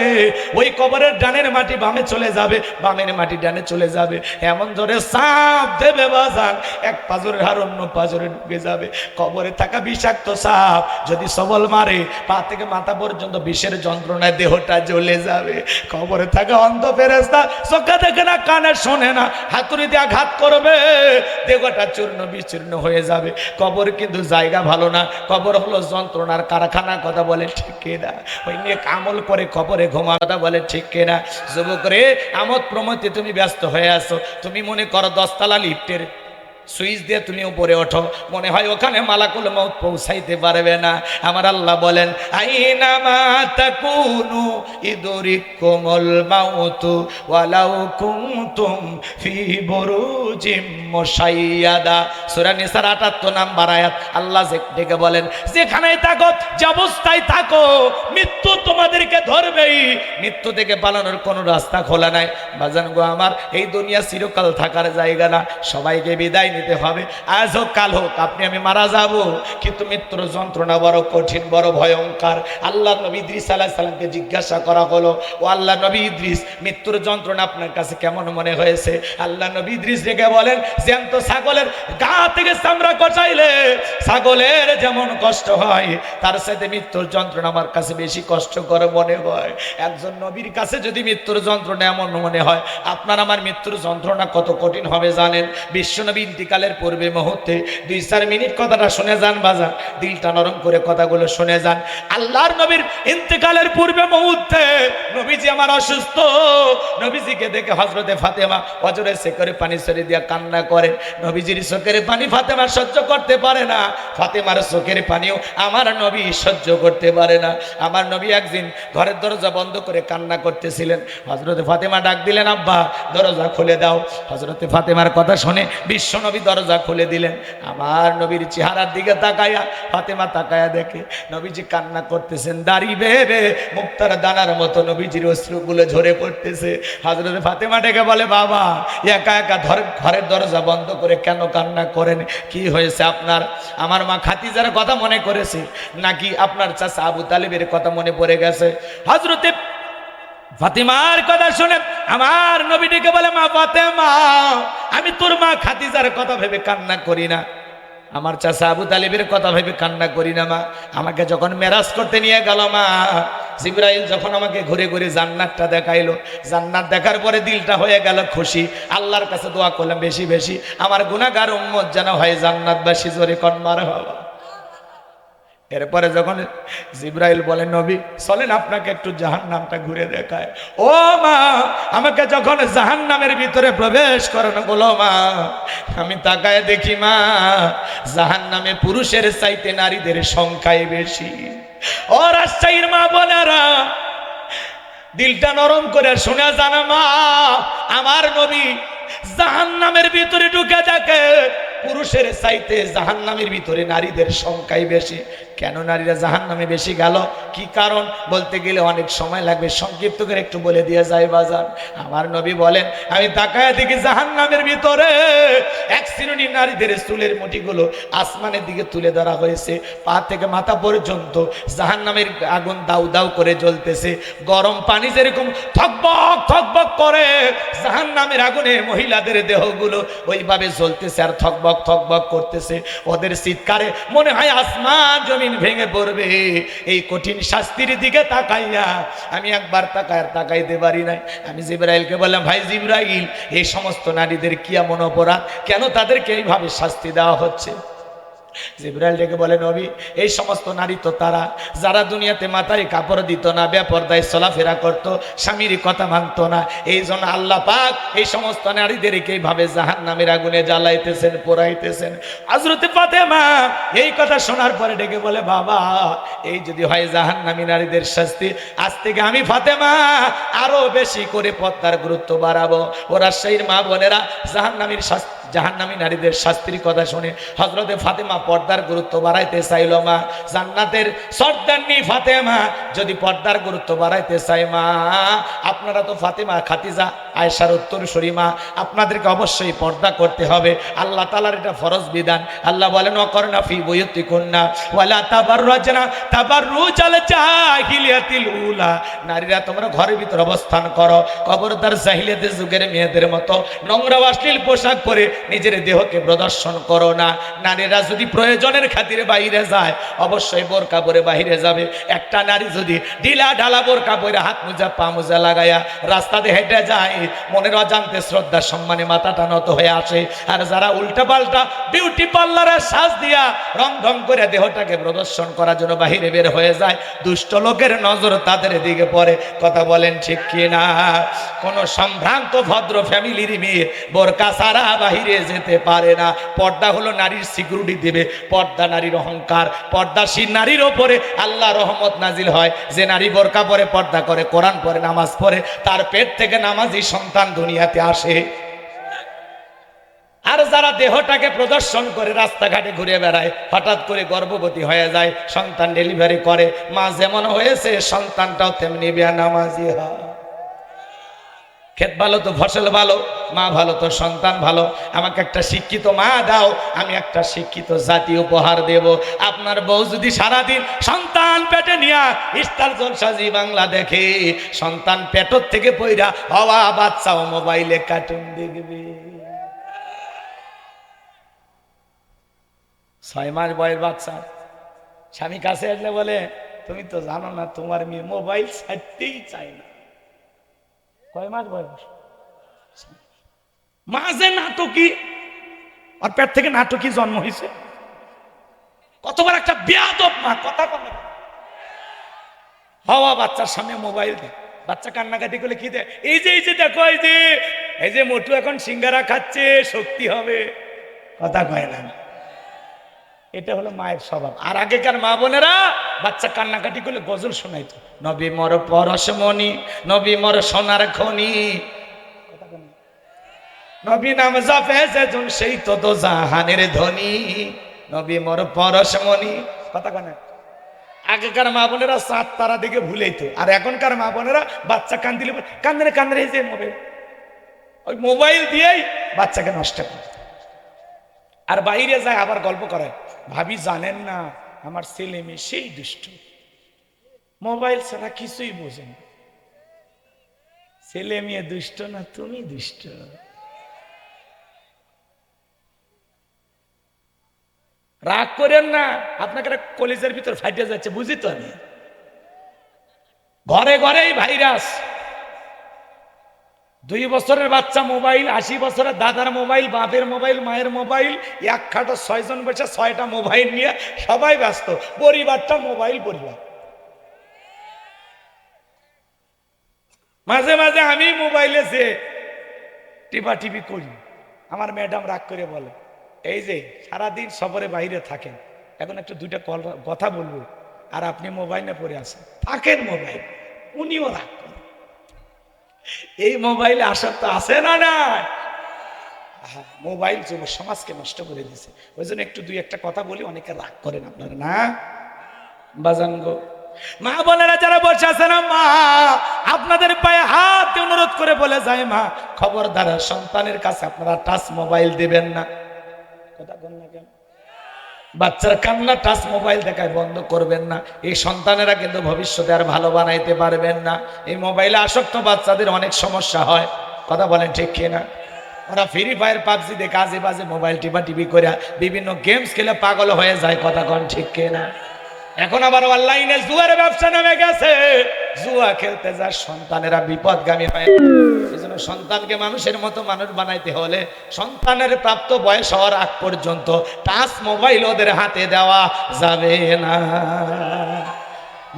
ওই কবরের ডানের মাটি বামে চলে যাবে, বামের মাটি ডানে চলে যাবে। এমন জোরে সাপ দেবে বাজান, এক পাজরের হাড় অন্য পাজরে ঢুকে যাবে। কবরে থাকা বিষাক্ত সাপ যদি সবল মারে, পা থেকে মাথা পর্যন্ত বিষের যন্ত্রণায় দেহটা জ্বলে যাবে। কবরে থাকা অন্ধ ফেরেশতা চোখে দেখে না, কানে শোনে না, হাতুড়ি দিয়ে আঘাত করবে, দেহটা চূর্ণ বিচূর্ণ হয়ে যাবে। কবর কিন্তু জায়গা ভালো না, কবর হলো যন্ত্রণার কারখানা। কথা বলে ঠিক কিনা? ওই নিয়ে আমল করে কবরে ঘুমা। কথা বলে ঠিক কিনা? যুবক রে, আমোদ প্রমোদে তুমি ব্যস্ত হয়ে আছো। তুমি মনে করো 10 তলা লিফটের সুইচ দিয়ে তুমি উপরে ওঠো, মনে হয় ওখানে মালাকুল মউত পৌঁছাইতে পারবে না। আমার আল্লাহ বলেন, আইনামা তাকুনু ইদরিকুমুল মাউতু ওয়ালাউ কুনতুম ফি বুরুজিম মুশাইয়াদা। সূরা নিসার 78 নাম্বার আয়াত। আল্লাহ ডেকে বলেন, যেখানেই থাকো, যে অবস্থায় থাকো, মৃত্যু তোমাদেরকে ধরবেই। মৃত্যু থেকে পালানোর কোনো রাস্তা খোলা নাই। বাজান গো আমার, এই দুনিয়া চিরকাল থাকার জায়গা না, সবাইকে বিদায় নিতে হবে। আজ হোক কাল হোক আপনি আমি মারা যাব, কিন্তু মৃত্যুর যন্ত্রণা বড় কঠিন, বড় ভয়ঙ্কর। আল্লাহ নবী ইদ্রিস আলাইহিস সালামকে জিজ্ঞাসা করা হলো, ও আল্লাহ নবী ইদ্রিস, মৃত্যুর যন্ত্রণা আপনার কাছে কেমন মনে হয়েছে? আল্লাহ নবী ইদ্রিস রেগে বলেন, জ্যান্ত ছাগলের গা থেকে চামড়া কচাইলে ছাগলের যেমন কষ্ট হয়, তার সাথে মৃত্যুর যন্ত্রণা আমার কাছে বেশি কষ্টকর মনে হয়। একজন নবীর কাছে যদি মৃত্যুর যন্ত্রণা এমন মনে হয়, আপনার আমার মৃত্যুর যন্ত্রণা কত কঠিন হবে জানেন? বিশ্বনবী ইন্তিকালের পূর্বে মুহূর্তে 2-4 মিনিট কথাটা শুনে যান বাজান, দিলটা নরম করে কথাগুলো শুনে যান। আল্লাহর নবীর ইন্তিকালের পূর্বে মুহূর্তে নবীজি আমার অসুস্থ, নবীজিকে দেখে হযরতে ফাতেমা অজরে করে পানি ছেড়ে দিয়া কান্না করে। নবীজির চোখের পানি ফাতেমা সহ্য করতে পারে না, ফাতেমার চোখের পানিও আমার নবী সহ্য করতে পারে না। আমার নবী একদিন ঘরের দরজা বন্ধ করে কান্না করতেছিলেন। হযরতে ফাতেমা ডাক দিলেন, আব্বা দরজা খুলে দাও। হযরতে ফাতেমার কথা শুনে বিশ্ব নবী দরজা খুলে দিলেন। আমার নবীর চেহারার দিকে তাকায়া ফাতেমা তাকায়া দেখে নবীজি কান্না করতেছেন, দাড়ি বেয়ে মুক্তার দানার মতো নবীজির অশ্রুগুলো ঝরে পড়তেছে। হযরতে ফাতেমা ডেকে বলে, বাবা একা একা ঘরের দরজা বন্ধ করে কেন কান্না করেন? কি হয়েছে আপনার? আমার মা খাদিজার কথা মনে করেছে নাকি আপনার চাচা আবু তালেবের কথা মনে পড়ে গেছে? হযরতে ফাতেমার কথা শুনে আমার নবী ডেকে বলে, মা ফাতেমা, আমি তোর মা খাদিজার কথা ভেবে কান্না করি না, আমার চাচা আবু তালেবের কথা ভেবে কান্না করি না। মা আমাকে যখন মেরাজ করতে নিয়ে গেল, মা জিবরাইল যখন আমাকে ঘুরে ঘুরে জান্নাতটা দেখাইলো, জান্নাত দেখার পরে দিলটা হয়ে গেল খুশি। আল্লাহর কাছে দোয়া করলাম বেশি বেশি আমার গুনাহগার উম্মত যেন হয় জান্নাতবাসী, জোরে কোন মারহাবা। এরপরে যখন জিবরাইল বলে, নবী চলেন আপনাকে একটু জাহান্নামটা ঘুরে দেখায়। ও মা, আমাকে যখন জাহান্নামের ভিতরে প্রবেশ করানো বলো মা, আমি তাকায় দেখি মা জাহান্নামে পুরুষের চাইতে নারীদের সংখ্যাই বেশি। ও রাজশাহীর মা বোনেরা, দিলটা নরম করে শুনে জানা মা, আমার নবী জাহান্নামের ভিতরে ঢুকে থাকে, পুরুষের চাইতে জাহান্নামের ভিতরে নারীদের সংখ্যাই বেশি। কেন নারীরা জাহান্নামে বেশি গেল, কি কারণ বলতে গেলে অনেক সময় লাগবে, সংক্ষিপ্ত করে একটু বলে দিয়ে যায় বাজান। আমার নবী বলেন, আমি তাকায় দেখি জাহান্নামের ভিতরে এক শ্রেণী নারীদের চুলের মুঠিগুলো আসমানের দিকে তুলে ধরা হয়েছে, পা থেকে মাথা পর্যন্ত জাহান্নামের আগুন দাউ দাউ করে জ্বলতেছে। গরম পানি যেরকম থকবক থকবক করে জাহান্নামের আগুনে মহিলাদের দেহগুলো ওইভাবে জ্বলতেছে আর থকবক থকবক করতেছে। ওদের চিৎকারে মনে হয় আসমান জমিন ভেঙে পড়বে। এই কঠিন শাস্তির দিকে তাকাইয়া আমি একবার তাকাইতে পারি নাই। আমি জিবরাইলকে বললাম, ভাই জিবরাইল, এই সমস্ত নারীদের কি এমন অপরাধ, কেন তাদেরকে এইভাবে শাস্তি দেওয়া হচ্ছে? জিবরাইল ডেকে বলে, নবী এই সমস্ত নারী তো তারা যারা দুনিয়াতে মাথায় কাপড় দিত না, বেপরদায় চলাফেরা করত, স্বামীর কথা মানত না। এই জন্য আল্লাহ পাক এই সমস্ত নারীদেরকে এইভাবে জাহান্নামের আগুনে জ্বালাইতেছেন, পোড়াইতেছেন। হযরতে ফাতেমা এই কথা শোনার পরে ডেকে বলে, বাবা এই যদি হয় জাহান্নামী নারীদের শাস্তি, আজ থেকে আমি ফাতেমা আরো বেশি করে পর্দার গুরুত্ব বাড়াবো। ও রাজশাহীর মা বোনেরা, জাহান্নামী নারীদের শাস্তির কথা শুনে হযরতে ফাতেমা পর্দার গুরুত্ব বাড়াইতে চাইল। মা জান্নাতের সর্দারনি ফাতেমা যদি পর্দার গুরুত্ব বাড়াইতে চাই, মা আপনারা তো ফাতেমা খাদিজা আয়েশার উত্তরসূরি, মা আপনাদেরকে অবশ্যই পর্দা করতে হবে। আল্লাহ তাআলার এটা ফরজ বিধান। আল্লাহ বলেন, ওয়াকরনা ফি বুয়ুতিকুন্না ওয়ালা তাবাররাজনা তাবাররুজাল জাহিলিয়াতিল উলা, নারীরা তোমরা ঘরের ভিতর অবস্থান করো, খবরদার জাহিলিয়াতের যুগের মেয়েদের মতো নোংরা অশ্লীল পোশাক পরে নিজের দেহকে প্রদর্শন করো না। নারীরা যদি প্রয়োজনের খাতিরে বাইরে যায়, অবশ্যই বোরকা পরে বাইরে যাবে। একটা নারী যদি ঢিলা ঢালা বোরকা পরে হাত মোজা পা মোজা লাগাইয়া রাস্তাতে হেঁটে যায়, মনের অজান্তে শ্রদ্ধা সম্মানে মাথাটা নত হয়ে আসে। আর যারা উল্টা পাল্টা বিউটি পার্লারের সাজ দিয়া রং ঢং করে দেহটাকে প্রদর্শন করার জন্য বাহিরে বের হয়ে যায়, দুষ্ট লোকের নজর তাদের দিকে পড়ে। কথা বলেন ঠিক কিনা? কোন সম্ভ্রান্ত ভদ্র ফ্যামিলির মেয়ে বোরকা ছাড়া বাহিরে যেতে পারে না। পর্দা হলো নারীর সিকিউরিটি দেবে, পর্দা নারীর অহংকার। পর্দাশীল নারীর ওপরে আল্লাহ রহমত নাজিল হয়। যে নারী বোরকা পরে, পর্দা করে, কোরআন পরে, নামাজ পড়ে, তার পেট থেকে নামাজি সন্তান দুনিয়াতে আসে। আর যারা দেহটাকে প্রদর্শন করে রাস্তাঘাটে ঘুরে বেড়ায়, হঠাৎ করে গর্ভবতী হয়ে যায়, সন্তান ডেলিভারি করে, মা যেমন হয়েছে সন্তানটাও তেমনি বেনামাজি হয়। ক্ষেত ভালো তো ফসল ভালো, মা ভালো তো সন্তান ভালো। আমাকে একটা শিক্ষিত মা দাও, আমি একটা শিক্ষিত জাতি উপহার দেব। আপনার বউ যদি সারাদিন সন্তান পেটে নিয়া স্টার জলসা জি বাংলা দেখে, সন্তান পেটর থেকে পইরা হওয়া বাচ্চাও মোবাইলে কার্টুন দেখবে। 6 মাস বয়স বাচ্চা, স্বামী কাছে আসলে বলে তুমি তো জানো না তোমার মেয়ে মোবাইল ছাড়তেই চায় না। কয় মাস বয়স? মাঝে নাটকি, আর পেট থেকে নাটকি জন্ম হয়েছে। কতবার একটা বেয়াদব মা, কথা বলে হওয়া বাচ্চার সামনে মোবাইল দেয়, বাচ্চা কান্নাকাটি করলে কি দেয়, এই যে দেখো, এই যে মোটু এখন সিঙ্গারা খাচ্ছে, শক্তি হবে, কথা কয় না। এটা হলো মায়ের স্বভাব। আর আগেকার মা বোনেরা বাচ্চা কান্নাকাটি করলে গজল শোনাইতো, নবী মর পরশমণি, নবী মর সোনার খনি, নবী নাম জপে যেজন সেই তো দো জাহানের ধনী, নবী মর পরশমণি, কথা কয় না। আগেকার মা বোনেরা চাঁদ তারা দেখে ভুলেইতো, আর এখনকার মা বোনেরা বাচ্চা কান্দিলে কান্দরে কান্দরে যে মোবাইল, ওই মোবাইল দিয়েই বাচ্চাকে নষ্ট করে। আর বাইরে যায় আবার গল্প করে, ভাবি জানেন না আমার ছেলে মেয়ে সেই দুষ্ট, মোবাইল ছাড়া কিছুই বোঝেন, ছেলে মেয়ে দুষ্ট না তুমি দুষ্ট। রাগ করেন না, আপনাকে কলেজের ভিতর ফাইটে যাচ্ছে বুঝি তো আমি। ঘরে ঘরেই ভাইরাস, 2 বছরের বাচ্চা মোবাইল, 80 বছরের দাদার মোবাইল, বাপের মোবাইল, মায়ের মোবাইল, এক খাটো 6 জন বসে 6টা মোবাইল নিয়ে সবাই ব্যস্ত, পরিবারটা মোবাইল পরিবার। মাঝে মাঝে আমি মোবাইলে যে টিপি করি, আমার ম্যাডাম রাগ করে বলে, এই যে সারাদিন সফরে বাইরে থাকেন, এখন একটু 2টা কথা বলবো, আর আপনি মোবাইলে পড়ে আসেন, থাকেন মোবাইল। উনিও রাগ করেন, এই মোবাইলে আসার তো আছে না না, মোবাইল যুব সমাজকে নষ্ট করে দিছে। ওই জন্য একটু 2-1টা কথা বলি, অনেকে রাগ করেন আপনারা না বাজান গো। মা বোনেরা যারা বসে আছেন, মা আপনাদের পায়ে হাত অনুরোধ করে বলে যায়, মা খবরদার সন্তানের কাছে আপনারা টাচ মোবাইল দিবেন না। কথা বল না কেন? বাচ্চার কান্না টাচ মোবাইল দেখায় বন্ধ করবেন না, এই সন্তানেরা কিন্তু ভবিষ্যতে আর ভালো বানাইতে পারবেন না। এই মোবাইলে আসক্ত বাচ্চাদের অনেক সমস্যা হয়, কথা বলেন ঠিক কিনা? ওরা ফ্রি ফায়ার পাবজি দেখে আজে বাজে মোবাইল টিপি করে বিভিন্ন গেমস খেলে পাগল হয়ে যায়, কথা কন ঠিক কিনা? এখন আবার অনলাইনে জুয়ার ব্যবসা নামে গেছে, জুয়া খেলতে যা সন্তানেরা বিপদগামী হয়। এই জন্য সন্তানকে মানুষের মতো মানুষ বানাইতে হলে সন্তানের প্রাপ্ত বয়স হওয়ার আগ পর্যন্ত টাচ মোবাইল ওদের হাতে দেওয়া যাবে না।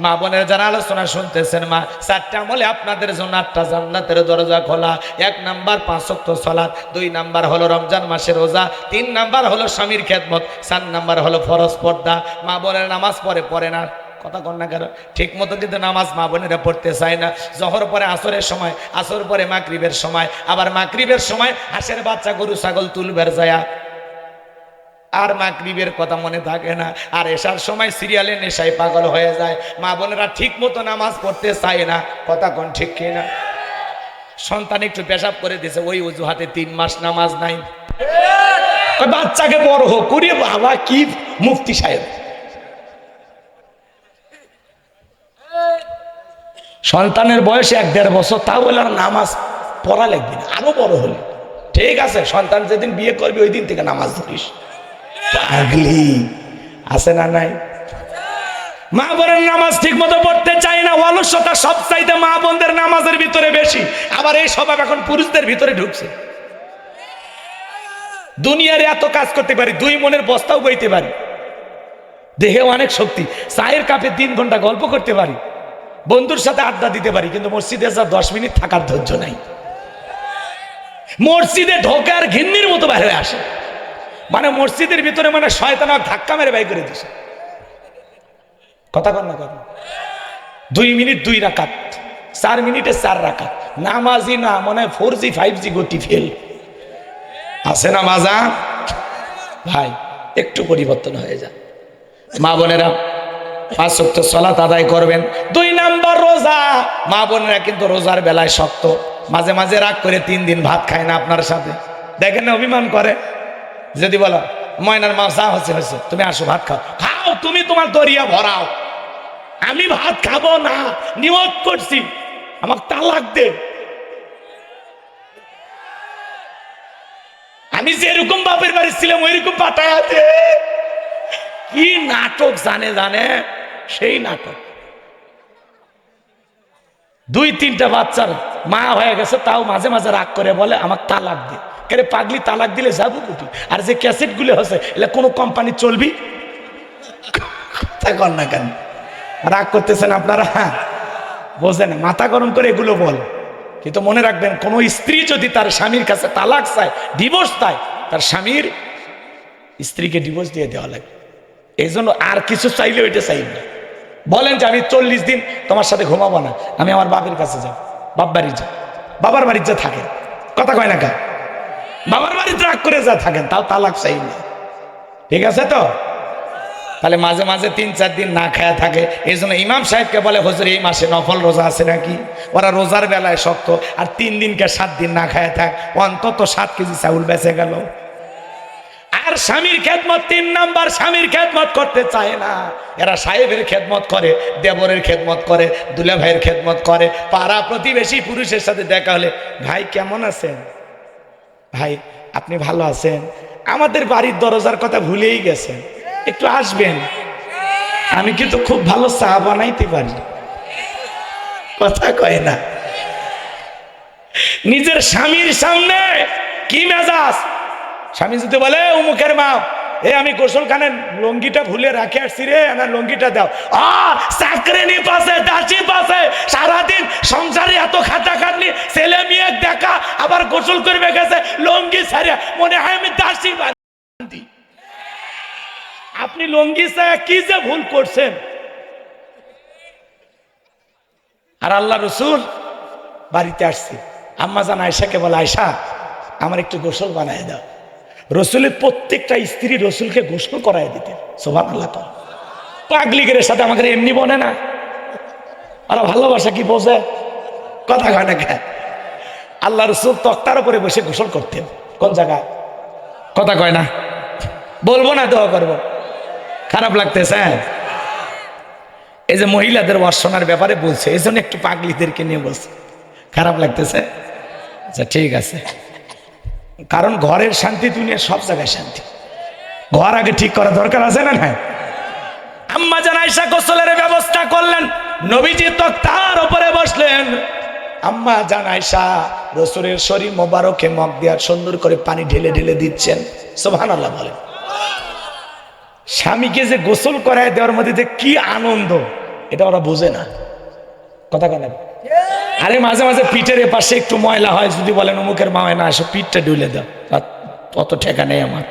মা বোনের যারা আলোচনা শুনতেছেন, মা 4টা আমলে আপনাদের জন্য 8টা জান্নাতের দরজা খোলা। 1 নাম্বার 5 ওয়াক্ত সালাত, 2 নাম্বার হলো রমজান মাসের রোজা, 3 নাম্বার হলো স্বামীর খেদমত, 4 নাম্বার হলো ফরজ পর্দা। মা বোনের নামাজ পড়ে না, কথা কন না কেন? ঠিক মতো কিন্তু নামাজ মা বোনেরা পড়তে চায় না। জহর পরে আসরের সময়, আসর পরে মাগরিবের সময়, আবার মাগরিবের সময় হাঁসের বাচ্চা গরু ছাগল তুলবের যায়, আর মাগরিবের কথা মনে থাকে না, আর এশার সময় সিরিয়ালে নেশায় পাগল হয়ে যায়। মা বোনেরা ঠিক মতো নামাজ পড়তে চায় না, কথা কোন ঠিক কিনা? সন্তান একটু পেশাব করে দিছে, ওই অজুহাতে 3 মাস নামাজ নাই। বাচ্চাকে বড় হোক করে, বাবা কি মুফতি সাহেব, সন্তানের বয়স 1-1.5 বছর, তা বলে আর নামাজ পড়া লাগবে না, আরো বড় হলে ঠিক আছে। সন্তান যেদিন বিয়ে করবি ওই দিন থেকে নামাজ ধরিস, পাগলি আছে না নাই? মা বোনের নামাজ ঠিক মতো পড়তে চাই না, অলসতা সব চাইতে মা বোনদের নামাজের ভিতরে বেশি। আবার এই স্বভাব এখন পুরুষদের ভিতরে ঢুকছে। দুনিয়ার এত কাজ করতে পারি, 2 মনের বস্তাও বইতে পারি, দেহে অনেক শক্তি, চায়ের কাপে 3 ঘন্টা গল্প করতে পারি, বন্ধুর সাথে আড্ডা দিতে পারি, কিন্তু মসজিদে যা 10 মিনিট থাকার ধৈর্য নাই। মসজিদে ঢোকার ঘিন্নির মতো বাইরে আসে, মানে মসজিদের ভিতরে মানে শয়তান ধাক্কা মেরে বাই করে দিছে, কথা কন না কথা। 2 মিনিট 2 রাকাত, 4 মিনিটে 4 রাকাত, নামাজি না মনে হয় 4G 5G গতি ফেল আছে না মাজা ভাই, একটু পরিবর্তন হয়ে যায়। মা বোনেরা 5 ওয়াক্ত সালাত আদায় করবেন। 2 নাম্বার রোজা, মা বোনেরা কিন্তু রোজার বেলায় শক্ত, মাঝে মাঝে রাগ করে 3 দিন ভাত খায় না আপনার সাথে, দেখেন না অভিমান করে। যদি বলো ময়নার মা যা হচ্ছে তুমি আসো ভাত খাও, খাও তুমি তোমার দরিয়া ভরাও, আমি ভাত খাবো না, নিয়ত করছি, আমাকে তালাক দে। আমি যেরকম বাপের বাড়ি ছিলাম ওইরকম পাঠায় আছে, নাটক জানে জানে, সেই নাটক। 2-3টা বাচ্চার মা হয়ে গেছে, তাও মাঝে মাঝে রাগ করে বলে আমাকে তালাক দে। কেরে পাগলি, তালাক দিলে যাবো কুটি? আর যে ক্যাসেট গুলো হচ্ছে এগুলো কোনো কোম্পানি চলবি? কথা কর না কেন? রাগ করতেছেন আপনারা? বোঝেন, মাথা গরম করে এগুলো বল। কিন্তু মনে রাখবেন, কোন স্ত্রী যদি তার স্বামীর কাছে তালাক চায়, ডিভোর্স চায়, তার স্বামীর স্ত্রীকে ডিভোর্স দিয়ে দেওয়া লাগে। এই জন্য আর কিছু চাইলে ওইটা চাই না। বলেন যে আমি 40 দিন তোমার সাথে ঘুমাবো না, আমি আমার বাপের কাছে যাব, বাপ বাড়ি যা, বাবার বাড়িতে যা থাকেন। কথা কয় না কা? বাবার বাড়িতে রাগ করে যা থাকেন, তাও তালাক চাই না। ঠিক আছে তো? তাহলে মাঝে মাঝে 3-4 দিন না খায়া থাকে। এই জন্য ইমাম সাহেবকে বলে, হুজুর এই মাসে নফল রোজা আছে নাকি? ওরা রোজার বেলায় শক্ত, আর 3 দিনকে 7 দিন না খায়া থাক, অন্তত 7 কেজি চাউল বেঁচে গেল। আর স্বামীর খেদমত, 3 নাম্বার, স্বামীর খেদমত করতে চায় না। এরা সাহেবের খেদমত করে, দেবরের খেদমত করে, দুলা ভাইয়ের খেদমত করে। পাড়া প্রতিবেশী পুরুষের সাথে দেখা হলে, ভাই কেমন আছেন? ভাই আপনি ভালো আছেন? আমাদের বাড়ির দরজার কথা ভুলেই গেছেন, একটু আসবেন, আমি কিন্তু খুব ভালো চা বানাইতে পারি। কথা কয় না? নিজের স্বামীর সামনে কি মেজাজ! স্বামী যদি বলে উমুকের মা, আমি গোসলখানে লঙ্গিটা ভুলে রাখে আসছি রে, আমার লঙ্গিটা দাও। চাকরিনী পাশে, দাসী পাশে, সারাদিন সংসারে এত খাটাখাটনি, ছেলে মেয়ে দেখা, আবার গোসল করবে গেছে লঙ্গি ছাড়িয়া, মনে হয় আমি দাসী বান্দি। আপনি লঙ্গি ছাড়া কি যে ভুল করছেন! আর আল্লাহ রসুল বাড়িতে আসছে, আম্মা জান আয়েশাকে বলে, আয়েশা আমার একটু গোসল বানায় দাও। রসুলের প্রত্যেকটা স্ত্রী রসুলকে গোসল করায় দিতেন। সুবহানাল্লাহ। পাগলিগের সাথে আমাকে এমনি বনে না, আর ভালোবাসা কি বোঝে? কথা কয় না কেন? আল্লাহ রসুল তক্তার উপরে বসে গোসল করতেন। কোন জায়গায়? কথা কয় না? বলবো না, দোয়া করবো? খারাপ লাগতেছে? এই যে মহিলাদের ওয়াশনার ব্যাপারে বলছে, এই জন্য একটু পাগলিদেরকে নিয়ে বলছে। খারাপ লাগতেছে? আচ্ছা ঠিক আছে, কারণ ঘরের শান্তি দুনিয়ার সব জায়গায় শান্তি। ঘর আগে ঠিক করা দরকার আছে না? না, আম্মা জান আয়েশা গোসলের ব্যবস্থা করলেন, নবীজি তক্তার উপরে বসলেন। আম্মা জান আয়েশা রাসূলের শরীর মোবারকে মগ দিয়ে সুন্দর করে পানি ঢেলে ঢেলে দিচ্ছেন। সুবহানাল্লাহ বলেন। স্বামীকে যে গোসল করায় দেওয়ার মধ্যে যে কি আনন্দ, এটা ওরা বোঝে না। কথা কেন? আরে মাঝে মাঝে পিঠের পাশে একটু ময়লা হয়, যদি বলেন অমুকের মা হয় না, এসব পিঠটা ডুলে দাও, অত ঠেকা নেই আমার।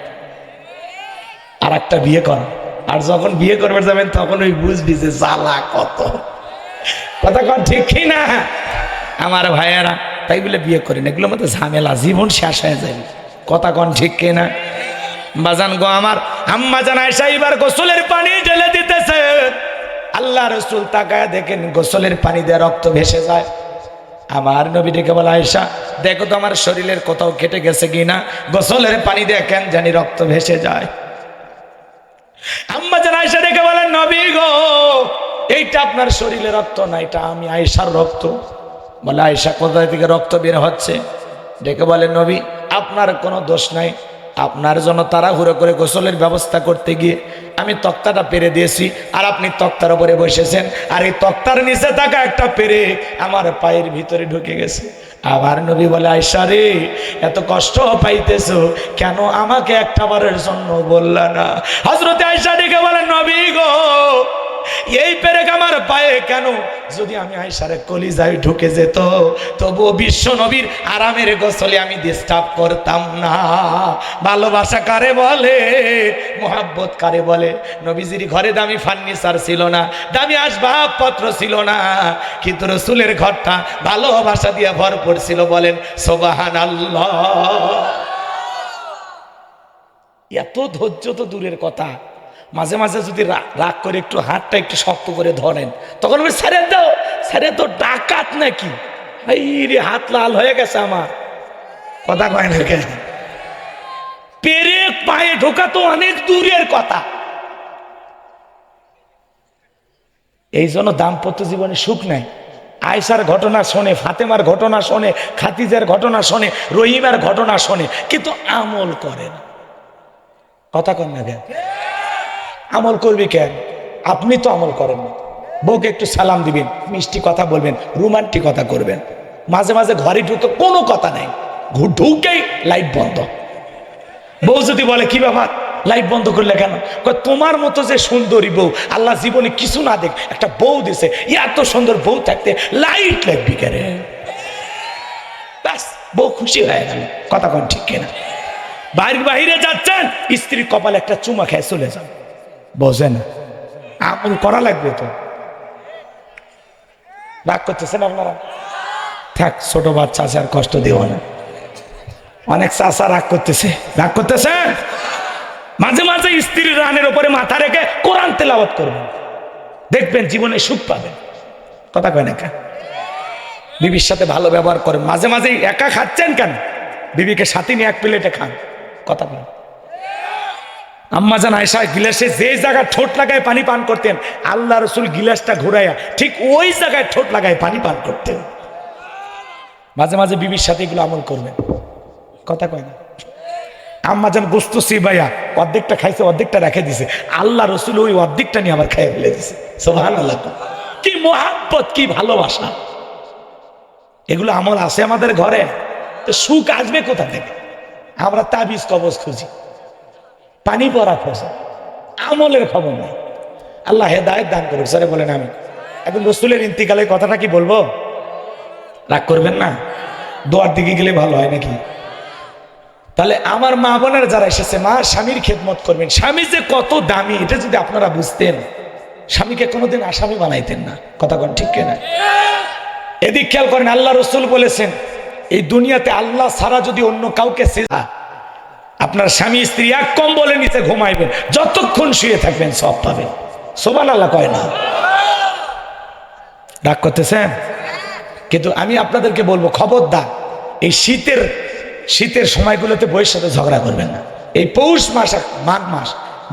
আর একটা বিয়ে করা, আর যখন বিয়ে করবে যাবেন তখন ওই বুঝবি যে জ্বালা কত। কথা কন ঠিক কি না আমার ভাইয়েরা? তাই বলে বিয়ে করেন, এগুলোর মধ্যে ঝামেলা, জীবন শেষ হয়ে যাবে। কথা কন ঠিক কি না? বাজান গো আমার, আম্মা জান আয়েশা এবার গোসলের পানি ঢেলে দিতেছে। আল্লাহ রসুল তাকায় দেখেন গোসলের পানি দিয়ে রক্ত ভেসে যায়। আমার নবী ডেকে বলে, আয়েশা দেখো তো আমার শরীরের কোথাও কেটে গেছে কিনা, গোসলের পানি দিয়ে কেন জানি রক্ত ভেসে যায়। আম্মা জান আয়েশা ডেকে বলেন, নবী গো এইটা আপনার শরীরের রক্ত না, এটা আমি আয়েশার রক্ত। বলে, আয়েশা কোথা থেকে রক্ত বের হচ্ছে? ডেকে বলেন, নবী আপনার কোনো দোষ নাই, আপনার জন্য তাড়াহুড়ো করে গোসলের ব্যবস্থা করতে গিয়ে আমি তক্তাটা পেরে দিয়েছি, আর আপনি তক্তার উপরে বসেছেন, আর এই তক্তার নিচে থাকা একটা পেরে আমার পায়ের ভিতরে ঢুকে গেছে। আবার নবী বলে, আয়েশা রে এত কষ্ট পাইতেছো কেন, আমাকে একটা বারের জন্য বললা না? হযরত আয়েশা ডেকে বলেন, নবী গো এই পেরেক আমার পায়ে কেন? যদি আমি আয়েশার কলিজায় ঢুকে যেত তবুও বিশ্ব নবীর আরামের গোসলে আমি ডিস্টার্ব করতাম না। ভালোবাসা কারে বলে, মোহাব্বত কারে বলে? নবীজির ঘরে দামি ফার্নিচার ছিল না, দামি আসবাবপত্র ছিল না, কিন্তু রাসূলের ঘরটা ভালোবাসা দিয়ে ভরপুর ছিল। বলেন সুবহানাল্লাহ। এত ধৈর্য তো দূরের কথা, মাঝে মাঝে যদি রাগ করে একটু হাতটা একটু শক্ত করে ধরেন, তখন আমি ছেড়ে দাও, ছেড়ে তো ডাকাত নাকি? এই রে হাত লাল হয়ে গেছে আমার। কথা কয় না কেন? পেরেক পায়ে ঢোকা তো অনেক দূরের কথা। এই জন্য দাম্পত্য জীবনে সুখ নাই। আয়েশার ঘটনা শোনে, ফাতেমার ঘটনা শোনে, খাদিজার ঘটনা শোনে, রহিমার ঘটনা শোনে, কিন্তু আমল করে না। কথা কন না কেন? আমল করবি কেন? আপনি তো আমল করেন না। বউকে একটু সালাম দিবেন, মিষ্টি কথা বলবেন, রোমান্টিক কথা করবেন। মাঝে মাঝে ঘরে ঢুকে কোনো কথা নাই, ঢুকেই লাইট বন্ধ। বউ যদি বলে কি ব্যাপার লাইট বন্ধ করলে কেন? তোমার মতো যে সুন্দরী বউ আল্লাহ জীবনে কিছু না দেখ একটা বউ দিছে, এত সুন্দর বউ থাকতে লাইট লাগবি কেন? ব্যাস বউ খুশি হয়ে গেল। কথা কোন ঠিক কিনা? বাইরে যাচ্ছেন, স্ত্রীর কপালে একটা চুমা খেয়ে চলে যান। বোঝেন আমল করা লাগবে তো। রাগ করতেছেন আপনারা? থাক, ছোট বাচ্চা আছে, আর কষ্ট দিও না। অনেক চাচা রাগ করতেছে, রাগ করতেছেন। মাঝে মাঝে স্ত্রীর রানের উপরে মাথা রেখে কোরআন তেলাওয়াত করবেন, দেখবেন জীবনে সুখ পাবেন। কথা কয় না? বিবির সাথে ভালো ব্যবহার করেন। মাঝে মাঝে একা খাচ্ছেন কেন? বিবিকে সাথে নিয়ে এক প্লেটে খান। কথা বলেন। আম্মাজান আয়েশা গিলাসে যে জায়গায় ঠোঁট লাগায় পানি পান করতেন, আল্লাহ রসুল গিলাসটা ঘুরাইয়া ঠিক ওই জায়গায় ঠোঁট লাগায় পানি পান করতেন। মাঝে মাঝে বিবির সাথে এগুলো আমল করবেন। কথা কয় না? আম্মাজান গোস্ত সিবাইয়া অর্ধেকটা খাইছে, অর্ধেকটা রেখে দিছে, আল্লাহ রসুল ওই অর্ধেকটা নিয়ে আবার খাইয়ে ফেলে দিছে। সুবহানাল্লাহ। কি মোহাব্বত, কি ভালোবাসা! এগুলো আমল আছে আমাদের ঘরে। তো সুখ আসবে কোথা থেকে? আমরা তাবিজ কবজ খুঁজি, পানি পড়া খোঁজে, আমলের খবর নেই। আল্লাহ হেদায়েত দান করুক। স্যারে বলেন আমি। এখন রসুলের ইন্তিকালের কথাটা কি বলবো? রাগ করবেন না? দোয়ার দিকে গেলে ভালো হয় নাকি? তাহলে আমার মা বোনের যারা এসেছে, মা স্বামীর খেদমত করবেন। স্বামী যে কত দামি এটা যদি আপনারা বুঝতেন, স্বামীকে কোনোদিন আসামি বানাইতেন না। কথা কোন ঠিক কিনা? এদিক খেয়াল করেন, আল্লাহ রসুল বলেছেন এই দুনিয়াতে আল্লাহ ছাড়া যদি অন্য কাউকে আপনার স্বামী স্ত্রী এক কম্বলের নিচে ঘুমাইবেন, যতক্ষণ শুয়ে থাকবেন সব পাবেন। সুবহানাল্লাহ কয় না? রাগ করতেছেন? কিন্তু আমি আপনাদেরকে বলবো, খবরদার এই শীতের সময়গুলোতে বউয়ের সাথে ঝগড়া করবেন না। এই পৌষ মাস, মাঘ মাস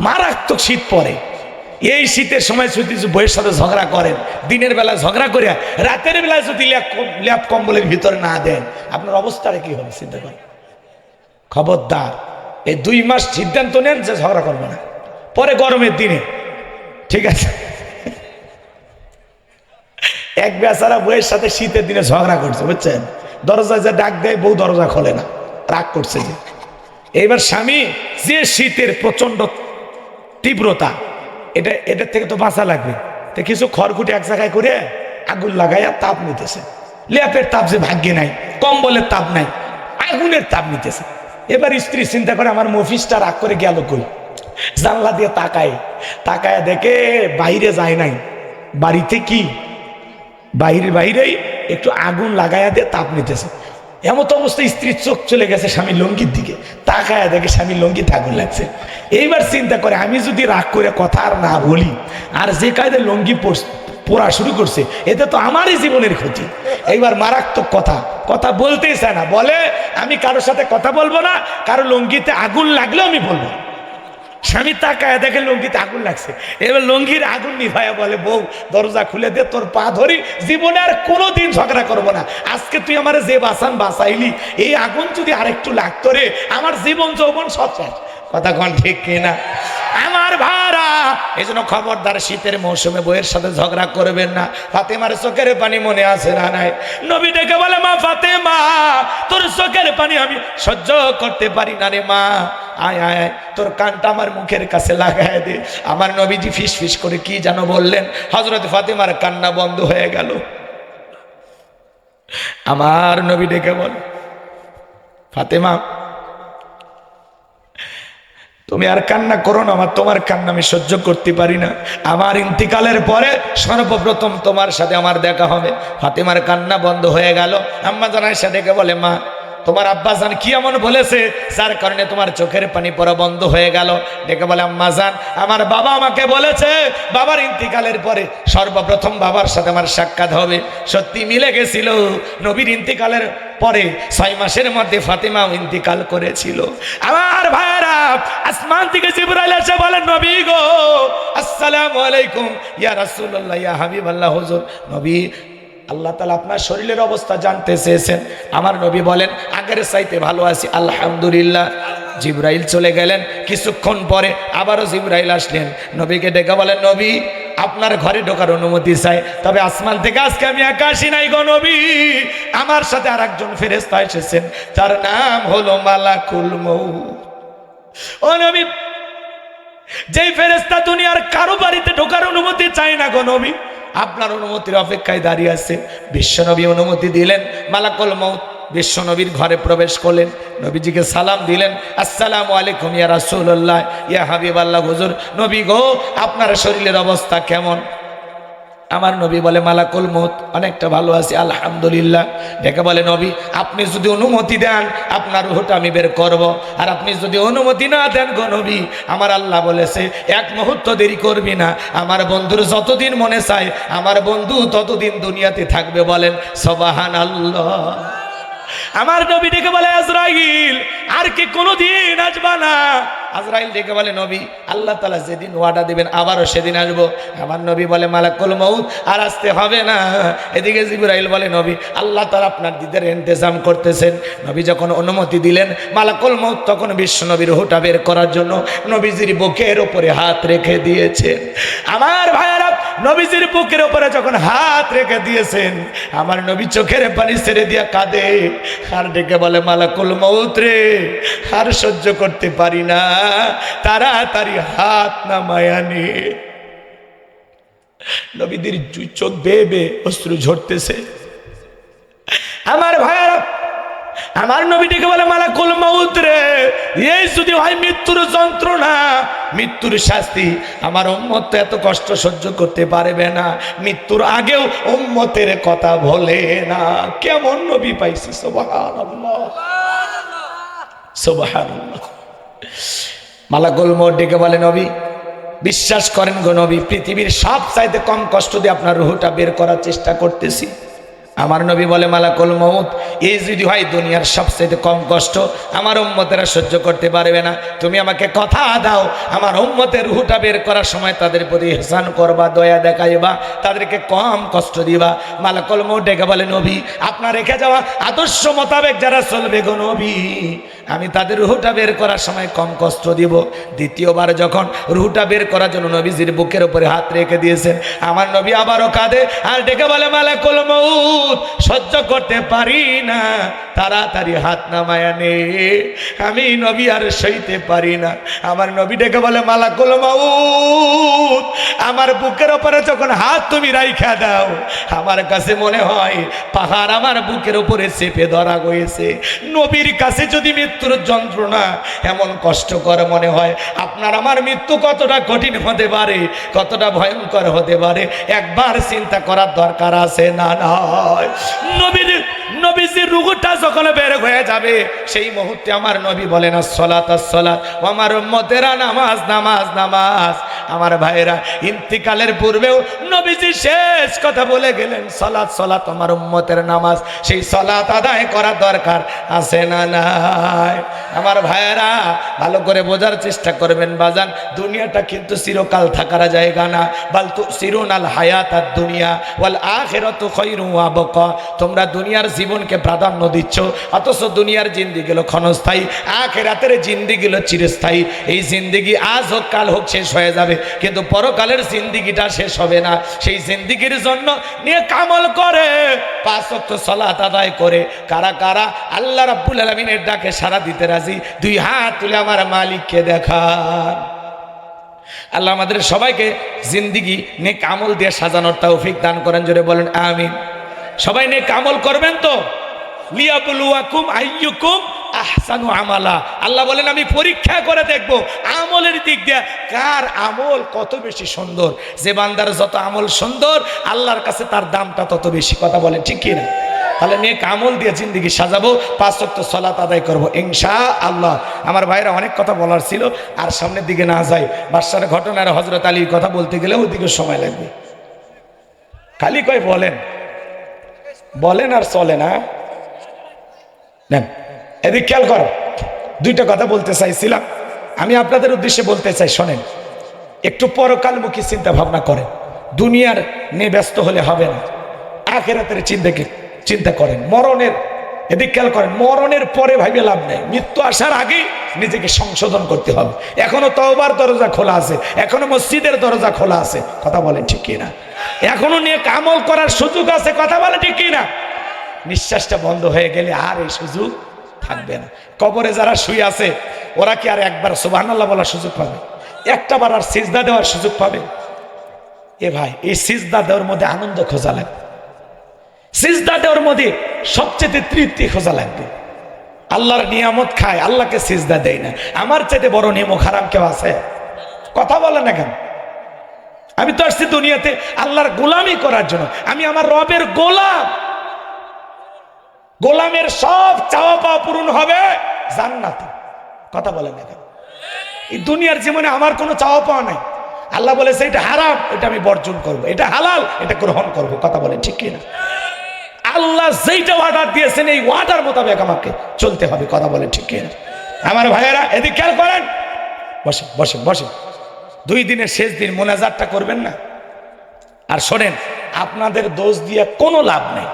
মারাত্মক শীত পড়ে। এই শীতের সময় যদি বউয়ের সাথে ঝগড়া করেন, দিনের বেলা ঝগড়া করে রাতের বেলায় যদি ল্যাপ কম্বলের ভিতরে না দেন, আপনার অবস্থাটা কি হবে চিন্তা করেন। খবরদার এই 2 মাস সিদ্ধান্ত নেন যে ঝগড়া করবো না। পরে গরমের দিনে ঠিক আছে, এক বেচারা বউয়ের সাথে শীতের দিনে ঝগড়া করছে, বুঝছেন? দরজায় যে ডাক দেয়, বউ দরজা খোলে না, রাগ করছে যে। এইবার স্বামী যে শীতের প্রচন্ড তীব্রতা, এটার থেকে তো বাঁচা লাগবে, তো কিছু খড়কুটি এক জায়গায় করে আগুন লাগাইয়া তাপ নিতেছে। ল্যাপের তাপ যে ভাগ্যে নাই, কম্বলের তাপ নাই, আগুনের তাপ নিতেছে। এবার স্ত্রী চিন্তা করে আমার মফিসটা রাগ করে গেল কই। জানলা দিয়ে তাকায় দেখে বাইরে যায় নাই, বাড়িতে কি বাইরেই একটু আগুন লাগাইয়া দিয়ে তাপ নিতেছে। এমত অবস্থায় স্ত্রীর চোখ চলে গেছে স্বামী লঙ্গির দিকে, তাকায়া দেখে স্বামী লঙ্গিতে আগুন লাগছে। এইবার চিন্তা করে আমি যদি রাগ করে কথা আর না বলি, আর যে কায়দায় লঙ্গি পড়া শুরু করছে, এতে তো আমারই জীবনের ক্ষতি। এইবার মারাত্মক কথা বলতেই চায় না, বলে আমি কারোর সাথে কথা বলবো না, কারো লঙ্গিতে আগুন লাগলেও আমি বলবো। স্বামী তাকায় দেখে লঙ্গিতে আগুন লাগছে। এবার লঙ্গির আগুন নিভাইয়া বলে, বউ দরজা খুলে দে, তোর পা ধরি, জীবনে আর কোনোদিন ঝগড়া করবো না। আজকে তুই আমার যে বাঁচাইলি, এই আগুন যদি আরেকটু লাগতো রে, আমার জীবন যৌবন সব শেষ। কথা কোন ঠিক কিনা? আমার ভাড়া এই জন্য খবরদার শীতের মৌসুমে বউয়ের সাথে ঝগড়া করবেন না। ফাতেমার চোখের পানি মনে আছে না নাই? নবী ডেকে বলে, মা ফাতেমা, তোর চোখের পানি আমি সহ্য করতে পারি না রে মা, আয় আয় তোর কানটা আমার মুখের কাছে লাগায় দে। আমার নবীজি ফিস ফিস করে কি যেন বললেন, হযরত ফাতেমার কান্না বন্ধ হয়ে গেল। আমার নবী ডেকে বল, ফাতেমা তুমি আর কান্না করো না, তোমার কান্না আমি সহ্য করতে পারি না। আমার ইন্তিকালের পরে সর্বপ্রথম তোমার সাথে আমার দেখা হবে। ফাতেমার কান্না বন্ধ হয়ে গেল। আম্মা জান আয়েশা ডেকে বলে, মা তোমার আব্বা জান কি এমন বলেছে যার কারণে তোমার চোখের পানি পড়া বন্ধ হয়ে গেল? ডেকে বলে, আম্মা জান আমার বাবা আমাকে বলেছে বাবার ইন্তিকালের পরে সর্বপ্রথম বাবার সাথে আমার সাক্ষাৎ হবে। সত্যি মিলে গেছিল। নবীর ইন্তিকালের পরে 6 মাসের মধ্যে ফাতেমা ইন্তিকাল করেছিল। আমার ভাইরা, আসমান থেকে জিবরাইল এসে বলেন, নবী গো আসসালামু আলাইকুম ইয়া রাসূলুল্লাহ ইয়া হাবিবাল্লাহ। হুজুর নবী, আল্লাহ তাআলা আপনার শরীরের অবস্থা জানতে চেয়েছেন। আমার নবী বলেন, আগের চাইতে ভালো আছি আলহামদুলিল্লাহ। জিবরাইল চলে গেলেন। কিছুক্ষণ পরে আবারও জিবরাইল আসলেন, নবীকে ডেকে বলেন, নবী আপনার ঘরে ঢোকার অনুমতি চাই, তবে আসমান থেকে আজকে আমি একা আসি নাই গো নবী, আমার সাথে আর একজন ফেরেশতা এসেছেন, তার নাম হলো মালাকুল মউত। ও নবী, যেই ফেরেশতা দুনিয়ার কারো বাড়িতে ঢোকার অনুমতি চায় না গো নবী, আপনার অনুমতির অপেক্ষায় দাঁড়িয়ে আছে। বিশ্বনবী অনুমতি দিলেন, মালাকুল মউত বিশ্বনবীর ঘরে প্রবেশ করলেন, নবীজিকে সালাম দিলেন, আসসালামু আলাইকুম ইয়া রাসূলুল্লাহ, ইয়া হাবিবাল্লাহ, হুজুর নবী গো আপনার শরীরের অবস্থা কেমন? আমার নবী বলে, মালাকুল মউত অনেকটা ভালো আছি আলহামদুলিল্লাহ। ডেকে বলে, নবী আপনি যদি অনুমতি দেন আপনার রূহটা আমি বের করব, আর আপনি যদি অনুমতি না দেন গো নবী, আমার আল্লাহ বলেছে এক মুহূর্ত দেরি করবি না, আমার বন্ধুর যতদিন মনে চায় আমার বন্ধু ততদিন দুনিয়াতে থাকবে। বলেন সুবহানাল্লাহ। আমার নবী ডেকে বলে, আজরাইল আর কি কোনোদিন আসবা না? আজরাইল ডেকে বলে, নবী আল্লাহ তাআলা যেদিন ওয়াদা দিবেন আবারও সেদিন আসবো। আমার নবী বলে, মালাকুল মউত আর আসতে হবে না। এদিকে জিবরাইল বলে, নবী আল্লাহ তাআলা আপনার দিদের ইন্তজাম করতেছেন। নবী যখন অনুমতি দিলেন, মালাকুল মউত তখন বিশ্ব নবীর রূহটা বের করার জন্য নবীজির বুকের উপরে হাত রেখে দিয়েছেন। আমার ভাইয়েরা, নবীজির বুকের উপরে যখন হাত রেখে দিয়েছেন, আমার নবী চোখের পানি ছেড়ে দিয়া কাঁদে, আর ডেকে বলে, মালাকুল মউত রে আর সহ্য করতে পারি না, তাড়াতাড়ি হাত নামায়া নে। নবীদের চোখ বেয়ে বেয়ে অশ্রু ঝরতেছে। আমার ভাইয়েরা, আমার নবী ডেকে বলে, মালাকুল মউত রে এই যদি হয় মৃত্যুর যন্ত্রণা, মৃত্যুর শাস্তি, আমার উম্মত তো এত কষ্ট সহ্য করতে পারবে না, মৃত্যুর আগেও উম্মতের কথা বলে না। কেমন নবী পাইছি, সুবহানাল্লাহ সুবহানাল্লাহ। মালাকুল মউত ডেকে বলে, নবী বিশ্বাস করেন গো নবী, পৃথিবীর সব চাইতে কম কষ্ট দিয়ে আপনার রূহটা বের করার চেষ্টা করতেছি। আমার নবী বলে, মালাকুল মউত এই যদি হয় দুনিয়ার সবচেয়ে কম কষ্ট, আমার উম্মতেরা সহ্য করতে পারবে না, তুমি আমাকে কথা দাও আমার উম্মতের রূহটা বের করার সময় তাদের প্রতি ইহসান করবা, দয়া দেখাইবা, তাদেরকে কম কষ্ট দিবা। মালাকুল মউত ডেকে বলে, নবী আপনার রেখে যাওয়া আদর্শ মোতাবেক যারা চলবে গো নবী, আমি তাদের রূহটা বের করার সময় কম কষ্ট দিব। দ্বিতীয়বার যখন রূহটা বের করার জন্য নবীজির বুকের উপরে হাত রেখে দিয়েছেন, আমার নবী আবারও কাঁদে আর ডেকে বলে, মালাকুল মউত সহ্য করতে পারি না, তাড়াতাড়ি হাত নামায়া নে, আমি নবী আর সইতে পারি না। আমার নবী ডেকে বলে, মালাকুল মউত আমার বুকের উপরে যখন হাত তুমি রাইখা দাও, আমার কাছে মনে হয় পাহাড় আমার বুকের উপরে চেপে ধরা হয়েছে। নবীর কাছে যদি মৃত্যুর যন্ত্রণা এমন কষ্টকর মনে হয়, আপনার আমার মৃত্যু কতটা কঠিন হতে পারে, কতটা ভয়ঙ্কর হতে পারে, একবার চিন্তা করার দরকার আছে না নয়? নবীজির রূহটা যখন বের হয়ে যাবে, সেই মুহূর্তে আমার নবী বলেন, আসসালাত আসসালাত, আমার উম্মতেরা নামাজ নামাজ নামাজ। আমার ভাইয়েরা, ইন্তিকালের পূর্বেও নবীজি শেষ কথা বলে গেলেন, সালাত সালাত, আমার উম্মতের নামাজ, সেই সালাত আদায় করা দরকার আছে না নাই? আমার ভাইয়েরা ভালো করে বোঝার চেষ্টা করবেন বাজান, দুনিয়াটা কিন্তু চিরকাল থাকার জায়গা না। বাল তুসিরুনাল হায়াতাদ দুনিয়া ওয়াল আখিরাতু খায়রুন ওয়া আবকা। তোমরা দুনিয়ার জীবনকে প্রাধান্য দিচ্ছ, অথচ দুনিয়ার জিন্দেগি হলো ক্ষণস্থায়ী, আখিরাতের জিন্দেগি হলো চিরস্থায়ী। এই জিন্দেগি আজ হোক কাল হোক শেষ হয়ে যাবে, কিন্তু পরকালের জিন্দেগিটা শেষ হবে না। সেই জিন্দেগির জন্য নিয়ে কামল করে, 5 ওয়াক্ত সালাত আদায় করে, কারা কারা আল্লাহ রাব্বুল আলামিনের ডাকে সাড়া দিতে রাজি? 2 হাত তুলে আমার মালিককে দেখান। আল্লাহ আমাদের সবাইকে জিন্দেগি নেক আমল দিয়ে সাজানোর তৌফিক দান করেন, জোরে বলেন আমিন। সবাই নেক আমল করবেন তো? লিয়াবলুয়াকুম আইয়ুকুম আহসানু আমালা। আল্লাহ বলেন আমি পরীক্ষা করে দেখব আমলের দিক দিয়ে কার আমল কত বেশি সুন্দর। যে বান্দার যত আমল সুন্দর, আল্লাহর কাছে তার দামটা তত বেশি। কথা বলেন ঠিক কি না? তাহলে নেক আমল দিয়ে জিন্দেগি সাজাবো, 5 ওয়াক্ত সালাত আদায় করবো ইনশাআল্লাহ। আমার ভাইরা অনেক কথা বলার ছিল, আর সামনের দিকে না যাই। বাদশার ঘটনার হযরত আলীর কথা বলতে গেলে ওইদিকে সময় লাগবে। খালি কয় বলেন বলেন আর চলে না। নেন এদিক খেয়াল করো, 2টা কথা বলতে চাইছিলাম, আমি আপনাদের উদ্দেশ্যে বলতে চাই, শোনেন। একটু পরকালমুখী চিন্তা ভাবনা করেন। দুনিয়ার নিয়ে ব্যস্ত হলে হবে না, আখিরাতের চিন্তা করেন। মরণের এদিক খেয়াল করেন, মরণের পরে ভাইবে লাভ নেই, মৃত্যু আসার আগেই নিজেকে সংশোধন করতে হবে। এখনো তওবার দরজা খোলা আছে, এখনো মসজিদের দরজা খোলা আছে, কথা বলেন ঠিক কিনা? এখনো নেক আমল করার সুযোগ আছে, কথা বলেন ঠিক কিনা? নিঃশ্বাসটা বন্ধ হয়ে গেলে আর এই সুযোগ থাকবে না। কবরে যারা শুয়ে আছে ওরা কি আর একবার সুবহানাল্লাহ বলার সুযোগ পাবে? একটা বার আর সিজদা দেওয়ার সুযোগ পাবে? এ ভাই, এই সিজদা দেওয়ার মধ্যে আনন্দ খোঁজা লাগবে, সিজদা দেওয়ার মধ্যে সবচেয়ে তৃপ্তি খোঁজা লাগবে। আল্লাহর নিয়ামত খায়, আল্লাহকে সিজদা দেয় না। আমার চাইতে বড় নিয়মক হারাম কেউ আছে? কথা বলে না কেন? আমি তো আসছি দুনিয়াতে আল্লাহর গোলামি করার জন্য। আমি আমার রবের গোলাম। গোলামের সব চাওয়া পাওয়া পূরণ হবে জান্নাতে, কথা বলে না কেন? এই দুনিয়ার জীবনে আমার কোনো চাওয়া পাওয়া নাই। আল্লাহ বলেছে এটা হারাম, এটা আমি বর্জন করব, এটা হালাল, এটা গ্রহণ করব, কথা বলে ঠিক কিনা? আল্লাহ যেইটা অর্ডার দিয়েছেন এই অর্ডার মোতাবেক আমাকে চলতে হবে, কথা বলে ঠিক কিনা? আমার ভাইয়েরা এদিকে খেয়াল করেন, বসে বসে বসে 2 দিনের শেষ দিন মোনাজাতটা করবেন না? আর শোনেন, আপনাদের দোষ দিয়ে কোনো লাভ নেই।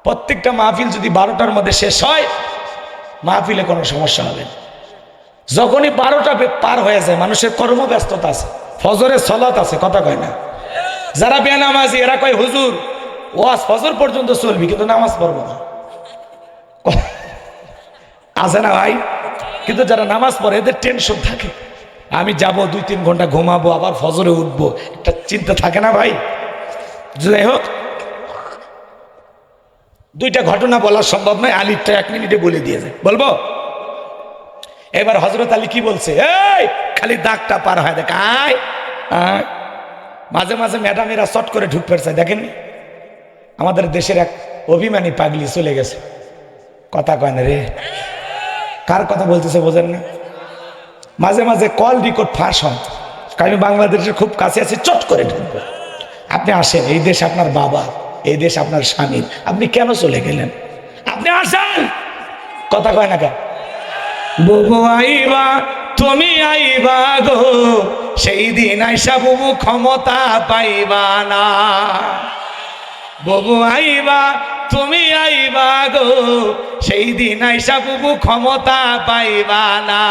প্রত্যেকটা মাহফিল যদি 12টার মধ্যে শেষ হয়, মাহফিলে কোনো সমস্যা হবে না। যখনই 12টা পার হয়ে যায়, মানুষের কর্মব্যস্ততা আছে, ফজরের সালাত আছে, কথা কয় না? যারা বেনামাজি এরা কয় হুজুর ওয়াজ ফজর পর্যন্ত চলবি, কিন্তু নামাজ পড়বো না, আছে না ভাই? কিন্তু যারা নামাজ পড়ে এদের টেনশন থাকে, আমি যাব 2-3 ঘন্টা ঘুমাবো, আবার ফজরে উঠবো, একটা চিন্তা থাকে না ভাই? যাই হোক, 2টা ঘটনা বলা সম্ভব নয়, আলিরটা 1 মিনিটে বলে দিয়ে যায়, বলবো? এবার হযরত আলী কি বলছে? এই খালি দাগটা পার হয় দেখ, আয় আয়। মাঝে মাঝে ম্যাডামেরা শট করে ঢুক পেরেছে, দেখেননি? আমাদের দেশের এক অভিমানী পাগলি চলে গেছে, কথা কয় না রে? কার কথা বলতেছে বোঝেন না? মাঝে মাঝে কল রেকর্ড ফাঁস হয়, আমি বাংলাদেশের খুব কাছে আছি, চট করে ঢুকবো। আপনি আসেন, এই দেশ আপনার বাবা, এই দেশ আপনার স্বামীর, আপনি কেন চলে গেলেন? আপনি আসেন, কথা কয় না কেন? বুবু আইবা তুমি আইবা গো, সেই দিন আইসা বুবু ক্ষমতা পাইবা না। বুবু আইবা তুমি আইবা গো, সেই দিন আইসা বুবু ক্ষমতা পাইবা না।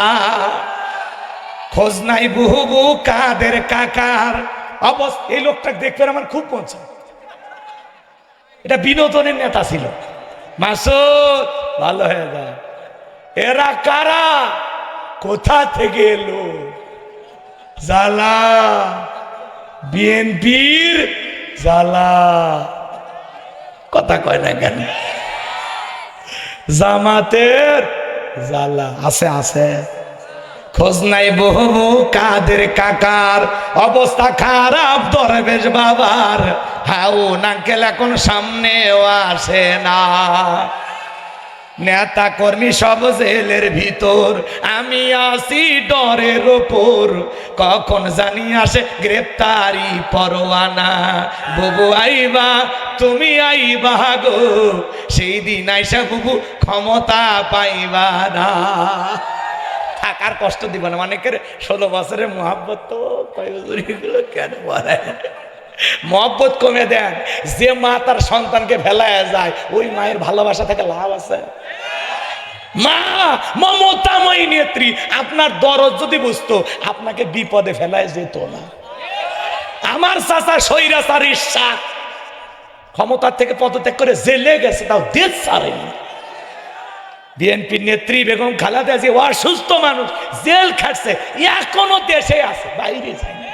খোঁজ নাই বুবু কাদের কাকার অবস্থা। এই লোকটাকে দেখবেন আমার খুব পছন্দ, এটা বিনোদনের নেতা ছিল। মাসুদ ভালো হয়ে যায়। এরা কারা, কোথা থেকে এলো? জালা, বিএনপির জালা, কথা কয় না কেন? জামাতের জালা আছে আছে। খোঁজ নাই বহু কাদের কাকার অবস্থা খারাপ, দরবেশ বাবার হাউ নাঙ্কেল এখন সামনেও আসে না। নেতা কর্মী সব জেলের ভিতর, আমি আসি ডরের ওপর, কখন জানি আসে গ্রেপ্তারি পরোয়ানা। বুবু আইবা তুমি আইবা গো, সেই দিন আইসা বুবু ক্ষমতা পাইবা না। থাকার কষ্ট দিব না, অনেকের 16 বছরের মহাব্বত তো কয়গুলো কেন বলে, মহব্বত কমে দেন। যে মা তার সন্তানকে ফেলায় যায়, ওই মায়ের ভালোবাসা থেকে লাভ আছে? মা মমতাময়ী নেত্রী, আপনার দরদ যদি বুঝতো আপনাকে বিপদে ফেলায় যেত না। আমার চাচা স্বৈরাচারীর সাথ ক্ষমতার থেকে পদত্যাগ করে জেলে গেছে, তাও দেশ ছাড়েনি। বিএনপি নেত্রী বেগম খালেদা জিয়া অসুস্থ মানুষ, জেল খাটছে, এখনো দেশে আছে, বাইরে যায় না।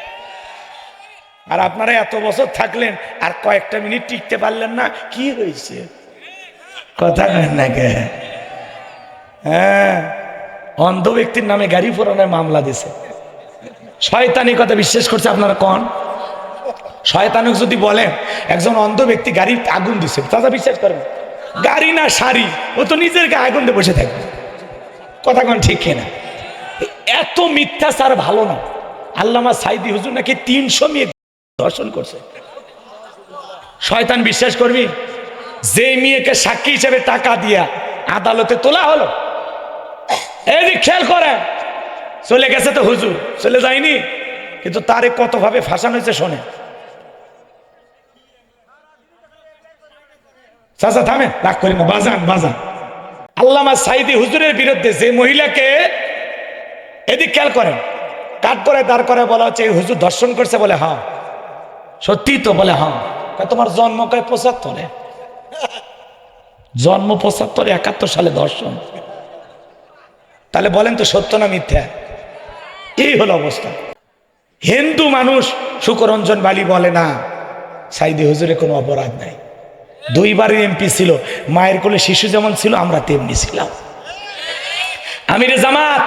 আর আপনারা এত বছর থাকলেন, আর কয়েকটা মিনিট টিকতে পারলেন না, কি হয়েছে? কথা কেন না কে? হ্যাঁ, অন্ধ ব্যক্তির নামে গাড়ি পোড়ানোর মামলা দিছে। শয়তানি কথা বিশ্বাস করছে আপনারা? কোন শয়তানক যদি বলেন একজন অন্ধ ব্যক্তি গাড়ি আগুন দিছে, তারা বিশ্বাস করেন? গাড়ি না শাড়ি, ও তো নিজের গায়ে আগুন দিয়ে বসে থাকবে, কথা কোন ঠিক কিনা? এত মিথ্যাচার ভালো না। আল্লামা সাইদি হুজুর নাকি 300 মেয়ে ধর্ষণ করছে। শয়তান বিশ্বাস করবি? যে মেয়েকে সাক্ষী হিসেবে টাকা দিয়া আদালতে তোলা হলো, এদিক খেয়াল করেন, চলে গেছে তো হুজুর, চলে যায়নি, কিন্তু তারে কত ভাবে ফাঁসানো হয়েছে শোনে। চাচা থামেন, রাগ করি না, বাজান বাজান। আল্লামা সাইদি হুজুরের বিরুদ্ধে যে মহিলাকে, এদিক খেয়াল করেন, কাঠ করে দাঁড় করে বলা হচ্ছে এই হুজুর দর্শন করছে, বলে হ্যাঁ সত্যি তো, বলে হ্যাঁ। তোমার জন্ম কয় ৭৫, জন্ম ৭৫, ৭১ সালে দর্শন। তাহলে বলেন তো সত্য না মিথ্যা? এই হলো অবস্থা। হিন্দু মানুষ শুকরঞ্জন বালি বলে না সাইদি হুজুরে কোনো অপরাধ নাই, 2 বারের এমপি ছিল, মায়ের কোলে শিশু যেমন ছিল আমরা তেমনি ছিলাম। আমিরে জামাত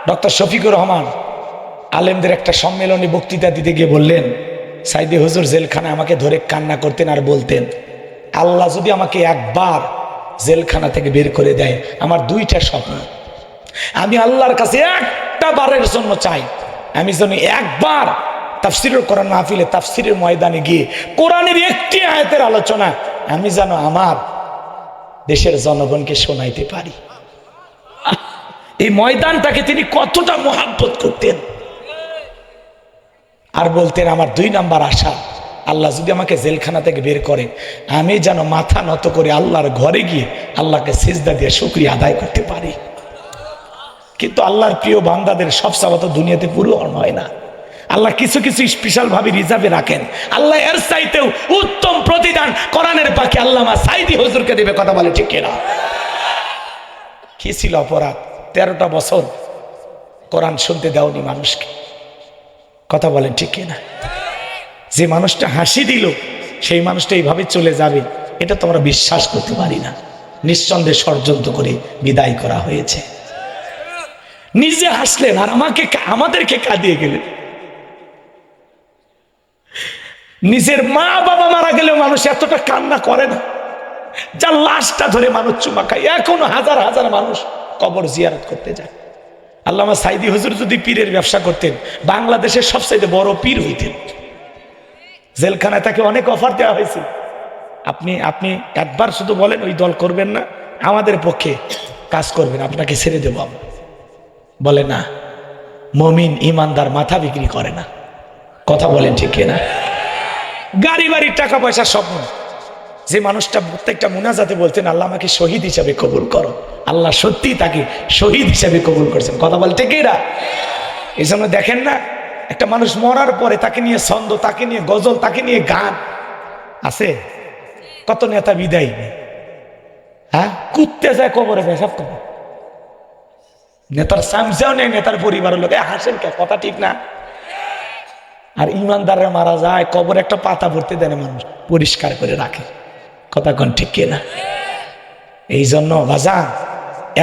ডক্টর শফিকুর রহমান আলেমদের একটা সম্মেলনে বক্তৃতা দিতে গিয়ে বললেন, সাইদি হুজুর জেলখানায় আমাকে ধরে কান্না করতেন আর বলতেন, আল্লাহ যদি আমাকে একবার জেলখানা থেকে বের করে দেয়, আমার 2টা স্বপ্ন, আমি আল্লাহর কাছে একটা বারের জন্য চাই, আমি যেন একবার তাফসিরুল কোরআন মাহফিলে, তাফসিরের ময়দানে গিয়ে কোরআনের একটি আয়াতের আলোচনা আমি যেন আমার দেশের জনগণকে শোনাইতে পারি। এই ময়দানটাকে তিনি কতটা মহাব্বত করতেন। আর বলতেন, আমার 2 নাম্বার আশা, আল্লাহ যদি আমাকে জেলখানা থেকে বের করে, আমি যেন মাথা নত করে আল্লাহর ঘরে গিয়ে আল্লাহকে সিজদা দিয়ে শুকরিয়া আদায় করতে পারি। কিন্তু আল্লাহর প্রিয় বান্দাদের সব চাওয়া তো দুনিয়াতে পূরণ হয় না। আল্লাহ কিছু কিছু স্পেশাল ভাবে রিজার্ভে রাখেন। আল্লাহ এর চাইতেও উত্তম প্রতিদান কোরআনের পাখি আল্লামা সাইদি হুজুরকে দেবে। কথা বলে ঠিক কিনা? কি ছিল অপরাধ? 13টা বছর কোরআন শুনতে দাওনি মানুষকে। কথা বলেন ঠিক কিনা? যে মানুষটা হাসি দিল সেই মানুষটা এইভাবে চলে যাবে, এটা তো আমরা বিশ্বাস করতে পারি না। নিঃসন্দেহে ষড়যন্ত্র করে বিদায় করা হয়েছে। নিজে হাসলেন আর আমাদেরকে কাঁদিয়ে গেলেন। নিজের মা বাবা মারা গেলেও মানুষ এতটা কান্না করে না, যার লাশটা ধরে মানুষ চুমা খায়। এখনো হাজার হাজার মানুষ কবর জিয়ারত করতে যায়। আল্লামা সাইদি হুজুর যদি পীরের ব্যবসা করতেন, বাংলাদেশের সবচেয়ে বড় পীর হইতেন। জেলখানায় তাকে অনেক অফার দেওয়া হয়েছে, আপনি একবার শুধু বলেন ওই দল করবেন না, আমাদের পক্ষে কাজ করবেন, আপনাকে ছেড়ে দেবো আমরা। বলে না, মুমিন ইমানদার মাথা বিক্রি করে না। কথা বলেন ঠিক কিনা? গাড়ি বাড়ির টাকা পয়সার স্বপ্ন। যে মানুষটা প্রত্যেকটা মুনাজাতে বলতেন, আল্লাহ আমাকে শহীদ হিসাবে কবুল করো, আল্লাহ সত্যি তাকে শহীদ হিসাবে কবুল করছেন। কথা বল ঠিক কিনা? এই জন্য দেখেন না, একটা মানুষ মরার পরে তাকে নিয়ে ছন্দ, তাকে নিয়ে গজল, তাকে নিয়ে গান আছে। কত নেতা বিদায়, হ্যাঁ, কুত্তে যায় কবরে পেশাব করে। নেতার সামসাও নেই, নেতার পরিবারের লোক হাসেন কে? কথা ঠিক না? আর ইমানদাররা মারা যায়, কবর একটা পাতা ভরতে দেয় না, মানুষ পরিষ্কার করে রাখে। কথা কোন ঠিক কিনা? এই জন্য বাজান,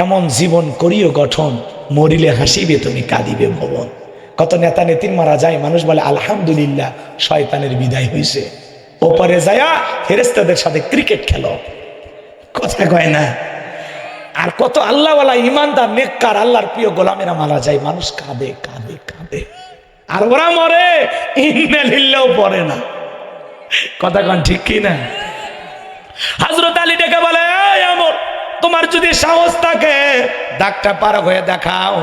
এমন জীবন করিও গঠন, মরিলে হাসিবে তুমি কাঁদিবে ভবন। কত নেতা নেতির মারা যায়, মানুষ বলে আলহামদুলিল্লাহ শয়তানের বিদায় হয়েছে। ওপরে যায়া ফেরেশতাদের সাথে ক্রিকেট খেলো। কথা কয় না? আর কত আল্লাহওয়ালা ইমানদার নেককার আল্লাহর প্রিয় গোলামেরা মারা যায়, মানুষ কাঁদে কাঁদে কাঁদে, আর ওরা মরে ইন্না লিল্লাহ পড়ে না। কথা কন ঠিক কি না? হযরত আলী ডেকে বলে, এই আমর, তোমার যদি সাহস থাকে দাগটা পার হয়ে দেখাও।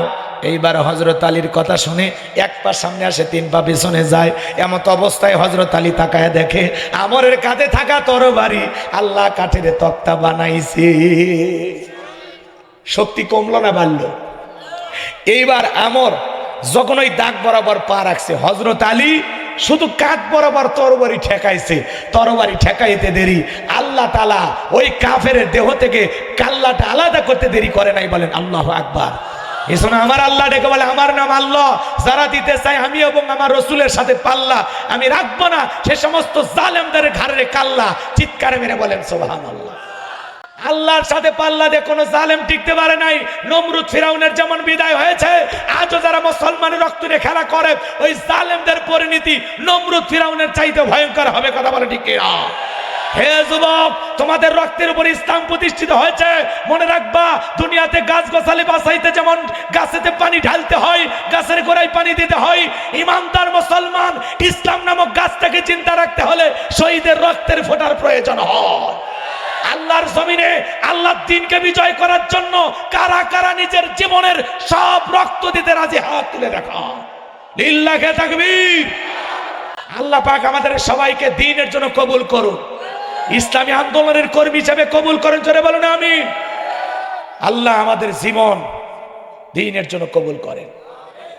এইবার হযরত আলীর কথা শুনে 1 পা সামনে আসে, 3 পা পিছনে যায়। এমত অবস্থায় হযরত আলী তাকায় দেখে আমরের কাঁধে থাকা তরবারি আল্লাহ কাঠের তক্তা বানাইছে। শক্তি কমলো না বাড়লো? এইবার আমর যখন ওই দাগ বরাবর পা রাখছে, হযরত আলী শুধু কাঁধ বরাবর তরবারি ঠেকাইছে। তরবারি ঠেকাইতে দেরি আল্লাহ তাআলা ওই কাফের দেহ থেকে কাল্লাটা আলাদা করতে দেরি করে নাই। বলেন আল্লাহু আকবার। এই জন্য আমার আল্লাহ ডেকে বলে, আমার নাম আল্লাহ, যারা দিতে চাই আমি এবং আমার রসুলের সাথে পাল্লা, আমি রাখবো না সে সমস্ত জালেমদের ঘাড়ে কাল্লা। চিৎকারে মেরে বলেন সুবহানাল্লাহ। আল্লাহর সাথে পাল্লা দিয়ে কোনো জালেম টিকতে পারে নাই। নমরুদ ফিরাউনের যেমন বিদায় হয়েছে, আজও যারা মুসলমানের রক্ত নিয়ে খেলা করে, ওই জালেমদের পরিণতি নমরুদ ফিরাউনের চাইতে ভয়ঙ্কর হবে। কথা বলে ঠিক কিনা? হে যুবক, তোমাদের রক্তের উপর ইসলাম প্রতিষ্ঠিত হয়েছে। মনে রাখবা, দুনিয়াতে গাছ গোছালি বাঁচাইতে যেমন গাছেতে পানি ঢালতে হয়, গাছের গোড়ায় পানি দিতে হয়, ইমানদার মুসলমান ইসলাম নামক গাছটাকে চিন্তা রাখতে হলে শহীদের রক্তের ফোঁটার প্রয়োজন হয়। আল্লাহর জমিনে আল্লাহর দ্বীনকে বিজয় করার জন্য কারা কারা নিজের জীবনের সব রক্ত দিতে রাজি, হাত তুলে দেখা। লিল্লাহে তাকবীর। আল্লাহ পাক আমাদের সবাইকে দ্বীনের জন্য কবুল করুন। ইসলামী আন্দোলনের কর্মী হিসেবে কবুল করেন, জোরে বলুন আমিন। আল্লাহ আমাদের জীবন দ্বীনের জন্য কবুল করেন,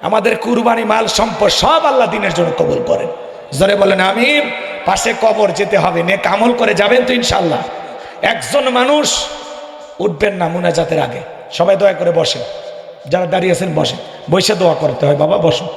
আমাদের কুরবানি মাল সম্পদ সব আল্লাহ দ্বীনের জন্য কবুল করেন, জোরে বলেন আমিন। পাশে কবর যেতে হবে, নেক আমল করে যাবেন তো ইনশাআল্লাহ। একজন মানুষ উঠবেন না মুনাজাতের আগে, সবাই দয়া করে বসেন, যারা দাঁড়িয়ে আছেন বসেন, বসে দোয়া করতে হয় বাবা, বসুন।